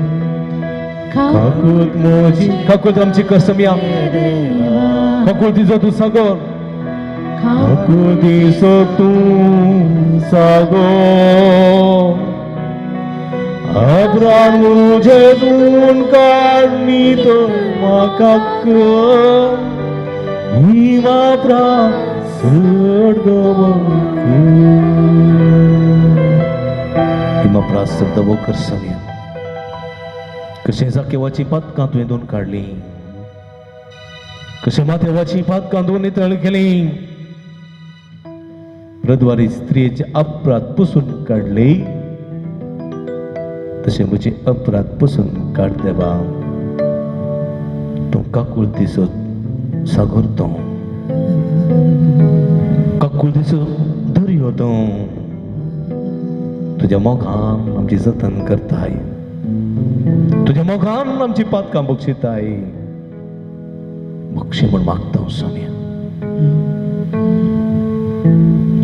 काकुळत मोची काकुळत आमची कसम्या काकुळतीचो तूं सागोर काकुळतीचो तूं सागो अब्राम मुझे धून काढणी तर म्हाका निमा प्रासड निमा प्रासड कर सम्या कशें जाकेवाची पातकां तुवें दोन काडली कशें माथेवाची पातकां दोन नितळ केली प्रद्वारी स्त्रियेचे अपराध पुसून काडले तशें म्हजे अपराध पुसून काड देवा तूं काकुळतीचो सागर तो काकुळतीचो दर्यो तो तुज्या मोगान आमची जतन करताय तुझ्या मोगान आमची पातकां बक्षिताय बक्षी म्हण मागता हांव सम्या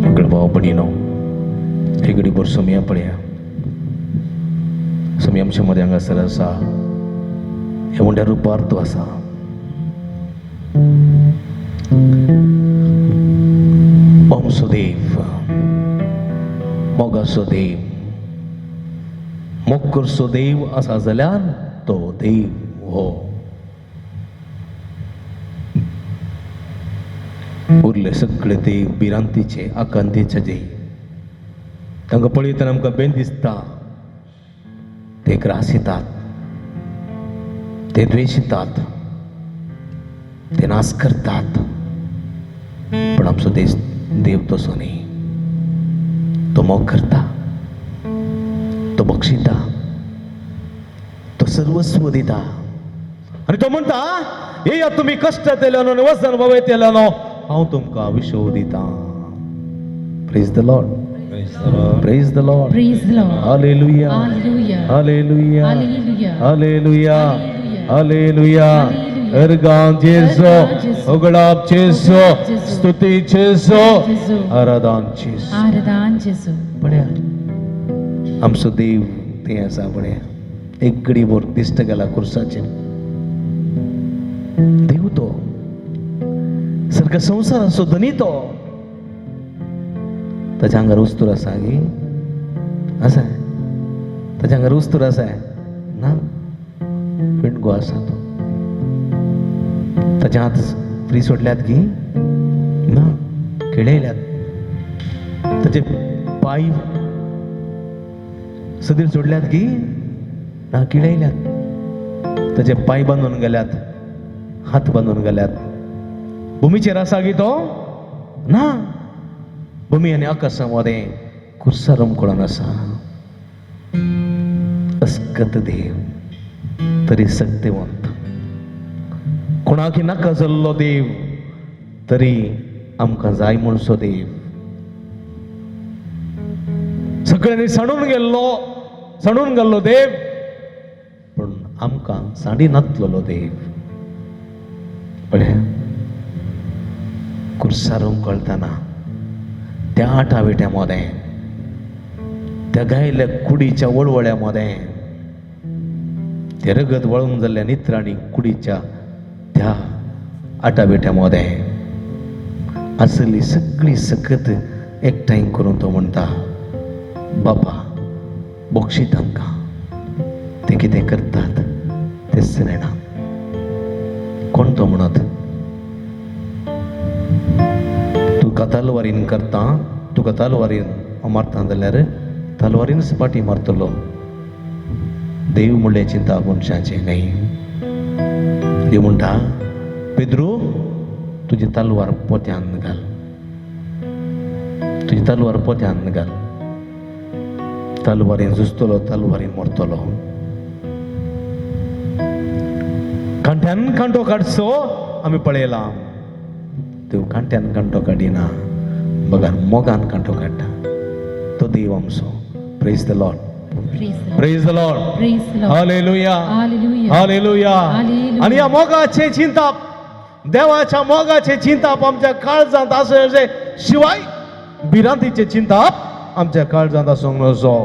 सगळे भाव भयणीनो एक घडी भर सम्या पळया सम्या आमच्या मदें हांगासर आसा हे म्हणल्यार रुपार तूं आसा ओमसो देव मोगाचो देव मोक्करचो देव आसा जाल्यार तो देव हो उरले सगळे देव भिरांतीचे आकांतीचे देव तांकां पळयतना आमकां बेन दिसता ते ग्रासितात ते द्वेषितात ते नाश करतात पण आमचो देव तसो न्ही तो मोग करता तो बक्षिता तो सर्वस्व दिता आणि तो म्हणता येया तुम्ही कष्ट केल्यानो आणि वसन भवे केल्यानो हांव तुमकां विश्व दिता praise the Lord praise the Lord Praise the Lord. हालेलुया Hallelujah. हालेलुया Hallelujah. हालेलुया Hallelujah. हालेलुया Hallelujah. अर्गां जेसो Jesu. उगडाप जेसो Jesu. स्तुती जेसो Jesu. आराधन जेसो आराधन जेसू पळया आमचो देव ते आसा पळया एक घडी भर दिश्ट गेला खुर्साचेर देव तो सर्ग संसाराचो धनी तो ताच्या आंगार उस्तूर आसा गे आसा ताच्या आंगार उस्तूर आसा ना पिंडगो आसा तो ताचे हात फ्री सोडल्यात की ना खेळयल्यात ताचे पाय सदीर सोडल्यात की ना किळयल्यात ताचे पाय बांदून गेल्यात हात बांदून गेल्यात भुमीचेर आसा गी तो ना भूमी आनी आकाशामध्ये कुर्सारम कोण आसा अस्कत देव तरी सत्यवंत कोणाक नाका जाल्लो देव तरी आमकां जाय म्हणसो देव सगळ्यांनी सांडून गेल्लो देव पण आमकां साडी नातलेलो देव पळय कुर्सारूंक कळतना त्या आठावेट्यामध्ये त्या गायल्या कुडीच्या वळवळ्यामध्ये ते रगत वळून जाल्ल्या नित्रांनी कुडीच्या त्या आठावेट्यामध्ये असली सगळी सकत एकठांय करून तो म्हणटा बाबा बक्षी तांकां ते कितें करतात ते जाणा कोण तो म्हणत तुका तलवारीन करता तुका तलवारीन मारता जाल्यार तलवारीन सपाटी मारतलो देव म्हणले चिंता मनशाचे नाही. देव म्हणटा पेद्रू तुझी तलवार पोत्यान घाल, तुझी तलवार पोत्यान घाल. तलवारीन झुजतलो, तलवारीन मरतलो. कांट्यान कांटो काडचो आम्ही पळयला. देव कांट्यान कांटो काडिना, बघा मोगान कांटो काडटा. तो देव आमचो. Praise the Lord, Praise the Lord. Praise the Lord. Praise the Lord. हालेलुया, Hallelujah. हालेलुया. Hallelujah. आणि या मोगाचे चिंताप, देवाच्या मोगाचे चिंताप आमच्या काळजांत आसचे शिवाय भिरांतीचे चिंताप आमच्या काळजांत आसूंक नजो.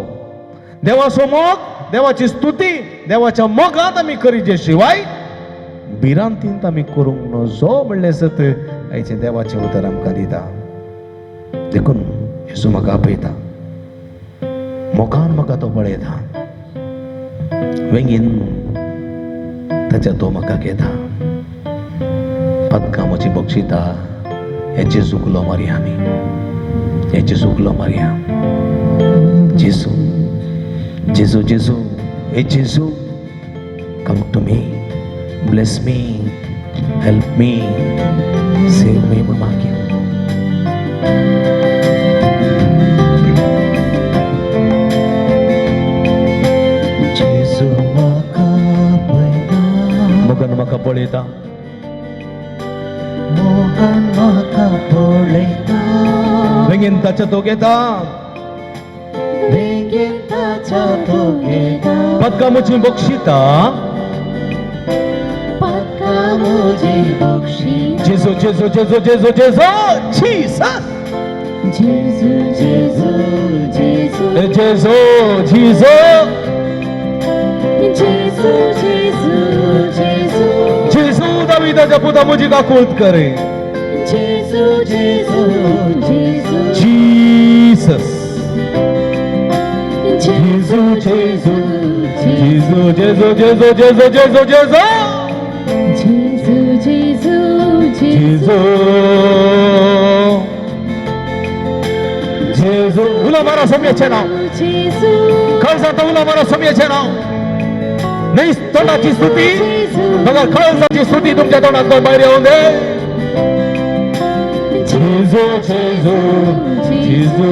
देवाचो मोग, देवाची स्तुती, देवाच्या मोगांत आमी करीचे शिवाय भिरांतींत आमी करूंक नजो म्हणले सत आयचे देवाचे उतर आमकां दिता. देखून येसू म्हाका आपयता, मोगान म्हाका तो पळयता, वेंगीन ताच्या तो म्हाका घेता. पदकां म्हजी बक्षिता हेचे चुकलो मारया आमी, हेचे चुकलो मारया. जेसू जेसू जेसू हे जेसू come to me, bless me, help me, save me म्हूण मागया. जेजू म्हाका पळयता, मोगान म्हाका पळयता, मोगान म्हाका पळयता, वेंगीन ताच्या तो घेता. बेगीन ताच्या तो घेता. पदकां म्हजी बक्षिता पदका म्हजी बक्षीस. जेजू जेजू जेजू जेजू जेजू जीसस. जेजू जेजू जेजू जेजू जीसस. जेजू जेजू जेजू जेजू दाविदाच्या पुता म्हजी काकूळट करे. जेजू जेजू जेजू जीसस. जेजू जेजू जेजू जेजू जेजू जेजू जेजू जेजू जेजू जेजू जेजू जेजू. उला मारा सोम्याचे नाव, जेजू कळसाचा उला मारा सोम्याचे नाव. नाही तोंडाची स्तुती बघा, कळसाची स्तुती तुमच्या तोंडात बाहेर येऊन दे. जेजू जेजू जेजू.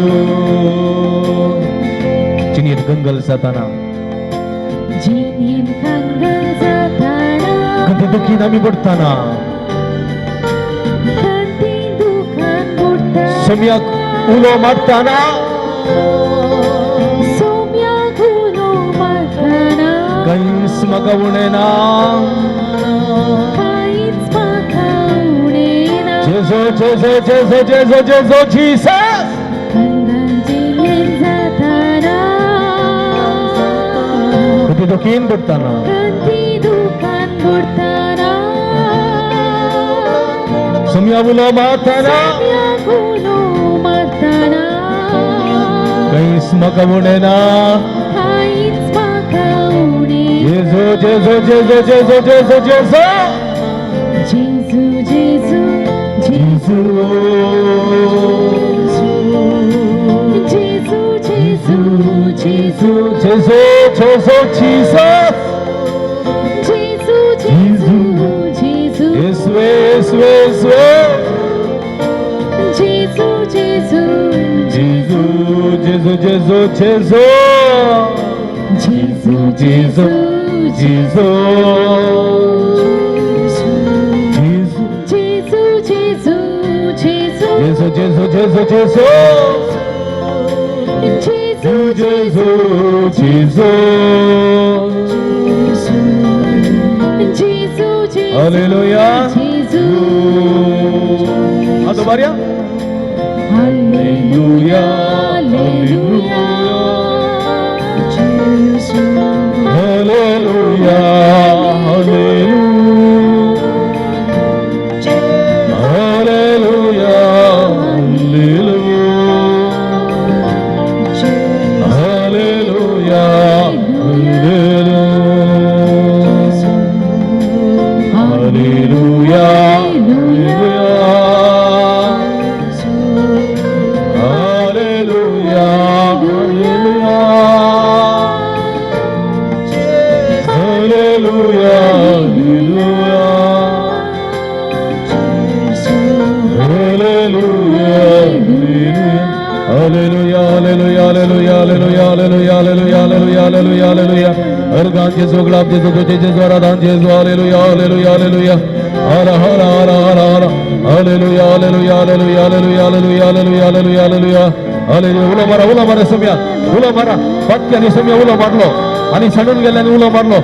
चिनीत गंगल जाताना, जिनीन कंगल जाताना, कधी दुखीन आम्ही पडताना, कधी दुखान बुडताना, सोम्याक उलो मारताना, सोम्याक उलो मारताना, काहीच म्हाका उणेना. काहीच म्हाका उणेना. जेजू जेजू जेजू जेजू जेजू जीसस. कंगल जिनीन जाताना, कधी दुखीन पडताना, कधी दुखान बुडताना, सोम्या उलो मारताना, सोम्याक उलो मारताना, काहीच म्हाका उणेना. काहीच म्हाका उणेना. जेजू जेजू जेजू जेजू जेजू जेजू. जेजू जेजू जेजू जेजू जेजू जेजू जेजू जेजू जीसस. जेजू जेजू जेजू येसुवे येसुवे येसुवे. जेजू जेजू जेजू जेजू जेजू जेजू. जेजू जेजू जेजू जेजू. जेजू जेजू जेजू जेजू जेजू जेजू जेजू. जेजू जेजू जेजू. जेजू जेजू हालेलुया. जेजू आता बाऱ्या. हालेलुया हालेलुया जेजू hallelujah hallelujah hallelujah hallelujah hallelujah hallelujah hallelujah hallelujah hallelujah hallelujah hallelujah hallelujah अर्गान जेसु गुलाब जेसु तुझे जेसु आराधन जेसु हालेलुया हालेलुया हालेलुया हर हर हर हर हर hallelujah hallelujah hallelujah hallelujah hallelujah hallelujah hallelujah hallelujah hallelujah उला मारा उला मारा पटकन सोम्या उला मारलो आणि सडून गेल्याने उला मारलो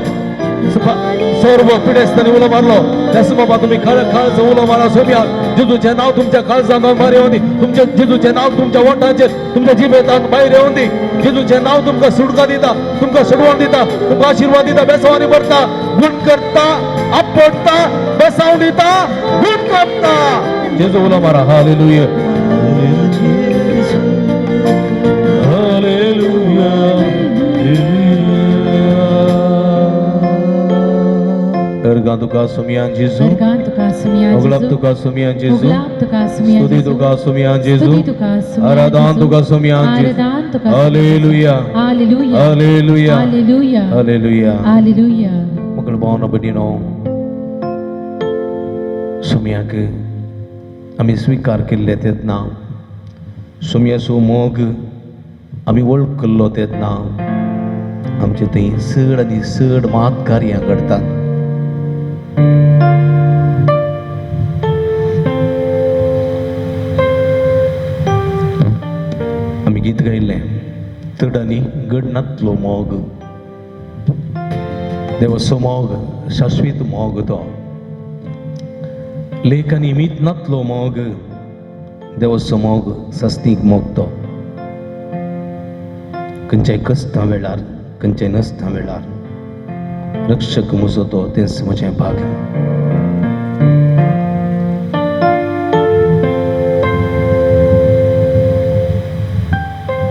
सर्व पिढेस्तानी उला मारलो त्यास बाबा तुम्ही खळच उला मारा सोम्या जिजूचे नाव तुमच्या काळजात बाहेर येऊन तुमचे जिजूचे नाव तुमच्या ओठांचे तुमच्या जिभेतान बाहेर येऊन दी जिजूचे नाव तुमका सुटका दिता तुमका सोडवून दिता तुमका आशीर्वाद दिता बेसवानी भरता गुण करता आपडता बसावून दिता गुण करता जिजू उला मारा hallelujah hallelujah Ergan tuka sumian Jesu, Ergan tuka sumian oglap Jesu, tuka sumian Jesu, Oglap tuka sumian studi Jesu, tuka sumian Jesu, Studi tuka sumian aradan Jesu, tuka sumian Jesu. Aradan tuka sumian Hallelujah, Hallelujah, Hallelujah, Hallelujah, Hallelujah. Hallelujah. Mukul bahana bedino sumia ke आम्ही स्वीकार केले तेत ना सुम्यासो मोग आम्ही ओळख केल्लो तेत ना आमचे थंय चड आनी चड मात कार्यां घडतात आम्ही गीत गायले चड आनी घड नातलो मोग देवाचो मोग शाश्वीत मोग तो लेखनी मीत नातलो मोग देवाचो मोग सस्तीक मोगतो खंयच्याय कस्ता वेळार खंयच्याय नसता वेळार रक्षक म्हजो तो तेंच म्हजें भाग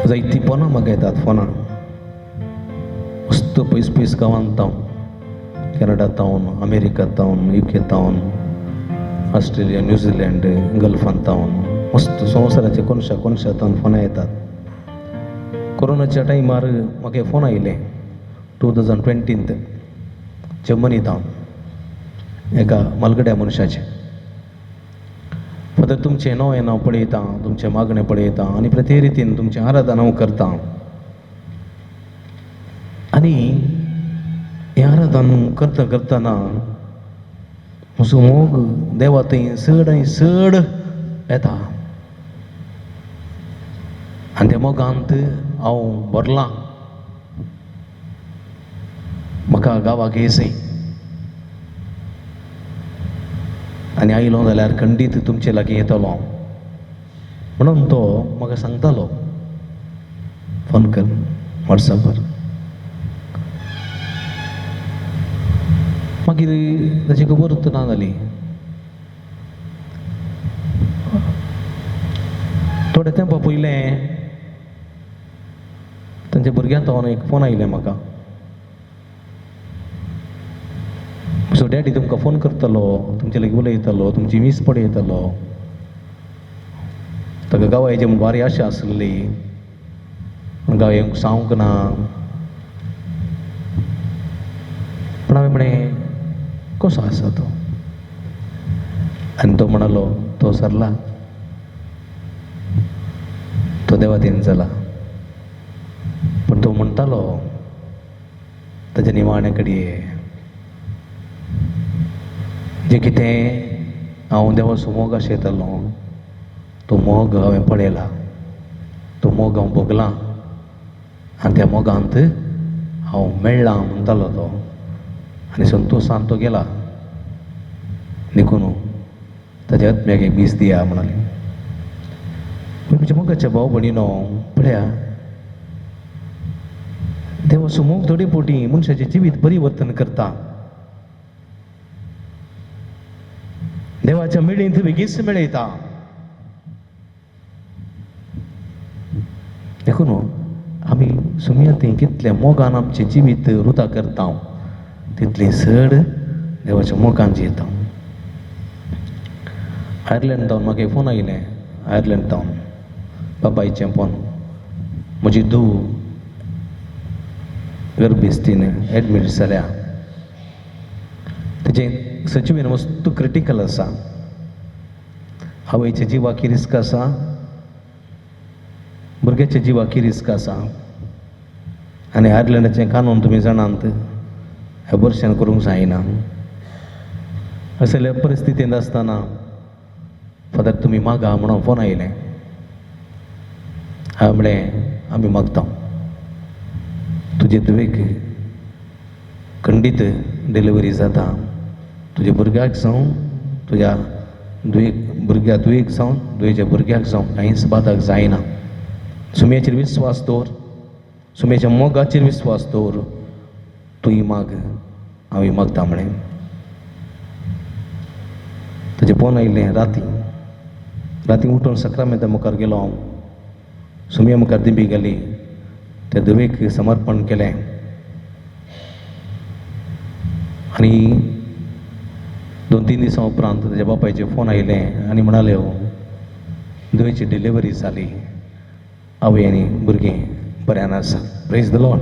जायतीं फोनां म्हाका येतात फोनां मस्त पयस पयस गांवांत तावन कॅनडात तावन अमेरिकात तावन UK तावन ऑस्ट्रेलिया न्यूझीलंड गल्फांत तावन मस्त संवसाराचे कोनशा कोनशांतल्यान फोनां येतात कोरोनाच्या टायमार म्हाका फोन आयले 2020 जर्मनी तावन एका मालगड्या मनशाचे फादर तुमचें नवें नांव पळयता तुमचें मागणें पळयता आनी प्रते रितीन तुमचें आराधन हांव करता आनी हें आराधन करता करतना म्हजो मोग देवा थंय चड आनी चड येता आनी त्या मोगांत हांव भरलां म्हाका गांवाक येसय आनी आयलो जाल्यार खंडीत तुमचे लागीं येतलो म्हणून तो म्हाका सांगतालो फोन कर वॉट्सॅपार मागीर ताची खबर ना जाली थोडे तेंपा पयलें तांच्या भुरग्यां तावन एक फोन आयले म्हाका सो डॅडी तुमकां फोन करतलो तुमचे लागीं उलयतलो तुमची मीस पळयतलो ताका गांवांची बारी आशा आसली गांवांक सांगूंक ना पूण हांवें म्हणें कसो आसा तो आनी तो म्हणलो तो सरला तो देवातीन जाला पूण तो म्हणटालो ताच्या निमाणे कडये जें कितें हांव देवाचो मोग आशयतालो तो मोग हांवें पळयला तो मोग हांव भोगलां आनी त्या मोगांत हांव मेळ्ळां म्हणटालो तो आनी संतोशान तो गेला देखून ताच्या आत्म्याक एक बीस दिया म्हणाली म्हज्या मोगाच्या भाव भयणीनो पळया देवाचो मोग थोडी पोटी मनशाचें जिवीत परिवर्तन करता देवाच्या मेळींत बेगीच मेळयता देखून आमी सुमयाती कितले मोगान आमचें जिवीत रुता करता तितली चड देवाच्या मोगान जियेता आयर्लंड तावन म्हाका फोन आयले आयर्लंड तावन बाबायचें फोन म्हजी धूव गर्भेस्तीन एडमीट जाल्या तेजें सचिवीन मस्त क्रिटिकल आसा आवयच्या जिवाकी रिस्क आसा भुरग्याच्या जिवाकी रिस्क आसा आनी आयर्लंडाचें कानून तुमी जाणात एबॉर्शन करूंक जायना असल्या परिस्थितींत आसतना फादर तुमी मागा म्हणून फोन आयलें हांवें म्हणलें आमी मागता तुजे दुवेक खंडीत डिलिव्हरी जाता तुज्या भुरग्याक जावं तुज्या दुयेक जावं दुयेच्या भुरग्याक जावं कांयच बादाक जायना सुमयेचेर विस्वास दवर सुमयेच्या मोगाचेर विस्वास दवर तुयी माग हांव मागता म्हणें ताजें फोन आयलें राती उठून सक्रामेंता मुखार गेलो हांव सुमया मुखार दिंबी गेली त्या दुवेक समर्पण केलें आनी 2-3 दिसां उपरांत ताज्या बापायचे फोन आयले आनी म्हणाले दुवेची डिलिव्हरी जाली आवय आनी भुरगें बऱ्यान आसा praise the Lord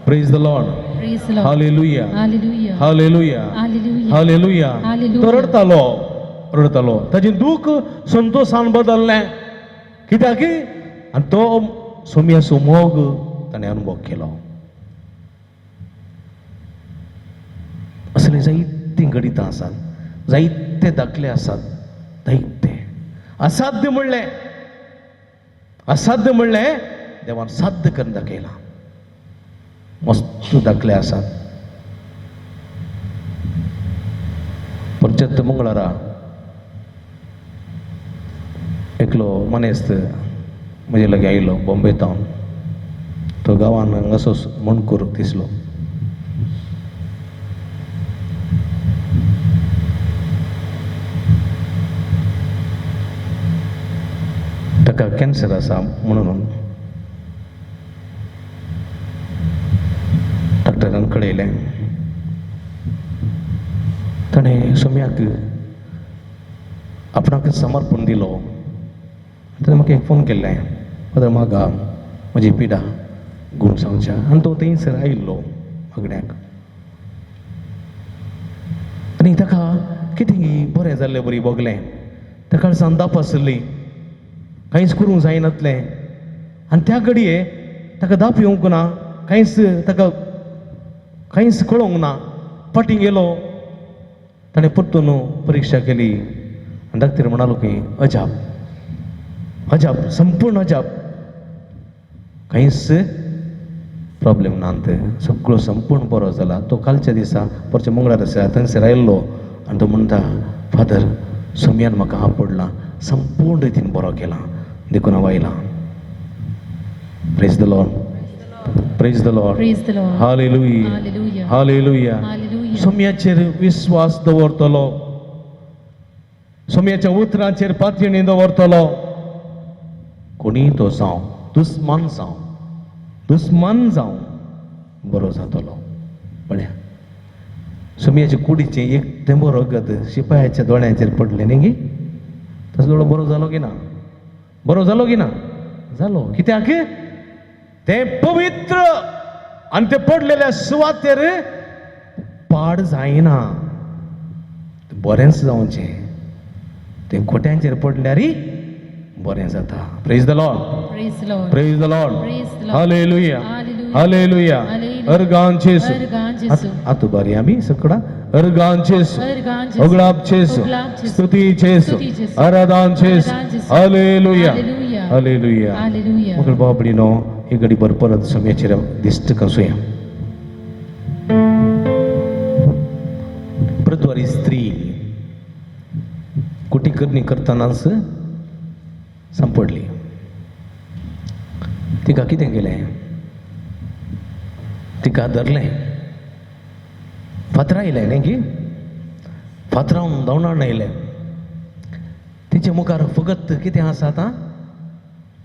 praise the Lord Praise the Lord. हालेलुया Hallelujah. हालेलुया Hallelujah. हालेलुया Hallelujah. तो रडतालो ताजें दूख संतोशान बदललें कित्याक आनी तो सुमयाचो मोग ताणें अनुभव केलो असले जायतीं गणितां आसात जायते दाखले आसात जायते असाध्य म्हणलें देवान साध्य करून दाखयलां मस्त दाखले आसात परचेत्त मंगळारा एकलो मनेस्त म्हजे लागीं आयलो बॉम्बेतावन तो गांवान हांगासो मणकूर दिसलो ताका कॅन्सर आसा म्हणून डॉक्टरान कळयलें ताणें सुमयाक आपणाक समर्पण दिलो ताणें म्हाका एक फोन केल्लें फादर म्हाका म्हजी पिडा गूण सांगच्या आनी तो थंयसर आयिल्लो मागण्याक आनी ताका कितें बरें जाल्लें बरी बोगलें त्या काळसान दाप आसली कांयच करूंक जायनातलें आनी त्या घडये ताका दाप येवंक ना ताका कांयच कळोंक ना फाटीं गेलो ताणें परतून परिक्षा केली आनी डाक्टर म्हणालो की अजाप संपूर्ण अजाप कांयच प्रॉब्लेम नात सगळो संपूर्ण बरो जाला तो कालच्या दिसा परच्या मंगळार आसा थंयसर आयिल्लो आनी तो म्हणटा फादर सुमयान म्हाका आपडला संपूर्ण रितीन बरो केला देखून हांव आयलां praise the Lord praise the Lord Praise the Lord. हालेलुया Hallelujah. हालेलुया Hallelujah. सुमयाचेर विश्वास दवरतलो सुमयाच्या उतरांचेर पातयणी दवरतलो कोणी तो जावं दुस्मान जावं बरो जातलो पळया सुमयाच्या कुडीचें एक तेंबो रगत शिपायाच्या दोळ्यांचेर पडलें न्ही गे ताचो दोळो बरो जालो की ना जालो कित्याक ते पवित्र आनी ते पडलेल्या सुवातेर पाड जायना बरेंच जावचें ते खोट्यांचेर पडल्यार बरें जाता praise the Lord Praise the Lord. Praise the Lord Praise the Lord. हालेलुया Hallelujah. हालेलुया Hallelujah. अर्गान जेसू अर्गान जेसू. आतु बारी आमी सकड़ा अर्गान जेसू अर्गान जेसू. ओगलाब जेसू ओगलाब जेसू. स्तुति जेसू स्तुति जेसू. आराधन जेसू आराधन जेसू. हालेलुया Hallelujah. हालेलुया Hallelujah. मगल बाबडीनो ही घडी भर परत समयाचेर दिश्ट कसूया प्रद्वारी स्त्री कुटीकरणी करतानाच सांपडली तिका कितें केलें तिका धरलें फातरा आयलें न्ही की फातरावन धांवडावन आयलें तिचे मुखार फकत कितें आसा आतां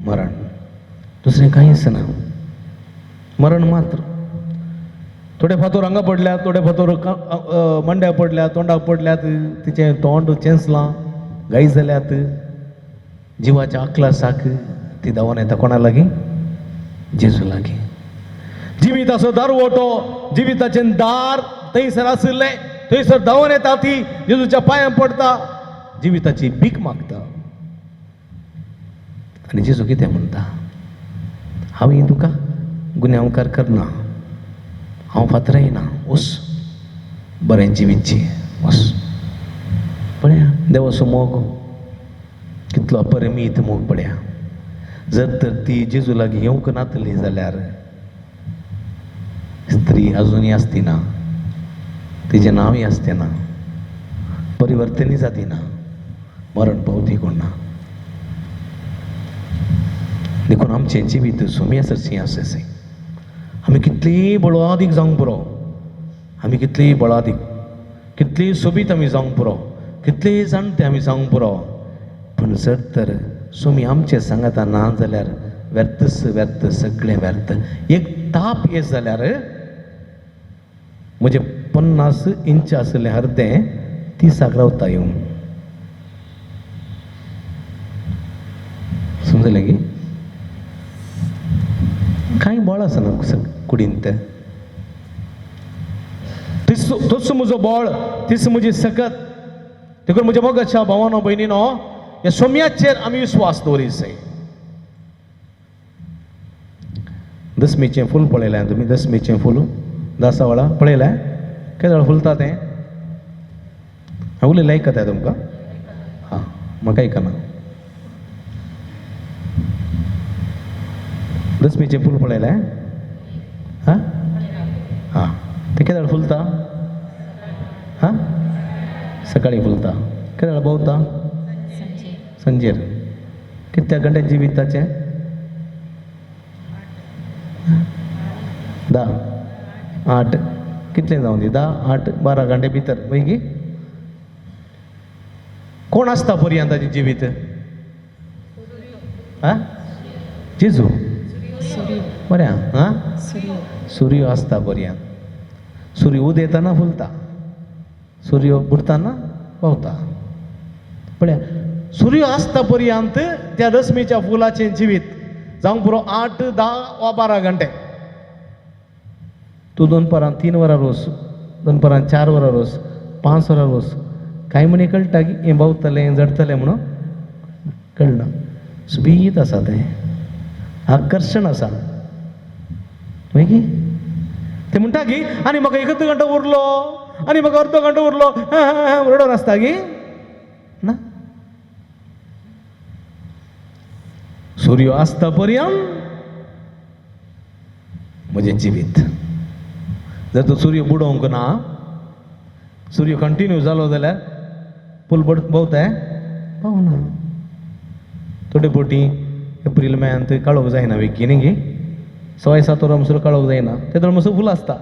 मरण दुसरें कांयच ना मरण मात्र थोडे फातोर हांगा पडल्यात थोडे फातोर मांड्या पडल्यात तोंडाक पडल्यात तिचें तोंड चेंसलां गाय जाल्यात जिवाच्या अकलासाक ती धांवन येता कोणा लागीं जेजू लागीं जिविताचो दारवटो जिविताचें दार थंयसर आशिल्लें थंयसर धांवन येता ती जेजूच्या पांयां पडटा जिविताची भीक मागता आनी जेजू कितें म्हणटा हांवें तुका गुन्यांवकार करना हांव फातरायना वस बरें जिवीतची वस पळया देवाचो मोग कितलो अपरिमीत मोग पळया जर तर ती जेजू लागीं येवंक नातली जाल्यार स्त्री अजुनूय आसती ना तिजें नांवय आसतें ना परिवर्तनय जाती ना मरण पावती कोण ना देखून आमचें जिवीत सोम्या सरशी आसा आमी कितलीं बळादीक जावंक पुरो आमी कितलीं बळादीक कितलीं सोबीत आमी जावंक पुरो कितलीं जाणटे आमी जावंक पुरो पूण जर तर सोमी आमचे सांगाता ना जाल्यार व्यर्थच व्यर्थ सगळें व्यर्थ एक ताप येत जाल्यार म्हजें 50 इंच आसलें अर्दें 30 रावता येवन समजलें की कांय बळ आसना कुडींत तोच म्हजो बळ तीच म्हजी सकत देखून म्हज्या मोगाच्या भावानो भयणीनो ह्या सोम्याचेर आमी विस्वास दवरीत जाय दसमीचें फूल पळयलें तुमी दसमीचें फूल दासावळा पळयलें केदे वेळा फुलता तें हांव उलयलें आयकता तुमकां हां म्हाका आयकना दसमीचें फूल पळयलें हां हां तें केदे वेळा फुलता हां सकाळीं फुलता केदे वेळा भोंवता संजेर कितल्या घंटे जिविताचें 10 8 कितलें जावं दी 10 8 12 घंटे भितर वैगी कोण आसता पर्यंत ताजें जिवीत हां जेजू बरें हां सूर्य आसता पर्यंत सूर्य उदेताना फुलता सूर्य बुडताना पावता पळया सूर्य आसता पर्यंत त्या दसमीच्या फुलाचें जिवीत जावंक पुरो 8 10 वा 12 घंटे तूं 2 परां 3 वरां रोस 2 परां 4 वरां रोस 5 वरां रोस कांय म्हणे कळटा की हें भोंवतलें जडटलें म्हणून कळना सुबीत आसा तें आकर्शण आसा मागी ते म्हणटा की आनी म्हाका 1 घंटो उरलो आनी म्हाका अर्दो घंटो उरलो रडोन आसता की ना सूर्य आसता पर्यंत म्हजें जिवीत जर तो सूर्य बुडोवंक ना सूर्य कंटिन्यू जालो जाल्यार फूल भोंवताय पावना थोडे फावटी एप्रील मेयांत काळोख जायना वेगी न्ही गे 6-7 वरां मसर काळोख जायना तेदोळ मसर फूल आसता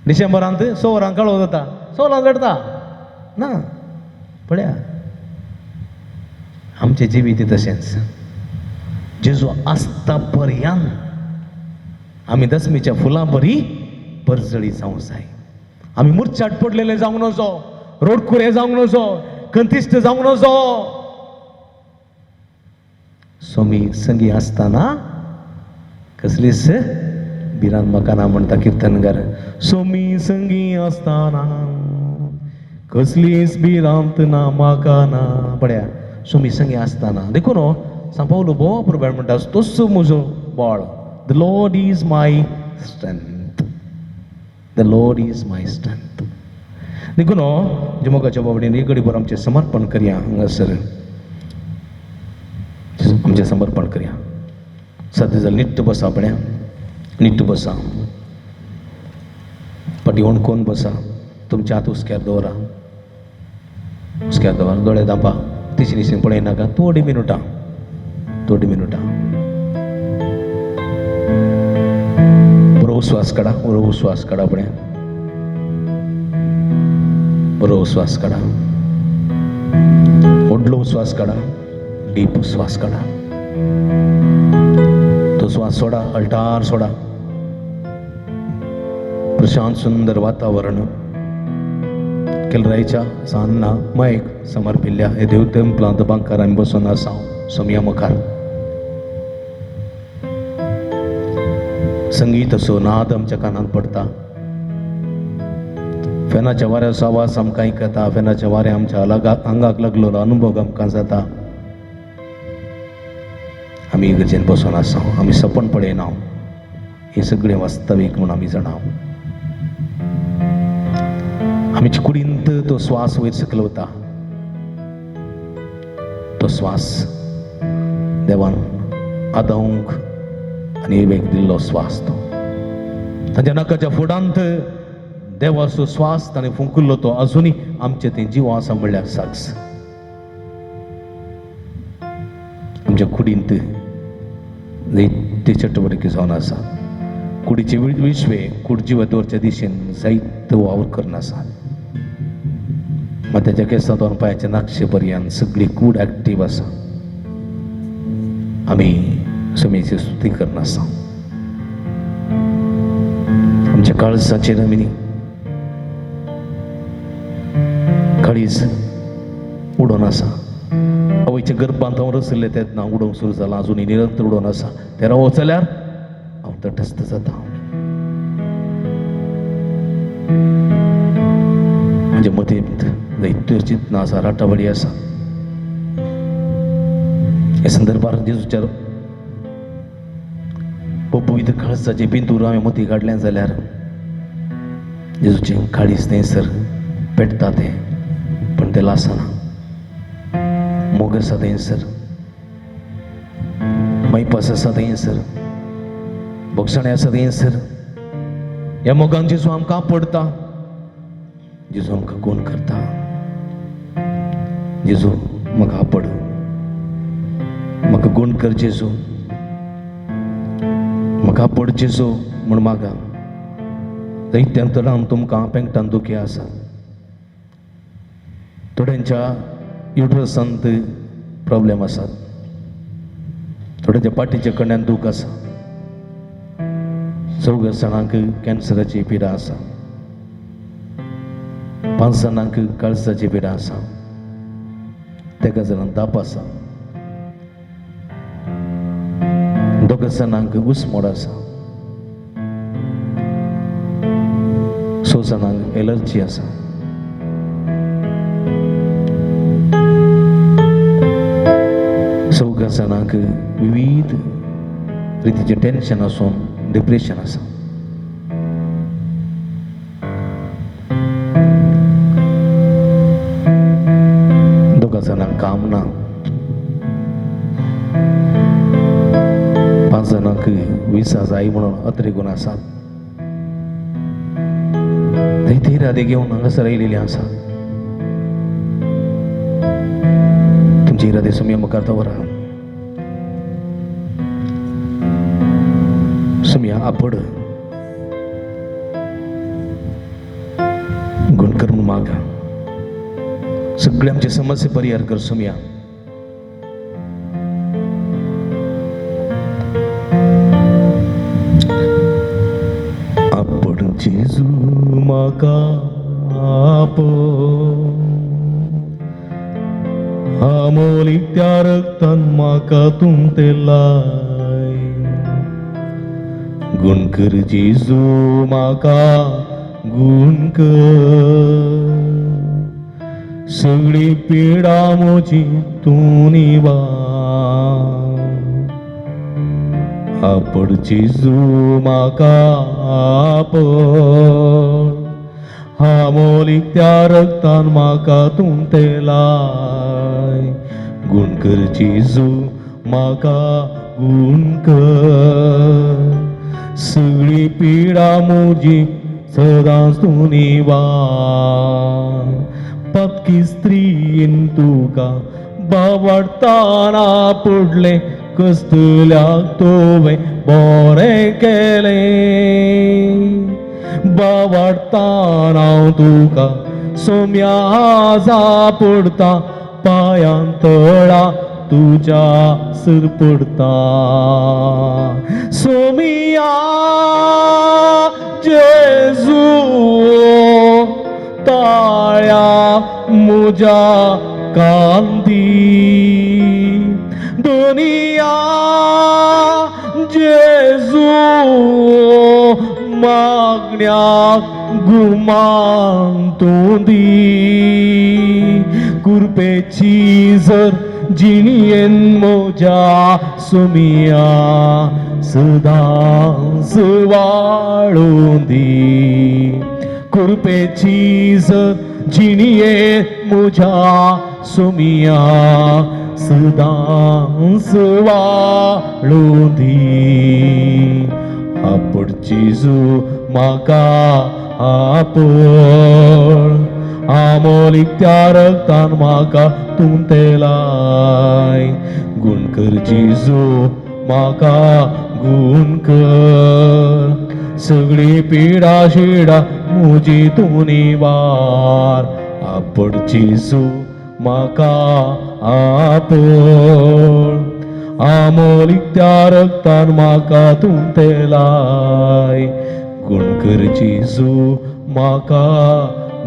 डिसेंबरांत 6 वरांक काळोख जाता 6 वरांक जडता ना पळया आमचें जिवीत तशेंच जेजू आसता पर्यंत आमी दसमीच्या फुलां बरी परजळी जावंक जाय आमी मुरचाट पडलेले जावंक नजो रोडखुरे जावंक नजो कंतिश्ट जावंक नजो सोमी संगी आसतना कसलीच बिरान म्हाका ना म्हणटा कीर्तनकार सोमी संगी आसतना कसलीच भिरांत ना म्हाका ना पळया सोमी संगी आसतना देखून सांग पावलो बोवा प्रभू म्हणटा तोच म्हजो बळ the Lord is my strength the Lord is my strength देखून जमोगाच्या बाबडीन एक घडी भर आमचें समर्पण करया हांगासर आमचें समर्पण करया सद्या जाल्यार नीट बसा पळया नीट बसा पाटी ओणकोन बसा तुमच्या हात उस्क्यार दवरा दोळे धांपा तिची निशीन पळयनाका थोडी मिनटां बरो उस्वास काडा बरो उस्वास काडा पळया बरो उस्वास काडा व्हडलो उस्वास काडा डीप उस्वास काडा तो श्वास सोडा अल्टार सोडा प्रशांत सुंदर वातावरण केलरायच्या सान्नां मायक समर्पिल्ल्या हे देव टेंपलांत बांकार आमी बसून आसा सोम्या मुखार संगीत असो नाद आमच्या कानांत पडटा फेनाच्या वाऱ्याचो आवाज आमकां आयकता फेनाच्या वाऱ्या आमच्या आंगाक लागलो अनुभव आमकां जाता आमी इगर्जेन बसून आसा आमी सपन पळयना हे सगळें वास्तवीक म्हूण आमी जाणा आमचे कुडींत तो स्वास वयर सकयल वता तो स्वास देवान आदांक आनी एवेक दिल्लो स्वास तो ताच्या नाकाच्या फुडांत देवाचो स्वास ताणें फुंकिल्लो तो अजुनी आमचे ते जीव आसा म्हणल्यार साक्ष आमच्या कुडींत जायते चटवटके जावन आसा कुडीचे विश्वे कुडजीवदोरच्या दिशेन जायतो वावर करून आसा माथ्याच्या केसां दोन पांयाच्या नाक्षे पर्यंत सगळी कूड एक्टीव आसा आमी समेची स्तुती करना आसा आमच्या काळजाचेर आमी काळीज उडोवन आसा आवयच्या गर्भांत हांव रचले तेन्ना उडोवंक सुरू जाला अजुनी निरंतर उडोवन आसा ते रावो जाल्यार हांव तटस्थ जाता म्हज्या मतींत जायत्यो चिंतना आसा राटावडी आसा ह्या संदर्भात जेजूच्या पवित्र काळजाचे बिंदूर हांवें मती काडलें जाल्यार जेजूचें काळीज थंयसर पेटता तें पण तें लासना मोग आसा थंयसर मैपास आसा थंयसर बोगसणें आसा थंयसर ह्या मोगान जेजू आमकां पडता जेजू आमकां कोण करता जेजू म्हाका आपड म्हाका गुण कर जेजू म्हाका आपड जेजू म्हूण मागा जायत्या तरान तुमकां पेंगटान दुखी आसा थोड्यांच्या युट्रसांत प्रॉब्लेम आसात थोड्यांच्या पाठीच्या कण्यान दूख आसा चौग जाणांक कॅन्सराची पिडा आसा 5 जाणांक काळजाची पिडा आसा 3 जाणांक दाप आसा 2 जाणांक उसमोड आसा 6 जाणांक एलर्जी आसा 4 जाणांक विविध रितीचे टेन्शन आसून डिप्रेशन आसा काम ना 5 जाणांक विसा जाय म्हणून अत्रेगून आसात थंय रादे घेवन हांगासर आयिल्लीं आसा तुमची इरादे सुमया मुखार दवरा सुमया आपड गुणकर म्हणून मागा सगळे आमचे समस्या परिहार कर सुमया आपड जेजू म्हाका अमोलीक त्या रक्तान म्हाका तुमतेलाय गुण कर जेजू म्हाका गुण कर सगळी पिडा मोची तूं निवा आपड जेजू म्हाका आपड अमोलीक त्या रक्तान म्हाका तुमतेलाय गुण कर जेजू म्हाका गुण कर सगळी पिडा मोजी सदांच तूं निवा पक्की स्त्रीन तुका बावडताना पडले कस्तल्याक तोवे बरें केलें बावडताना तुका सोम्या पडता पांयां तळा तुज्या सर पडता सोमिया जेजू ताळ्या मुजा कांती दुनिया जेजू मागण्याक गुमान तूं दी कुरपेची जर जिणियेन मोजा सुमिया सदांच वाळून दी कृपेची जिणिये मुझा सुमिया सदांच वाळून दी आपडची जो म्हाका आपळ आमोलीक त्या रक्तान म्हाका तूं तेलाय गुण कर जेजू म्हाका गुण कर सगळी पिडा शिडा मुजी तूं निवार आपड जेजू म्हाका आपळ आमोलीक त्या रक्तान म्हाका तूं तेलाय गुण कर जेजू म्हाका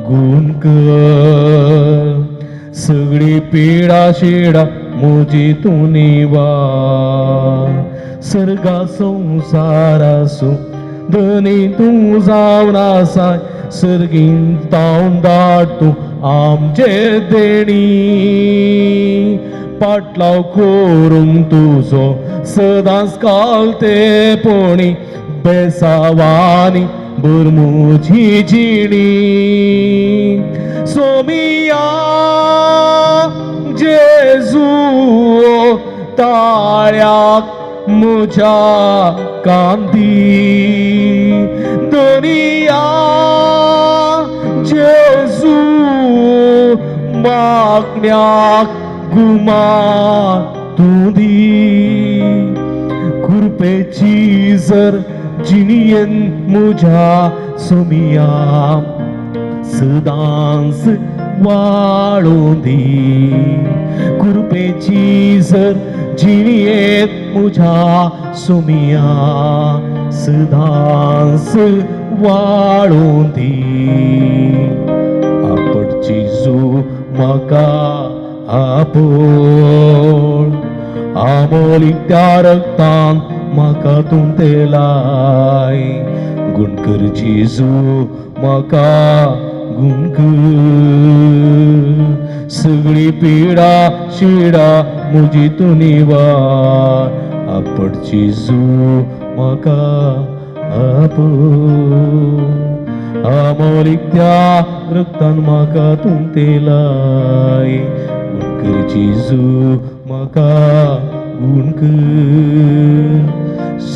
गुण कर सगळी पिडा शिडा मुजी तूं निवार सर्गा संसारासो धनी तूं जावन आसाय सर्गीन तावन धाड तूं आमचे देणी पाटलाव करूंक तुजो सदांच कालतेपणी बेसावानी बरमुजी जिणी सोमिया जेजू ताळ्याक म्हज्या कांती दुनिया जेजू मागण्याक गुमान तूं दी कृपेची जर जिणियेन म्हज्या सोमिया सदांच वाळून दी कृपेची जर जिणियेत म्हज्या सोमिया सदांच वाळून दी आपड जेजू म्हाका आपोळ आमोलीक त्या रक्तान म्हाका तूं तेलाय गुण कर जेजू म्हाका गुण कर सगळी पिडा शिडा मुजी तूं निवार आपड जेजू म्हाका आपोळ आमोलीक त्या रक्तान म्हाका तूं तेलाय गुण कर जेजू म्हाका गुण कर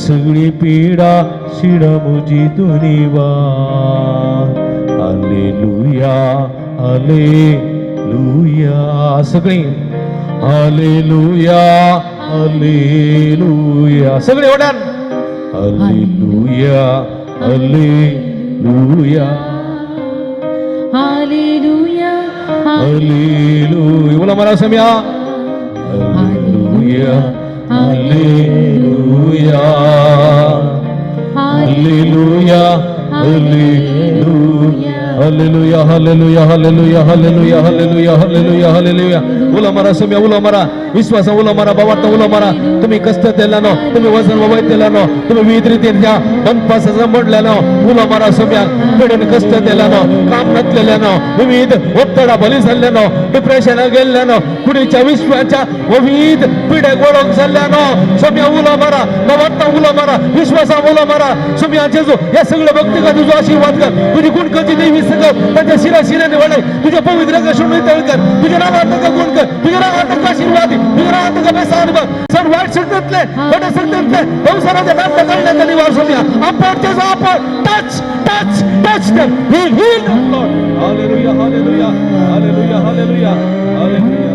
सगळी पिडा शिडा मुजी तूं निवार हालेलुया हालेलुया सगळी हालेलुया हालेलुया सगळी ओढान हालेलुया हालेलुया हालेलुया हालेलुया बोला मला सम्या hallelujah hallelujah hallelujah hallelujah hallelujah hallelujah hallelujah hallelujah hallelujah hallelujah उला मारा सम्या उला मारा विश्वास उला मारा बाबात उला मारा तुम्ही कष्ट दिल्यानो तुम्ही वजन वैत दिल्यानो तुम्ही विविध रितीच्या मनपासाचा मोडल्यानो उला मारा सम्या पिढीन कष्ट दिल्यानो काम नसलेल्यानो विविध ಒತ್ತಡ बली झाल्यानो डिप्रेशन गेल्यानो कुणीच्या विश्वाच्या विविध पिढे गोळक झाल्यानो सम्या उला मारा बाबात उला मारा विश्वासा उला मारा सम्या जेजू या सगळ्या भक्तीका तुझा आशीर्वाद कर तुझी गुण करची देवी सगळं त्यांच्या शिराने वळे तुझ्या पवित्र कशुन कर तुझ्या नावात का गुण कर तुझ्या नावात का आशीर्वाद तुझ्या नावात का बेसान बघ सर वाईट शक्तीतले मोठ्या शक्तीतले संसाराच्या नाट्य करण्याचा निवार सोम्या आपण त्याचा आपण touch touch touch them heal them Lord hallelujah hallelujah hallelujah hallelujah hallelujah hallelujah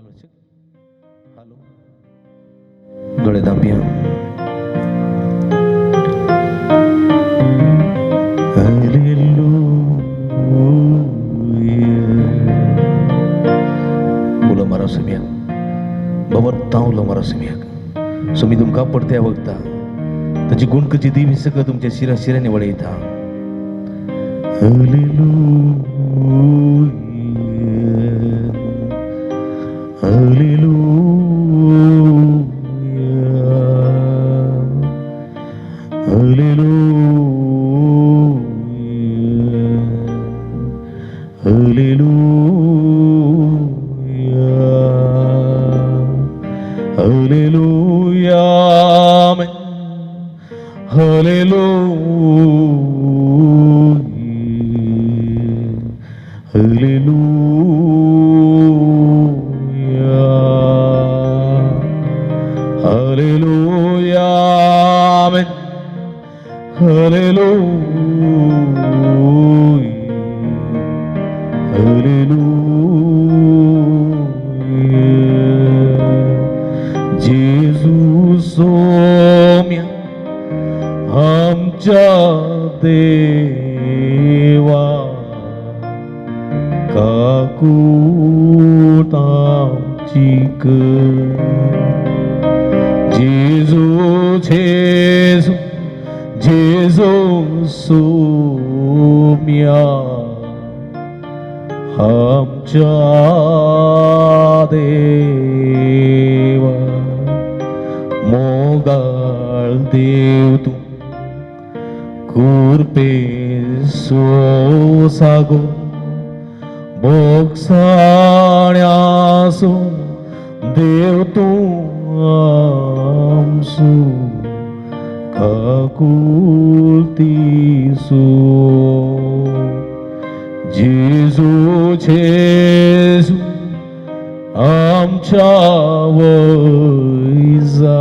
hello दोळे धांपिया उलो मारा सुम्याक बाबा तां उलो मारा सुम्याक सो मी तुमकां पडत्या वगता ताची गुण कशी दिवी सगळं तुमच्या शिरांनी वळयता देवा काकूत आमची जेजू जेजू जेजू सोम्या आमच्या देवा मोगाळ देव तू कुर्पे सागो बोगसाण्यासो देव तू आमसू काकुलती सो जेजू जेजू आमच्या वैजा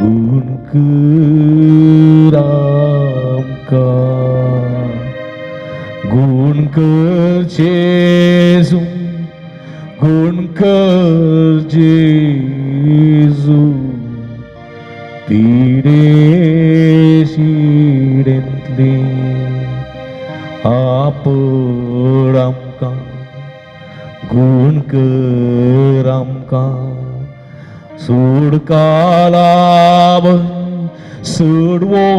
गुण कर आमका गुण कर जेजू गुण कर जेजू पिडे शिडेंतली आपड आमका गुण कर आमका सुडका लाभ सुडवोंदी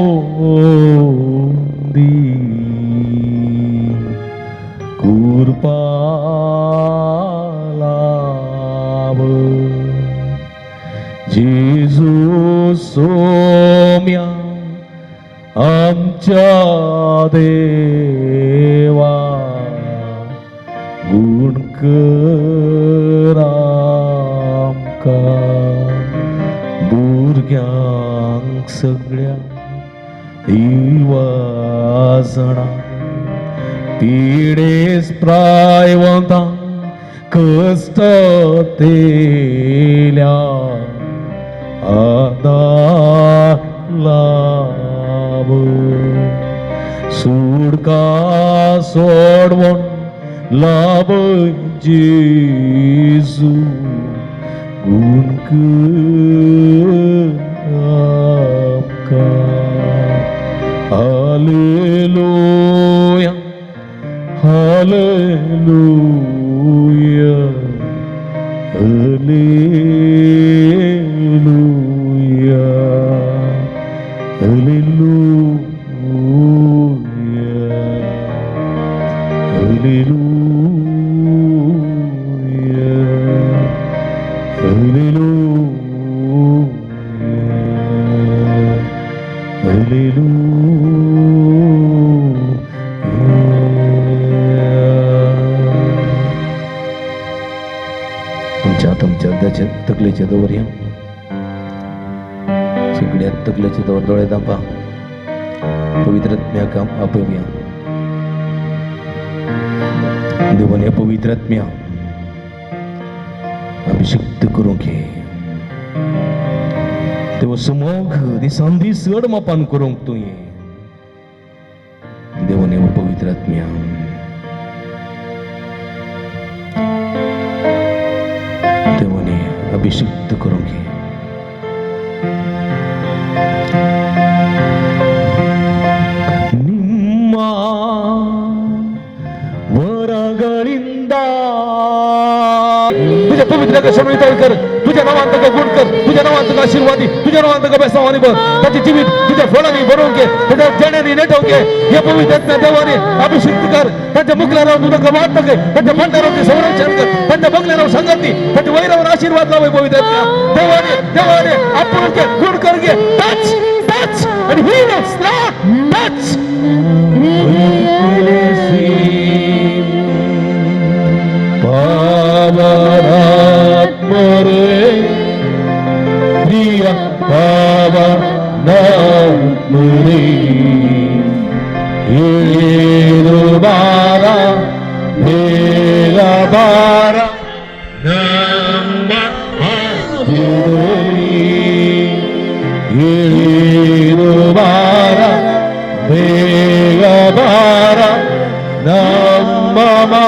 कुर्पा लाभ जेजू सोम्या आमच्या देवा गुण कर आमका भुरग्यांक सगळ्या इवासणा पिडेस प्रायवंता कष्ट तेल्या आदार लाभ सुडका सोडवण लाभ जेजू गुण कर आमका हालेलुया हालेलुया हालेलुया तुमच्या तकलेचे दवरया सगळ्यात तकलेचे दवर डोळे दापा पवित्र आत्म्याक आपवया देवान हे पवित्र आत्म्या अभिषिक्त करूंक घे देव समोग दिसान दीस चड मापान करूंक तुये देवान हे पवित्र आत्म्या अभिषिक्त करून घे. ನಿಮ್ಮ वरಗಳಿಂದ तुझ्या पवित्र कशामुळे कर, तुझ्या नावांत गुण कर, तुझ्या नावांत आशीर्वादी, तुझ्या नावांत बेसावानी बघ, त्याचे जीवित तुझ्या फळाने भरून घे, त्याच्या जण्याने नेटवून घे. या पवित्र देवाने अभिषिक्त कर, त्यांच्या मुखल्यावर तुझं कमात घे, त्यांच्या भंडाराचे संरक्षण कर, त्यांच्या बंगल्यावर संगती, त्यांच्या वैरावर आशीर्वाद लावे. पवित्र देवाने देवाने आपण घे, गुण कर घे. Touch touch and heal us Lord, touch. पावनात्मरे प्रिय पावनात्मरे इळुबारा भेगबारा नम्म आदिदोरी इळुबारा भेगबारा नम्मा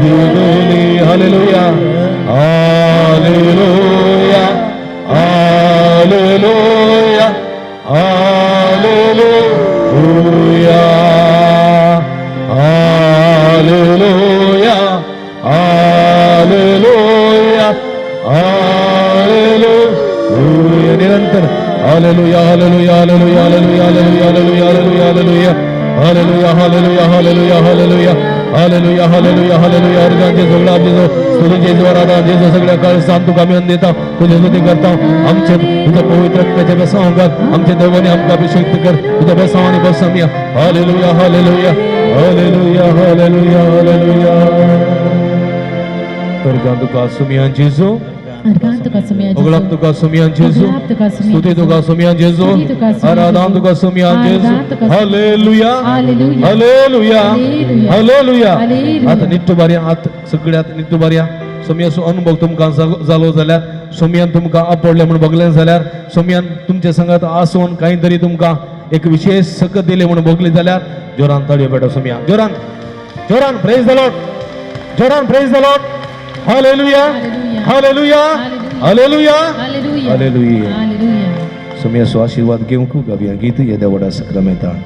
दिदोली. Hallelujah hallelujah hallelujah hallelujah hallelujah hallelujah hallelujah. निरंतर hallelujah hallelujah hallelujah hallelujah hallelujah hallelujah hallelujah hallelujah hallelujah hallelujah hallelujah hallelujah hallelujah hallelujah. अर्जांचे सगळं आमचे स्तुतीचे द्वारा जेजू सगळ्या काळ सांगतो का आम्ही देता तुझे स्तुती करता. आमच्या तुझ्या पवित्र रक्ताच्या बेसावंगात आमच्या देवाने आमका अभिषेक कर, तुझ्या बेसावाने बसमिया. Hallelujah hallelujah hallelujah hallelujah hallelujah. अर्जां तुका सुमियान जेजू, अर्गान तुका सुमिया ओगळाप तुका सुमियान जेजू, ओगळाप तुका सुमियान स्तुती तुका सुमियान जेजू, स्तुती तुका सुमियान आराधना जेजू, तुका सुमियान जेजू. आराधना तुका सुमियान. Hallelujah hallelujah hallelujah hallelujah hallelujah. Hallelujah. आता निट्टू बऱ्या आत सगळ्यात निट्टू बऱ्या सोमियाचो अनुभव तुमकां जालो जाल्यार, सोमियान तुमकां आपडले म्हणून बगलें जाल्यार, सोमियान तुमच्या संगात आसून कांय तरी तुमकां एक विशेष सकत दिले म्हणून बगली जाल्यार जोरान ताळयो पेटो सोमिया. जोरान जोरान प्रेज द लॉर्ड, जोरान praise the Lord. Hallelujah hallelujah hallelujah hallelujah hallelujah. Hallelujah. सोमियाचो आशीर्वाद घेवंक गावया गीत येद्या व्हडा सक्रामेंतान.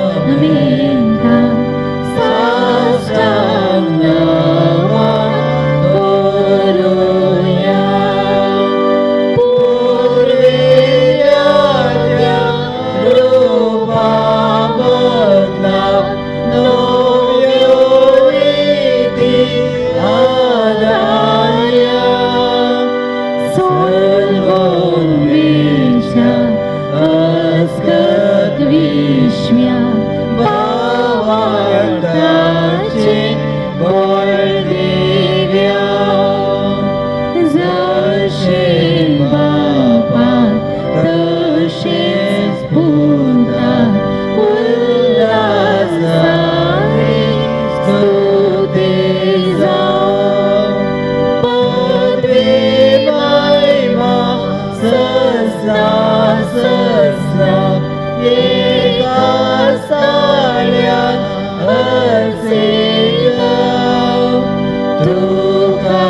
Sakramenta, sastanama koruya, purviyatya rupabhatla novyoviti adaya, सर्वोन्मेषा अस्कद्विष्म्या भावार्थाचे बळदेव्या, जशे बापा तशेच पुता उल्हासाने स्तुती जावो. पदवी महिमा सस्ता सस्ता एका साळ्यात हसेला, तुका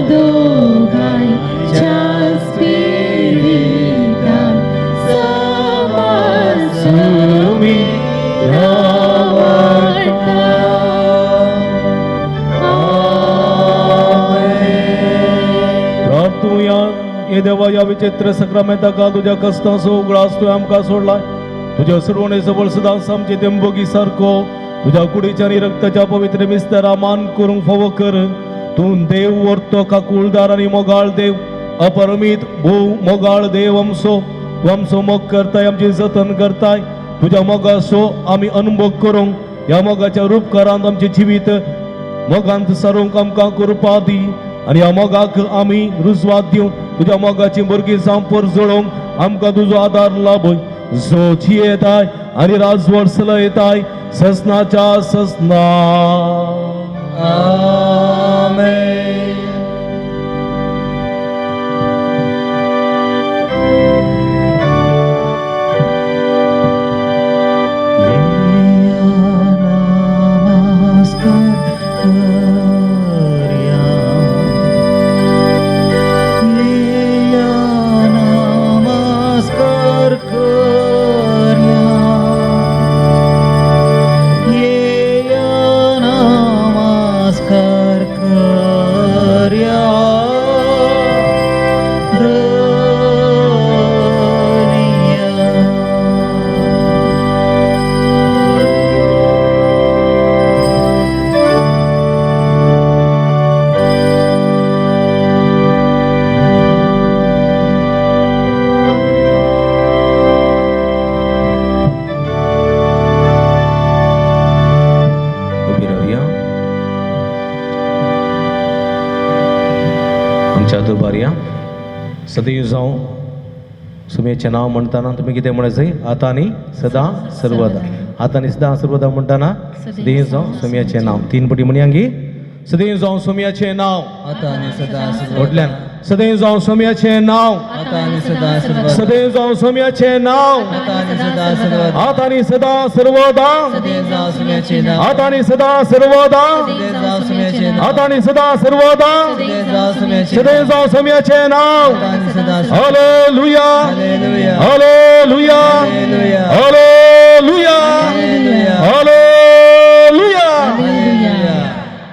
दोघांच्या स्पिरिटान समासुमी रावटा. प्रार्थूया ये देवा या विचित्र सक्रामेंताका तुझ्या कष्टाचो उगडास तुवें आमकां सोडलाय. तुझ्या सर्वणे सबळ सदांच आमचे देंबोगी सारको तुझ्या कुडीच्या आणि रक्ताच्या पवित्र मिस्तारा मान करूंक फावो कर. तूं देव वर्तो काकुळदार आणि मोगाळ देव, अपरमित भोव मोगाळ देव आमचो. तूं आमचो मोग करताय, आमची जतन करताय. तुझ्या मोगाचो आमी अनुभव करूंक, ह्या मोगाच्या रूपकारांत आमचे जिवीत मोगांत सारूंक आमकां कृपा दी. आणि ह्या मोगाक आमी रुजवात दिवं, तुझ्या मोगाची भुरगीं जावं परजळोवंक आमकां तुजो आदार लाभय. जो येताय आणि राजवट चलयताय ससनाच्या ससना. आमेन. चातुर्बार्या सदैव जावं सुमेचे नाव म्हणताना तुम्ही किती म्हणायचंय आता आणि सदा सर्वदा आता आणि सदा सर्वदा म्हणताना सदैव जावं सुमियाचे नाव 3 पटी म्हणयांगी सदैव जावं सुमियाचे नाव आता आणि सदा सर्वदा म्हटल्यान सदैव जावं सुमियाचे नाव आता आणि सदा सर्वदा सदैव जावं सुमियाचे नाव आता आणि सदा सर्वदा आता आणि सदा सर्वदा सदैव जाव सुम्याचे नाव आता आणि सदा सर्वदा सदैव जाव सुम्याचे नाव आता आणि सदा सर्वदा सदैव जाव सुम्याचे सदैव जावं सुमियाचे नाव आता आणि सदा hallelujah hallelujah hallelujah hallelujah hallelujah hallelujah hallelujah Hallelujah.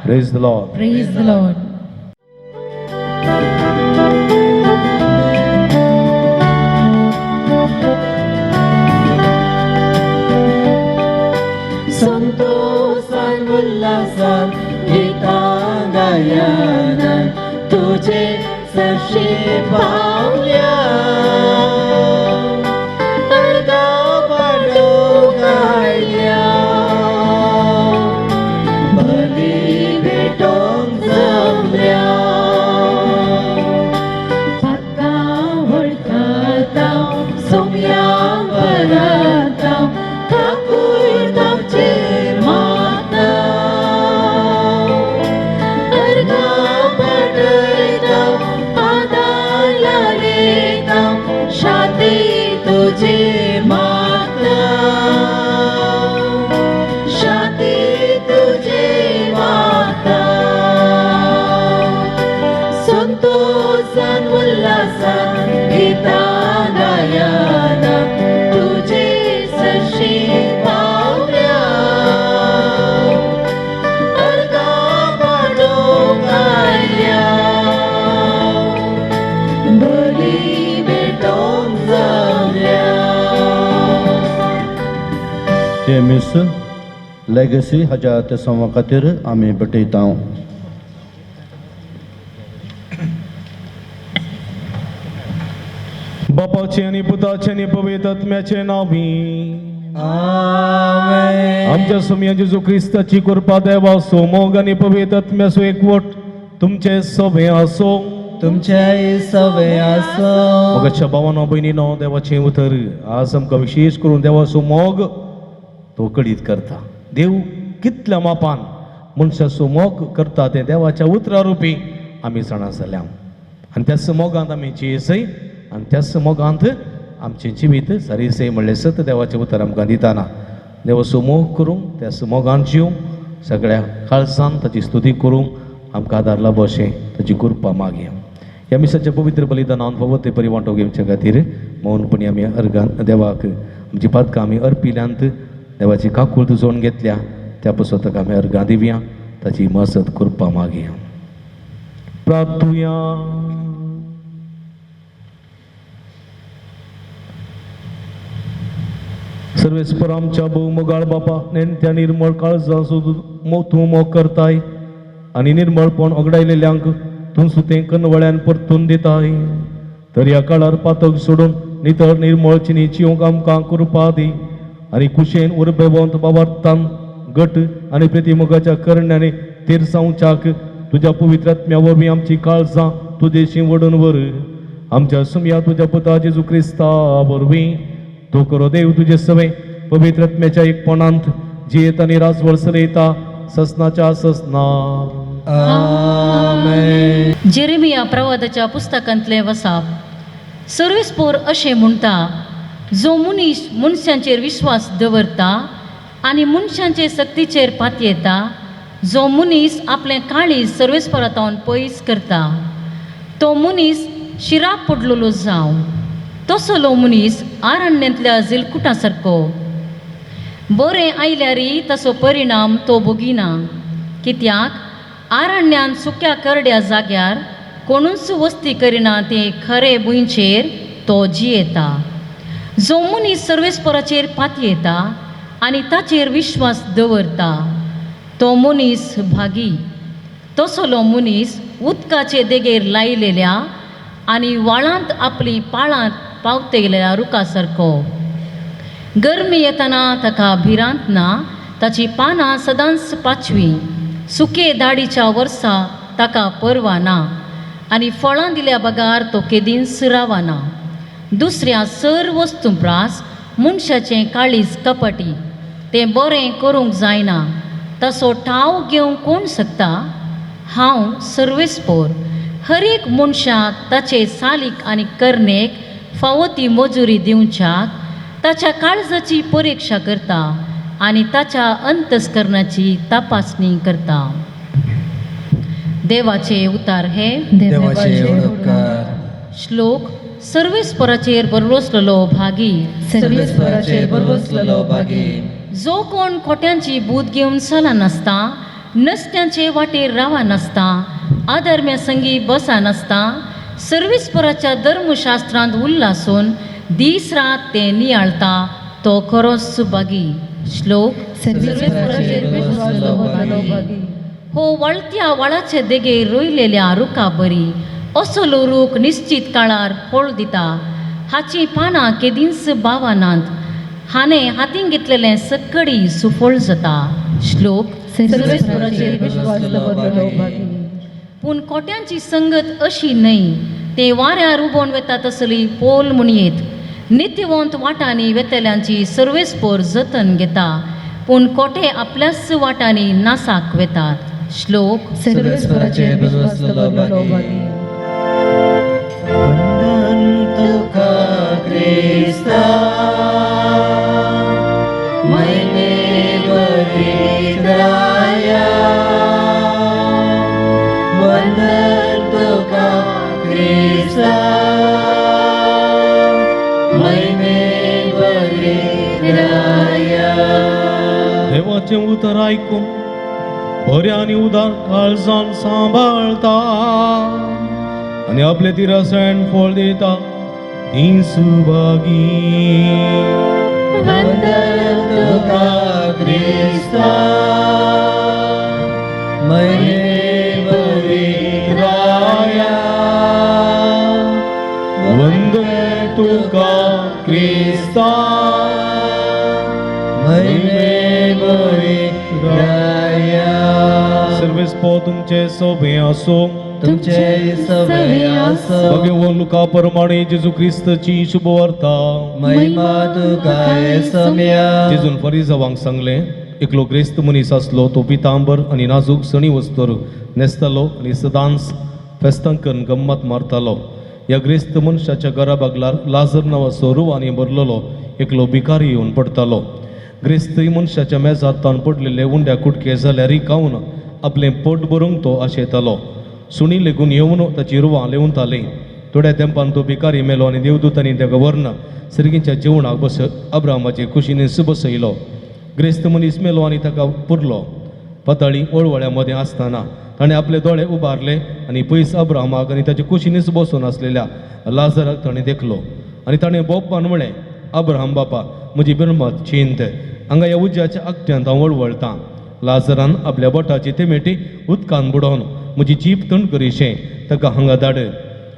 Praise the Lord Praise the Lord. संतोषान उल्हासान गीतां गायनान तुझे सरशी पावल्या अर्धा पाडो गायल्या बली भेटोंक जमल्या पक्का वळखता सोम्या परता ठाकूर गांवचेर माता अर्गा पडयता आदार लायता शादी तुजी माता शादी तुजी माता संतोषान उल्हासान गीतां गायना तुझे सरशी पावल्या अर्गा पाडो गायल्या बली भेटोंक जमल्या हे मिस लेगसी हाच्या ते संवा खातीर आमी भेटयता बापाचे आणि पुताचे आणि पवित्र आत्म्याचे नावी आमेन आमच्या सुमिया जेजू ख्रिस्ताची कृपा देवा सो मोग आणि पवित्र आत्म्याचो एकवट तुमचे सभे असो तुमचे सवय आसो मगाच्या भावानो बहिणीनो देवाचे उतर आज आमकां विशेष करून देवाचो मोग तो कडीत करता देव कितल्या मापान मनशाचो मोग करता ते देवाच्या उतरा रुपी आमी जाणा जाल्या आनी त्याच मोगांत आमी जियेसय आनी त्याच मोगांत आमचें जिवीत सारीसय म्हणलें सत देवाचें उतर आमकां दिताना देवाचो मोग करूंक त्याच मोगांत जिवंक सगळ्या काळजान ताची स्तुती करूंक आमकां आदार लाभ अशें ताची कृपा मागया ह्या मिसाच्या पवित्र बलिदानांत फवत ते परिवांटो घेवच्या खातीर मौनपणी आमी अर्गांत देवाक आमची पातकां आमी अर्पिल्यांत देवाची काकूळ जोडून घेतल्या त्या पुस्तकाक आमी अर्गां दिवया ताची मसत कृपा मागया प्रार्थुया सर्वेस्पर आमच्या बहुमोगाळ बापा नेणत्या निर्मळ काळजा तूं मोग करताय आनी निर्मळपण ओगडायलेल्यांक तूं सुतें कनवळ्यान परतून दिताय तर ह्या काळार पातक सोडून नितळ निर्मळ चिनी जिवंक आमकां कृपा दी आनी कुशेन उर्बेवंत बाबार्थान गट आनी प्रतिमुखाच्या करण्याने तिरसांवच्याक तुज्या पवित्र आत्म्या वरवीं आमची काळजां तुजेशी वडून व्हर आमच्या सुमया तुज्या पुता जेजू क्रिस्ता वरवीं तूं करो देव तुजे सवे पवित्र आत्म्याच्या एकपणांत जियेत आनी रासवळ चलयता ससनाच्या ससना आमेन जेरेमिया प्रवादाच्या पुस्तकांतलें वसाप सर्वेस्पोर अशें म्हणटा जो मनीस मनशांचेर विश्वास दवरता आनी मनशांचे सक्तीचेर पातयेता जो मनीस आपलें काळीज सर्वेस्परांतावन पयस करता तो मनीस शिराक पडलेलो जावं तसलो मनीस आरण्यांतल्या जिलकुटां सारको बरें आयल्यारय ताचो परिणाम तो भोगिना कित्याक आरण्यांत सुक्या करड्या जाग्यार कोणूच वस्ती करिना ते खरे भुंयचेर तो जियेता जो मनीस सर्वेस्पराचेर पातयेता आनी ताचेर विश्वास दवरता तो मनीस भागी तसलो मनीस उदकाचे देगेर लायलेल्या आनी व्हाळांत आपली पाळांत पावतयलेल्या रुखा सारको गरमी येतना ताका भिरांत ना ताची पानां सदांच पाचवी सुके दाडीच्या वर्सा ताका परवा ना आनी फळां दिल्या बगार तो केदींच रावना. दुसऱ्या सर वस्तू प्रास मनशाचें काळीज कपटी तें बरें करूंक जायना. तसो ठाव घेवंक कोण शकता? हांव सर्वेस्पोर हर एक मनशाक ताचे सालीक आनी कर्णेक फावो ती मजुरी दिवच्याक ताच्या काळजाची परिक्षा करता आनी ताच्या अंतस्करणाची तपासणी करता. देवाचे उतार हे देवाचे उपकार. श्लोक सर्वेस्पराचेर बरवसलेलो भागी. सर्वेस्पराचेर बरवसलेलो भागी. जो कोण खोट्यांची बूद घेवन चला नासता, नसत्यांचे वाटेर रावा नासता, अधर्म्या संगी बसा नासता, सर्वेस्पराच्या धर्मशास्त्रांत उल्हासून दीस रात ते नियाळता, तो खरोच सुभागी. श्लोक सर्वेस्पराचेर बरवसलेलो भागी. हो वळत्या वळाचे देगेर रोयलेल्या रुखा बरी, असलो रूख निश्चित काळार फळ दिता. हाची पानां केदींच बावानांत, हाणें हातीन घेतलेलें सक्कडी सुफळ जाता. श्लोक सर्वेस्पराचेर बरवसलेलो भागी. पूण कोट्यांची संगत अशी न्हय, ते वाऱ्यार उबोवन वेता तसली पोल म्हणयेत. नित्यवंत वाटांनी वेतेल्यांची सर्वेस्पोर जतन घेता, पूण कोटे आपल्याच वाटांनी नासाक वेतात. श्लोक सर्वेस्पराचेर बरवसलेलो भागी. वंदन तुका क्रिस्ता, मैने बलिदाया. वंदन तुका क्रिस्ता, मैने बलिदाया. देवाचे उतर ऐकून बऱ्या आणि उदार काळजान सांभाळता आणि आपले ती रसायन फळ देता ती सुभागी. वंदन तुका क्रिस्ता, मैने बलिदाया. वंदन तुका क्रिस्ता, मैने बलिदाया. सर्वेस्पो तुमचे सोबे असो. तुमचे सवय आसो. भगवान लुका प्रमाणे जेजू ख्रिस्ताची शुभ वार्ता. महिमा तुका सम्या. जेजून फरिसांवांक सांगले, एकलो क्रिस्त मनीस आसलो, तो पितांबर आनी नाजूक सणी वस्तूर न्हेसतालो आनी सदांच फेस्तांकन गम्मत मारतालो. ह्या क्रिस्त मनशाच्या घरा बागलार लाजर नांवाचो रुवानी भरलेलो एकलो भिकारी येवन पडतालो. क्रिस्त मनशाच्या मेजार तान पडलेले उंड्या कुटके जाल्यार खावन आपलें पोट भरूंक तो आशेतालो. सुणी लेगून येवन ताची रुवां लेवताली. थोड्या तेंपान तो भिकारी मेलो आनी देवदूतांनी ताका व्हरून सर्गीच्या जेवणाक अब्रामाचे कुशीने बसयलो. ग्रेस्त मनीस मेलो आनी ताका पुरलो. पाताळी ओळवळ्या मदें आसतना ताणें आपले दोळे उबारले आनी पयस अब्रामाक आनी ताचे कुशीनीच बसून आसलेल्या लाजराक ताणें देखलो. आनी ताणें बोब्बान म्हळें, अब्राहम बापा, म्हजी बिरमत चिंत, हांगा ह्या उज्याच्या आकट्यांत हांव वळवळटां. लाजरान आपल्या बोटाची तेमेटी उदकान बुडोवन म्हजी जीप थंड करीशें ताका हांगा धाड.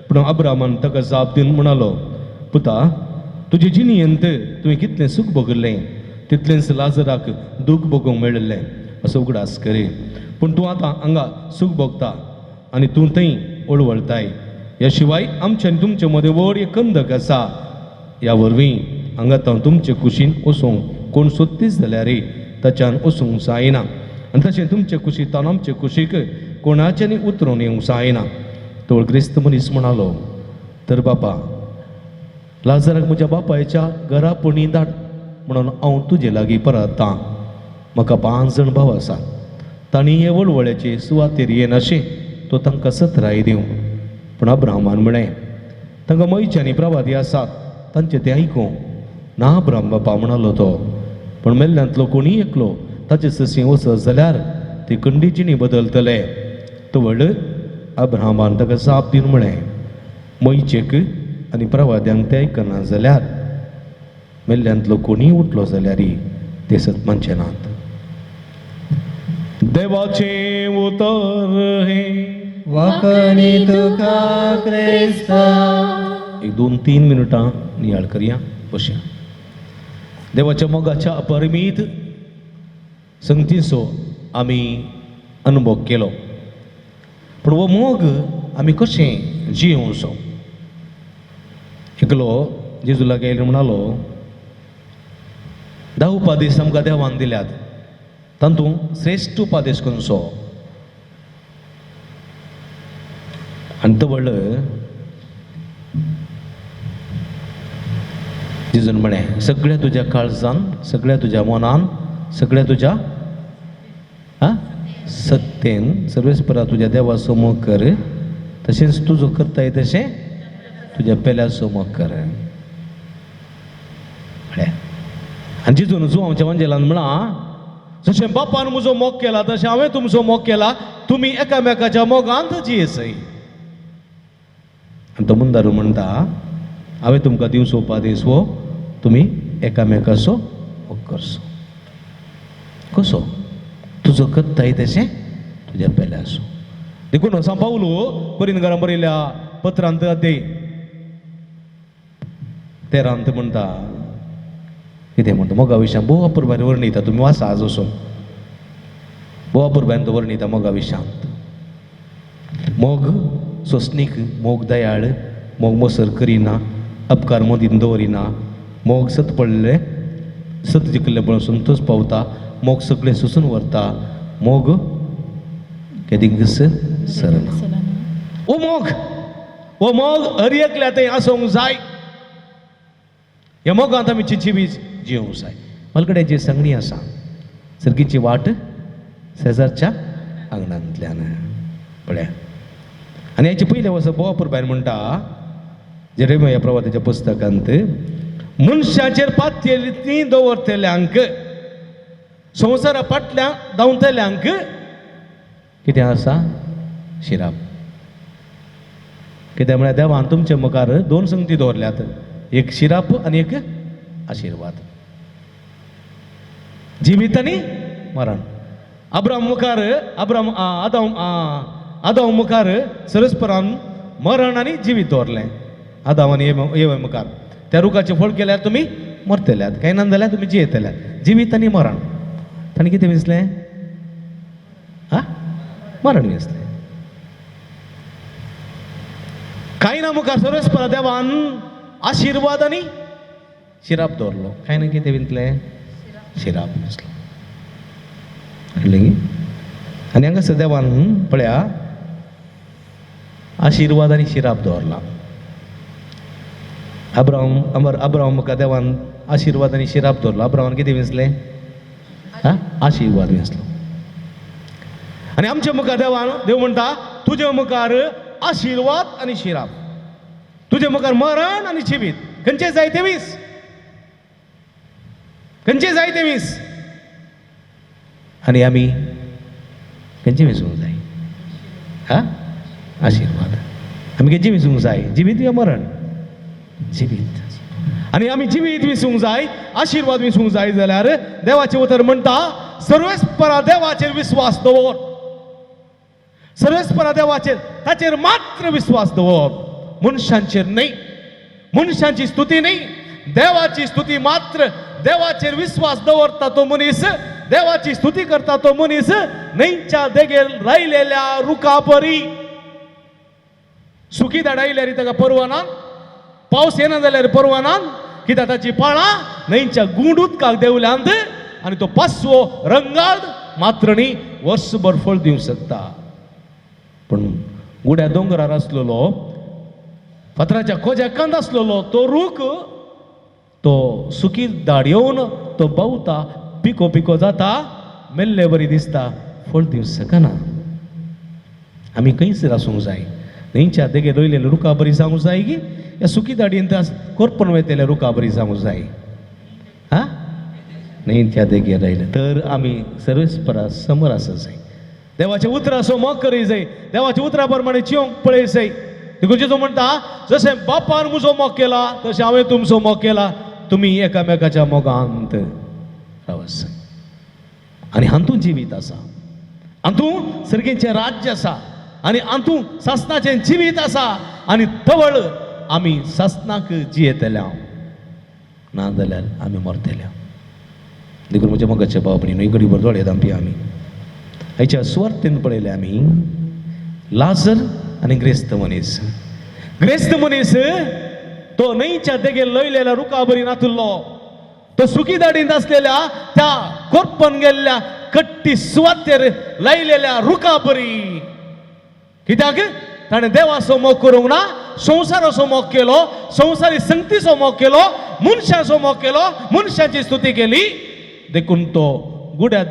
पूण अब्रामान ताका जाप दिवन म्हणालो, पुता, तुजे जिणेंत तुवें कितलें सूख भोगलें, तितलेंच लाजराक दूख भोगूंक मेळिल्लें. असो उगडास करी. पूण तूं आतां हांगा सूख भोगता आनी तूं थंय ओळवळताय. ह्या शिवाय आमचे आनी तुमचे मदें व्हड एक कंदक आसा. ह्या वरवीं हांगा तुमचे कुशीन वचूंक कोण सोदतीच जाल्यार ताच्यान वचूंक जायना. आनी तशें तुमचे कुशींतल्यान आमचे कुशीक कोणाच्यानी उतरून येवंक जायना. तो क्रिस्त मनीस म्हणालो, तर बापा, लाजराक म्हज्या बापायच्या घरा पणी धाड, म्हणून हांव तुजे लागीं परतां. म्हाका 5 जाण भाव आसात. तांणी हे वळवळ्याचे सुवातेर येनाशे तो तांकां 17 दिवं. पूण अब्राहमान म्हळें, तांकां मयच्यानी प्रवादी आसात, तांचे ते आयकूं ना. अब्राहम बापा म्हणालो तो. पण मेल्ल्यांतलो कोणी एकलो ताचे ससी वचत जाल्यार ती कंडीचिनी बदलतले. तो व्हड अब्राहमान ताका जाप दिवन म्हळें, मयचेक आनी प्रवाद्यांक ते आयकना जाल्यार मेल्ल्यांतलो कोणी उठलो जाल्यार ते सतमानचे नात. देवाचे उतर हे वाकणी तुका क्रिस्ता. 1-2-3 मिनटां नियाळ करया, बसया. देवाच्या मोगाच्या अपरिमीत संगतीचो आमी अनुभव केलो. पूण हो मोग आमी कशें जियोवचो. एकलो जेजूला गेलो म्हणालो 10 उपादेश आमकां देवान दिल्यात, तातूंत श्रेश्ठ उपादेश खंयचो? आनी तो म्हणलें, जेजून म्हळें सगळ्या तुज्या काळजान, सगळ्या तुज्या मनान, सगळ्या तुज्या सत्तेन सर्वेस्परा तुज्या देवा समोर कर, तशेंच तुजो करताय तशें तुज्या पेल्या समोर कर. आनी जेजून जुवांवच्या वंजेलान म्हणा, जशें बापान म्हजो मोग केला तशें हांवें तुमचो मोग केला, तुमी एकामेकाच्या मोगांत जियेसय. आनी तो मुंदारू म्हणटा, हांवें तुमकां दिवचो उपादेश वो, तुमी एकामेकाचो मोग करचो. कसो? तुजो करताय तशें तुज्या पेल्याचो. देखून सांग पावलो कोरिंथीकांक बरयल्या पत्रांत अध्याय 13 म्हणटा, कितें म्हणटा, मोगा विशयान भोव अपुरबायन वर्णिता. तुमी वाचा आज वचून, भोव अपुरबायन तो वर्णिता मोगा विशयांत. मोग सोंसणीक, मोग दयाळ, मोग मोसर करिना, अपकार मदीं दवरिना, मोग सत पडले सत जिखले पळोवन संतोश पावता, मोग सगळें सोंसून व्हरता, मोग केदींक सरना. ओ मोग हर एकल्या थंय आसूंक जाय. ह्या मोगांत आमी जिवीत जियोंक जाय. मलकड्याची सांगणी आसा, सर्गीची वाट शेजारच्या आंगणांतल्यान. पळया. आनी हेचे पयले वर्सा बोवापूर भायर म्हणटा जेरेमिया प्रवादाच्या पुस्तकांत, मनशाचेर पातयेली दवरतल्यांक, संवसारा फाटल्यान धांवतल्यांक कितें आसा? शिराप. कित्याक म्हळ्यार देवान तुमच्या मुखार 2 संगती दवरल्यात, एक शिराप आनी एक आशिर्वाद. जिवीत आनी मरण. अब्राम मुखार आदाम मुखार सरस्परान मरण आनी जिवीत दवरलें. आदाम आनी एवा मुखार त्या रुखाचें फळ केल्यार तुमी मरतल्यात, कांय ना जाल्यार तुमी जियेतल्यात. जिवीत आनी मरण. ताणें कितें विसलें? मरण विसलें. कांय ना मुखार सर्वेस्परा देवान आशिर्वाद आनी शिराप दवरलो. कांय ना कितें विसलें? शिराप विसलो. आनी हांगासर देवान पळया आशिर्वाद आनी शिराप दवरला. अब्राहम मुखार देवान आशिर्वाद आनी शिराप दवरलो. अब्राहमान कितें विसलें? आशिर्वाद विसलो. आनी आमच्या मुखार देव म्हणटा, तुज्या मुखार आशिर्वाद आनी शिराप, तुज्या मुखार मरण आनी जिवीत. खंयचे जाय ते वीस, खंयचे जाय ते वीस. आनी आमी खंयचे विसूंक जाय? आशिर्वाद. आमी खंयचे विसूंक जाय? जिवीत या मरण? जिवीत. आनी आमी जिवीत विसूंक जाय, आशिर्वाद विसूंक जाय जाल्यार देवाचें उतर म्हणटा, सर्वेस्परा देवाचेर विश्वास दवर. सर्वेस्परा देवाचेर, ताचेर मात्र विश्वास दवर, मनशांचेर न्हय. मनशांची स्तुती न्हय, देवाची स्तुती मात्र. देवाचेर विश्वास दवरता तो मनीस, देवाची स्तुती करता तो मनीस न्हंयच्या देगेर राहिलेल्या रुखा परी. सुकी धाडायल्यार ताका परवानान, पावस येना जाल्यार परवानान, कित्याक ताची पाळां न्हंयच्या गुंड उदकाक देवल्यांत. आनी तो 5वो रंगाद मात्र न्ही, वर्सभर फळ दिवंक शकता. पण गुड्या दोंगरार आसलेलो, फातराच्या खोज्याकांत आसलेलो तो रूख, तो सुकी दाड येवन तो बावता, पिको पिको जाता, मेल्ले बरी दिसता, फळ दिवंक शकना. आमी खंयसर आसूंक जाय. न्हंयच्या देगेर रोयलेले रुखा बरी जावंक जाय की या सुकी दाडयेन कोरपण वयतल्या रुखा बरी जावंक जाय? न्हंयच्या देगेर रायले तर आमी सर्वेस्परा समोर आसूंक जाय. देवाचे उतरां सो मोग करूंक जाय, देवाच्या उतरा प्रमाणे जियोंक पळय जाय. देखून जेजू म्हणटा, जशें बापान म्हजो मोग केला तशें हांवें तुमचो मोग केला, तुमी एकामेकाच्या मोगांत रावच जाय. आनी हातूंत जिवीत आसा, हातूंत सर्गेचें राज्य आसा, आनी हातूंत सासणाचें जिवीत आसा. आनी तवळ आमी सासणाक जियेतल्या, ना जाल्यार आमी मरतल्या. देखून म्हज्या मोगाचे भाव भयणी, घडी भर दोळे धांपया आमी. हेच्या सुवार्थेन पळयले आमी लाजर आणि ग्रेस्त मनीस तो न्हंयच्या देगेर लयलेल्या रुखा बरी नातुल्लो तो सुकी दाडींत असलेल्या त्या कोरपन गेल्ल्या कट्टी सुवातेर लायलेल्या रुखा बरी कित्याक ताणें देवाचो मोग करूंक ना संवसाराचो मोग केलो संवसारी संगतीचो मोग केलो मनशाचो मोग केलो मनशाची स्तुती केली देखून तो गुड्या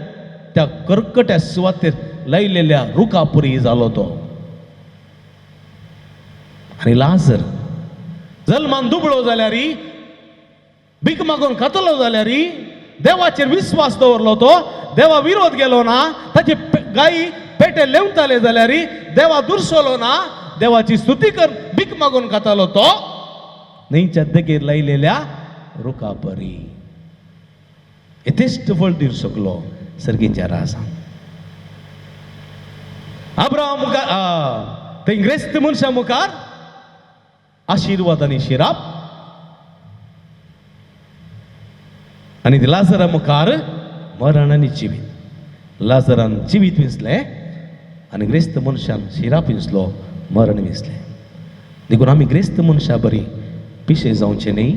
त्या कर्कट्या सुवातेर लायलेल्या रुखा परी जालो तो आणि लाजर जल्मान दुबळो जाल्यार भीक मागून खातलो जाल्यार देवाचेर विश्वास दवरलो तो देवा विरोध गेलो ना ताचे गायी पेटे लेवताले जाल्यार देवा दुर्सलो ना देवाची स्तुती कर भीक मागून खातालो तो न्हंयच्या देगेर लायलेल्या रुखा परी यथेश्ट फळ दिवंक शकलो सर्गीच्या राजा अब्राहम थंय ग्रेस्त मनशा मुखार आशीर्वाद आणि शिराप आणि लाजरा मुखार मरण आणि जिवीत लाजरान जिवीत विसले आणि ग्रेस्त मनशान शिराप विसलो मरण विसले देखून आमी ग्रेस्त मनशा बरी पिशे जावचे न्ही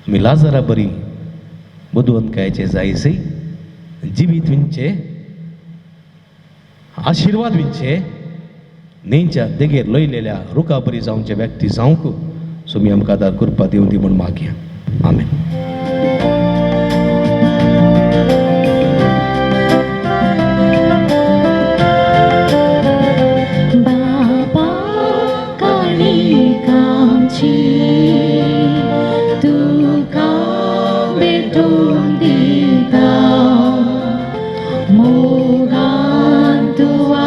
आमी लाजरा बरी बुदवंतकायेचे जायसे जिवीत विंचे आशीर्वाद विंचे न्हंयच्या देगेर लयलेल्या रुखा बरी जावचे व्यक्ती जावंक सुमी आमकां आदार कृपा दिवं दी म्हूण मागया आमेन बाबा काळिकांची तुका भेटून दिता मोगान तुवा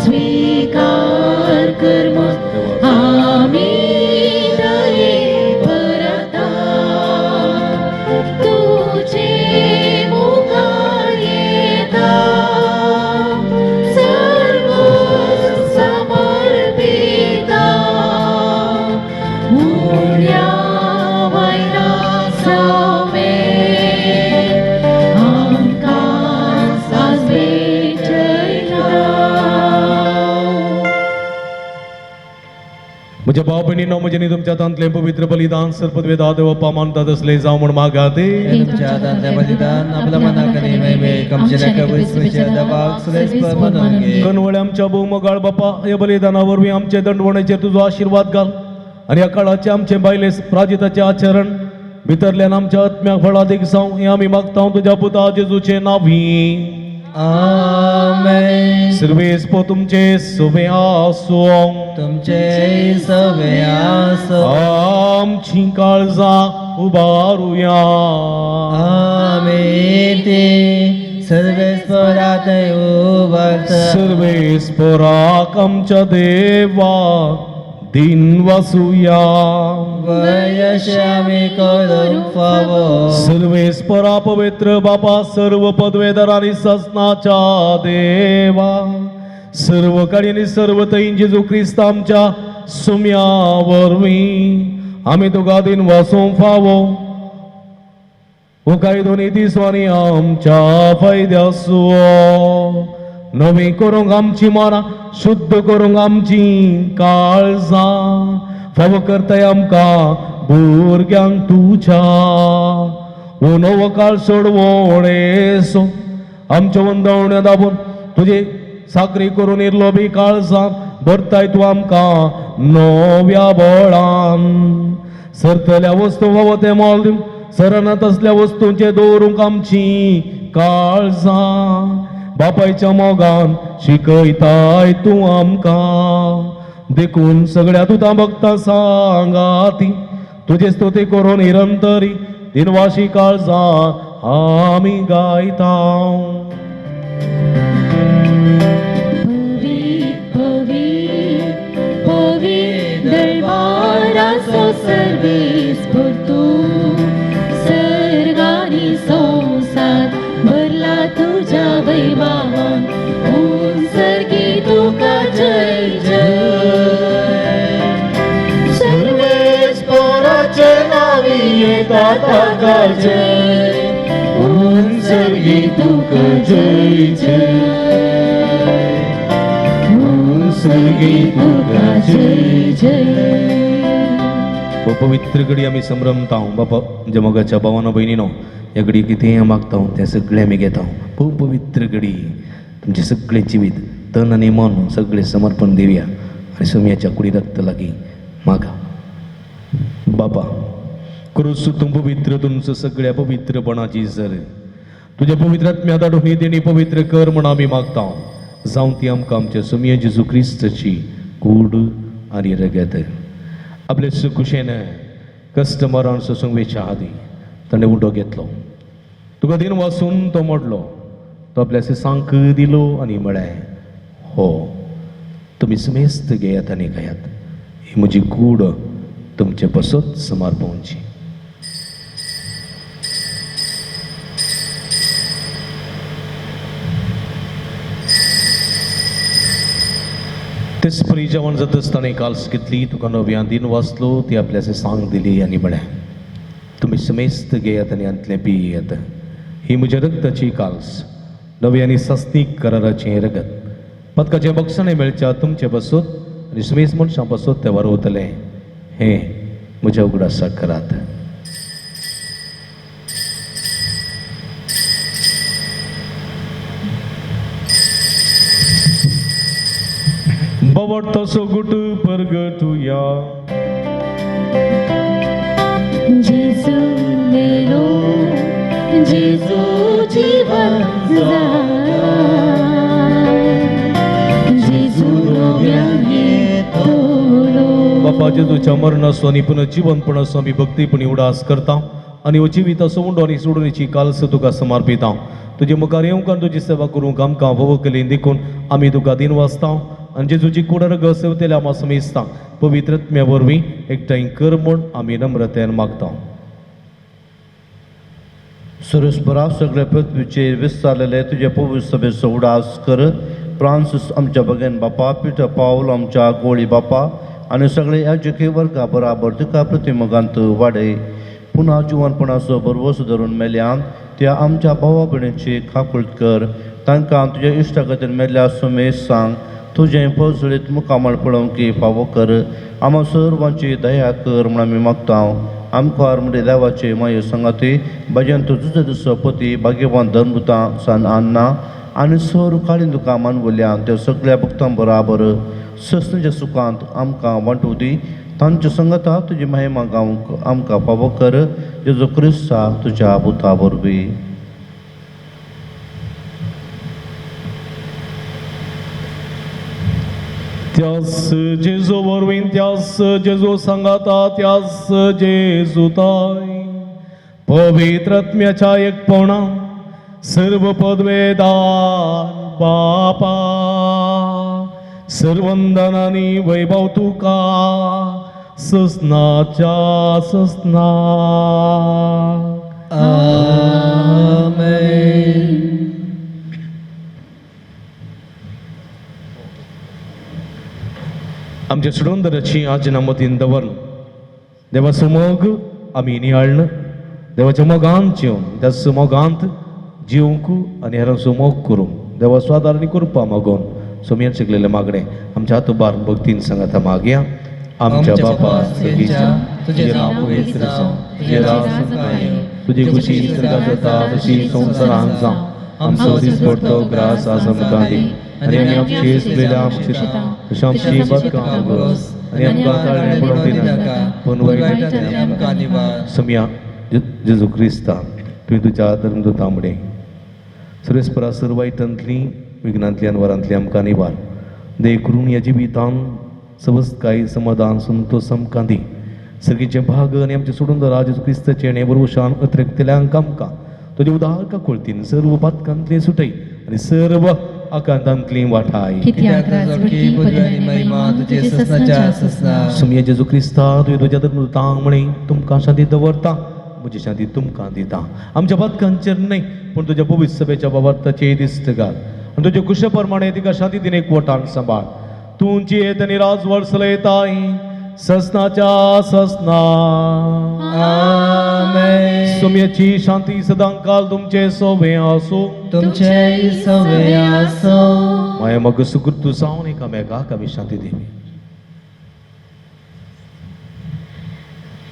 स्वीकार कर मग आमी दये परता तुझे मुखार येता सर्व समर्पिता मुळ्या वैरा सवे आमकां साज भेटयला म्हज्या भाव भयणींनो म्हजे तुमच्या तांतले पवित्र बलिदान सर्पद्वेदा देवप्पा मानतात असले जावं म्हण मागाते तुमच्या दांत्या बलिदान आपल्या मनाकडे मेमे कमचेल्या कबीसच्या दबाव सुरेश म्हणून घे कनवळे आमच्या भौमगाळ बापा या बलिदानावरवी आमचे दंडवण्याचेर तुजो आशीर्वाद घाल आणि या काळाचे आमचे बायले प्राजिताचे आचरण भितरल्यान आमच्या आत्म्याक फळादीक जावं हे आमी मागता तुझ्या पुता जेजूचे नावी आमेन सर्वेस्पो तुमचे सुबे आसूं तुमचे सवे आसो आमची काळजां उबारुया आमेन ते सर्वेश्वरात उभारत सर्वेस्पराक आमच्या देवा दिन वासुया वयश आमी करूंक फावो सर्वेस्परा पवित्र बापा सर्व पदवेदार आणि ससनाच्या देवा सर्व काळी आणि सर्व तैन जेजू ख्रिस्त आमच्या सुम्या वरवीं आमी तुका दिन वासूंक फावो हो काही दोन्ही दिसवानी आमच्या फायद्याचो नवी करूंक आमची मनां शुद्ध करूंक आमची काळजां फावो करताय आमकां भुरग्यांक तुज्या हो नवो काळ सोडवणेसो आमच्या वंदवण्या दाबून तुजे साकरी करून इरलो बी काळजां भरताय तूं आमकां नव्या बळान सरतल्या वस्तू फावो ते मोल दिवन सरनात असल्या वस्तूंचे दवरूंक आमची काळजां बापायच्या मोगान शिकयताय तूं आमकां देखून सगळ्या तुता भक्तां सांगाती तुजे स्तुती करून निरंतरी दिनवाशी काळजां आमी गायता दरबाराचो सर्वेस तू सर्गानी संसार भरला तुझ्या वैभवान सर्गी तुका जय जय सर्वेश्वराचे नावी येता ताका जय सर्गी तुका जय जय सर्गी तुका जय जय. व पवित्र घडी आम्ही संभ्रमता बापा म्हणजे मगाच्या भावानं बहिणीनो या घडी कितें मागता ते सगळे आमी घेता. पवित्र घडी तुमचे सगळे जिवीत तन आनी मन सगळे समर्पण देवया आणि सोम्याच्या कुडी रक्त लागी मागा. बाबा क्रूस तूं पवित्र तुमचं सगळ्या पवित्रपणाची सर तुझ्या पवित्र आत्म्या धाडून तेणी पवित्र कर म्हण आमी मागता. जावं ती आमकां आमच्या सोम्या जेजू क्रिस्ताची कूड आनी रगत आपले सुकुशेन कश्ट मरण सोसूंक वेच्या आदी ताणें उडो घेतलो. तुका दिन वाचून तो मोडलो तो आपल्या सांक दिलो आनी म्हळें हो तुमी समेस्त घेयात आनी खायात ही म्हजी कूड तुमचे बसत समर्पणची. तेच परी जेवण जात आसतना काल्स घेतली तुका नव्या दिन वाचलो ती आपल्या सांग दिली आनी म्हळें तुमी समेस्त घेयात आनी अंतले पियेत ही म्हज्या रक्ताची काल्स नवे आनी सस्तीक कराराचें रगत पदकाचें बक्षणें मेळच्या तुमचे बसत आनी समेस्त मनशां बसत ते वारोवतले हें म्हज्या उगडासा करात. बवडतो सो गुट परगटुया जेजू मेरो जेजू जीवन जागा जेजू नव्या येतलो. बापा जेजूच्या मरणासो आनी पुनर्जीवनपणासो आमी भक्तीपणी उडास करता आनी हो जिवीत असो उंडो आनी सोडुनीची काल्स तुका समर्पिता. तुजे मुखार येवंक आनी तुजी सेवा करूंक आमकां भव कलेन देखून आमी तुका दिन वाचता आनी जेजूची कुडर गसवतेल्या आमी समेजता पवित्रत्म्या वरवीं एकठांय कर म्हूण आमी नम्रतेन मागता. सुरेस्परा सगळे पृथ्वीचेर विस्तारलेले तुझे पवित्र सभेचो उडास कर. फ्रांसीस आमच्या भगेन बापा पिटर पावल आमच्या गोळी बापा आनी सगळे याजकी वर्गा बराबर तुका प्रतिमगांत वाडय. पुन्हा जिवनपणाचो बरवस धरून मेल्यान त्या आमच्या भावा भयणीची खाकुळट कर. तांकां तुज्या इश्टागतीन मेल्ल्या सुमेश सांग तुजें पसळीत मुखामळ पळोवंकी फावो कर. आम्हा सर्वांची दया कर म्हूण आमी मागता. आमकां म्हणजे देवाचे माये संगाती भजन तुजो दुसरो पती भाग्यवान धर्मपुता सान अन्ना आनी सर काळीन तुका मानवल्यान त्या सगळ्या भक्तां बराबर सस्तेच्या सुखांत आमकां वांटू दी. तांच्या संगता तुजी महिमा गावंक आमकां फावो कर. जेजू क्रिस्ता तुज्या पुता वरवीं. त्यास जेजू वरवीं त्यास जेजू सांगाता त्यास जेजू ताय पवित्र आत्म्याच्या एकपणा सर्व पदवेदार बापा सर्वंदनानी वैभव तुका ससनाच्या ससना. आमच्या सुडोंदराची आज नामतीन दवरल देवाचो मोग आमी नियाळन देवाच्या मोगांत जेवन त्या मोगांत जिवंक आनी हेरांचो मोग करूंक देवाचो आदार आनी कृपा मागोवन सोम्यान शिकलेले मागणे आमच्या हातूबार भक्तीन सांगाता मागया. आमच्या बापा तुझे नाव पवित्र जावं तुझे राज येवं तुझी खुशी स्वर्गात जाता तशी संवसारांत जावं. आमचो दिसपडटो ग्रास आज आमकां दी आनी आमी आमची चुकलेल्या आमची आमची बदकां भरोस आनी आमकां ताळणे पडोवंक दिनाका पूण वायटांतल्यान आमकां निवार. सोम्या जेजू क्रिस्ता तुवें तुज्या धर्मदूता मुडे सुरेस्परा सर वायटांतली विघ्नांतल्यान वरांतली आमकां निवार. दे करून ह्या जिवितान सवस्काय समाधान संतोष आमकां दी. सगळीचे भाग आनी आमचे सोडून जेजू क्रिस्ताचे आनी भरवशान अतिरिक्तल्यांक आमकां तुजे उदार काकुळतीन सर्व पातकांतले सुटय आनी सर्व आकांतांतली वाठाय. सोम्या जेजू क्रिस्ता तुवें तुज्या धर्मदूतांक म्हणे तुमकां शांती दवरता म्हजी शांती तुमकां दिता. आमच्या पातकांचेर न्हय पूण तुज्या पवित्र सभेच्या बाबतीचे दिश्ट घाल आनी तुजे कुशे प्रमाणे तिका शांती दिन एकवटान सांबाळ. तुमची येत आनी राज वर्सला येताय ससनाच्या ससना. सोम्याची शांती सदांकाल तुमचे सोबे आसो तुमचे सवे आसो माया मग सुकृतू सावन एकामेकाक आमी शांती देवी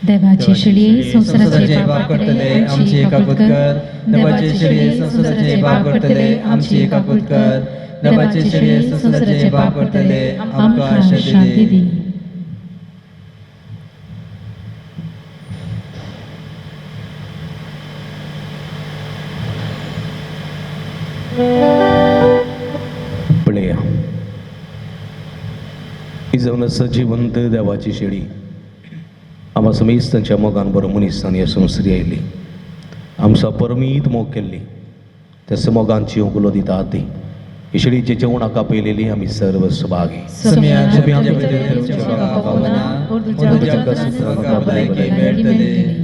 देवाची शिडी संसाराचे पाप करतले आमची एकाकृत कर देवाची शिडी संसाराचे पाप करतले आमची एकाकृत कर देवाची शिडी संसाराचे पाप करतले आमकां शांती दी पळया ही जावन सजीवंत देवाची शेळी आम्हा समेस्तांच्या मोगान बरो मनीसांनी ह्या संवसारी आयली आमचा परमीत मोग केल्ली त्या मोगांची उगलो दिता ती ही शेळीचे जेवणाका पयलेली आमी सर्व सभागी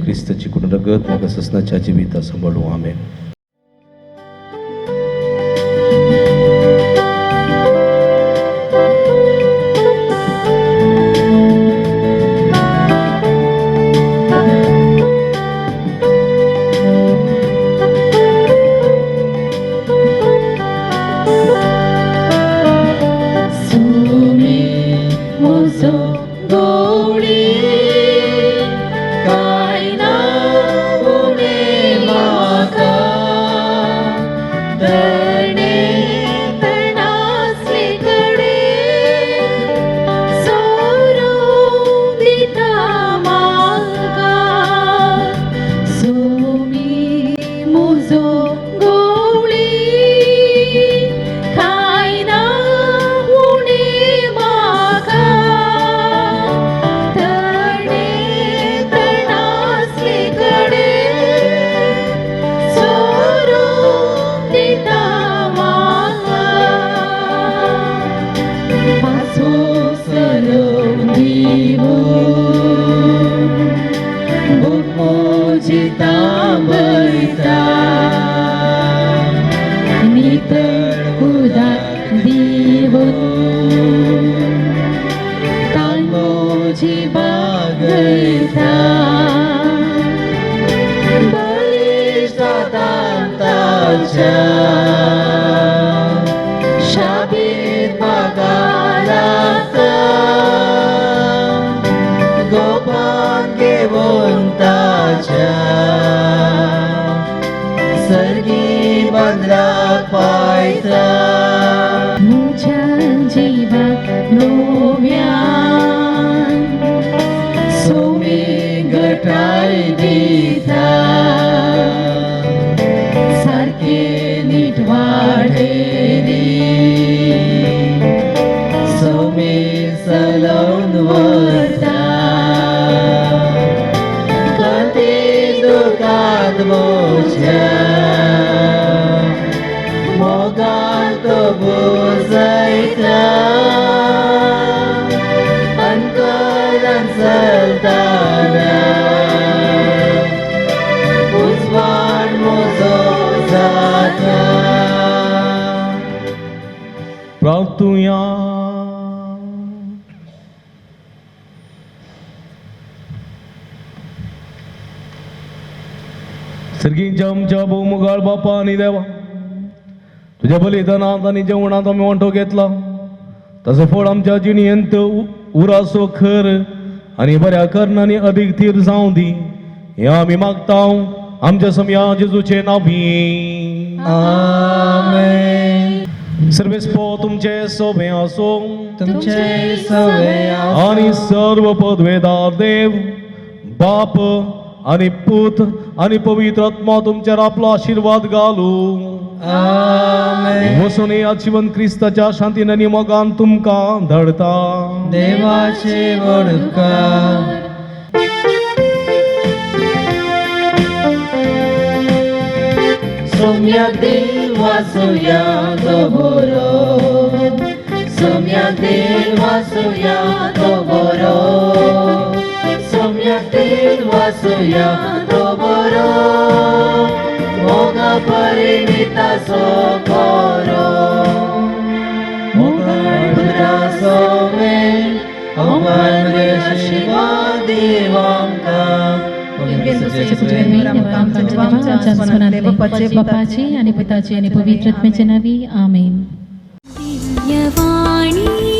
क्रिस्ताची कुण रगत म्हाका ससनाच्या जिविता सांबाळू आमेन प्रार्थूया सर्गींच्या आमच्या भौमुगाळ बापा आणि देवा तुझ्या बलिदानात आणि जेवणात आम्ही वांटो घेतला तसं फळ आमच्या जिणयंत उरासो खर आणि बऱ्या करणाने अधिक तीर जावं दी हे आम्ही मागता आमच्या समया जेजूचे नावी आमेन सर्वेस्पो तुमचे सोबे असो तुमचे सवे आसो आणि सर्व पदवेदार देव बाप आणि पूत आणि पवित्र आत्मा तुमच्यावर आपला आशीर्वाद घालू आमेन वसून आजीवन क्रिस्ताच्या शांतीने आणि मोगान तुमका धडता देवाचे वडका सोम्याक देव वासुया तो बरो सोम्याक देव वासुया तो बरो सोम्याक देव वासुया तो बरो मोगा परिणिता सो करो मोगा सोमे अवमान आशीर्वाद देवांका बापाची आणि पुताची आणि पवित्र आत्म्याच्या नावी आमेन. दिव्यवाणी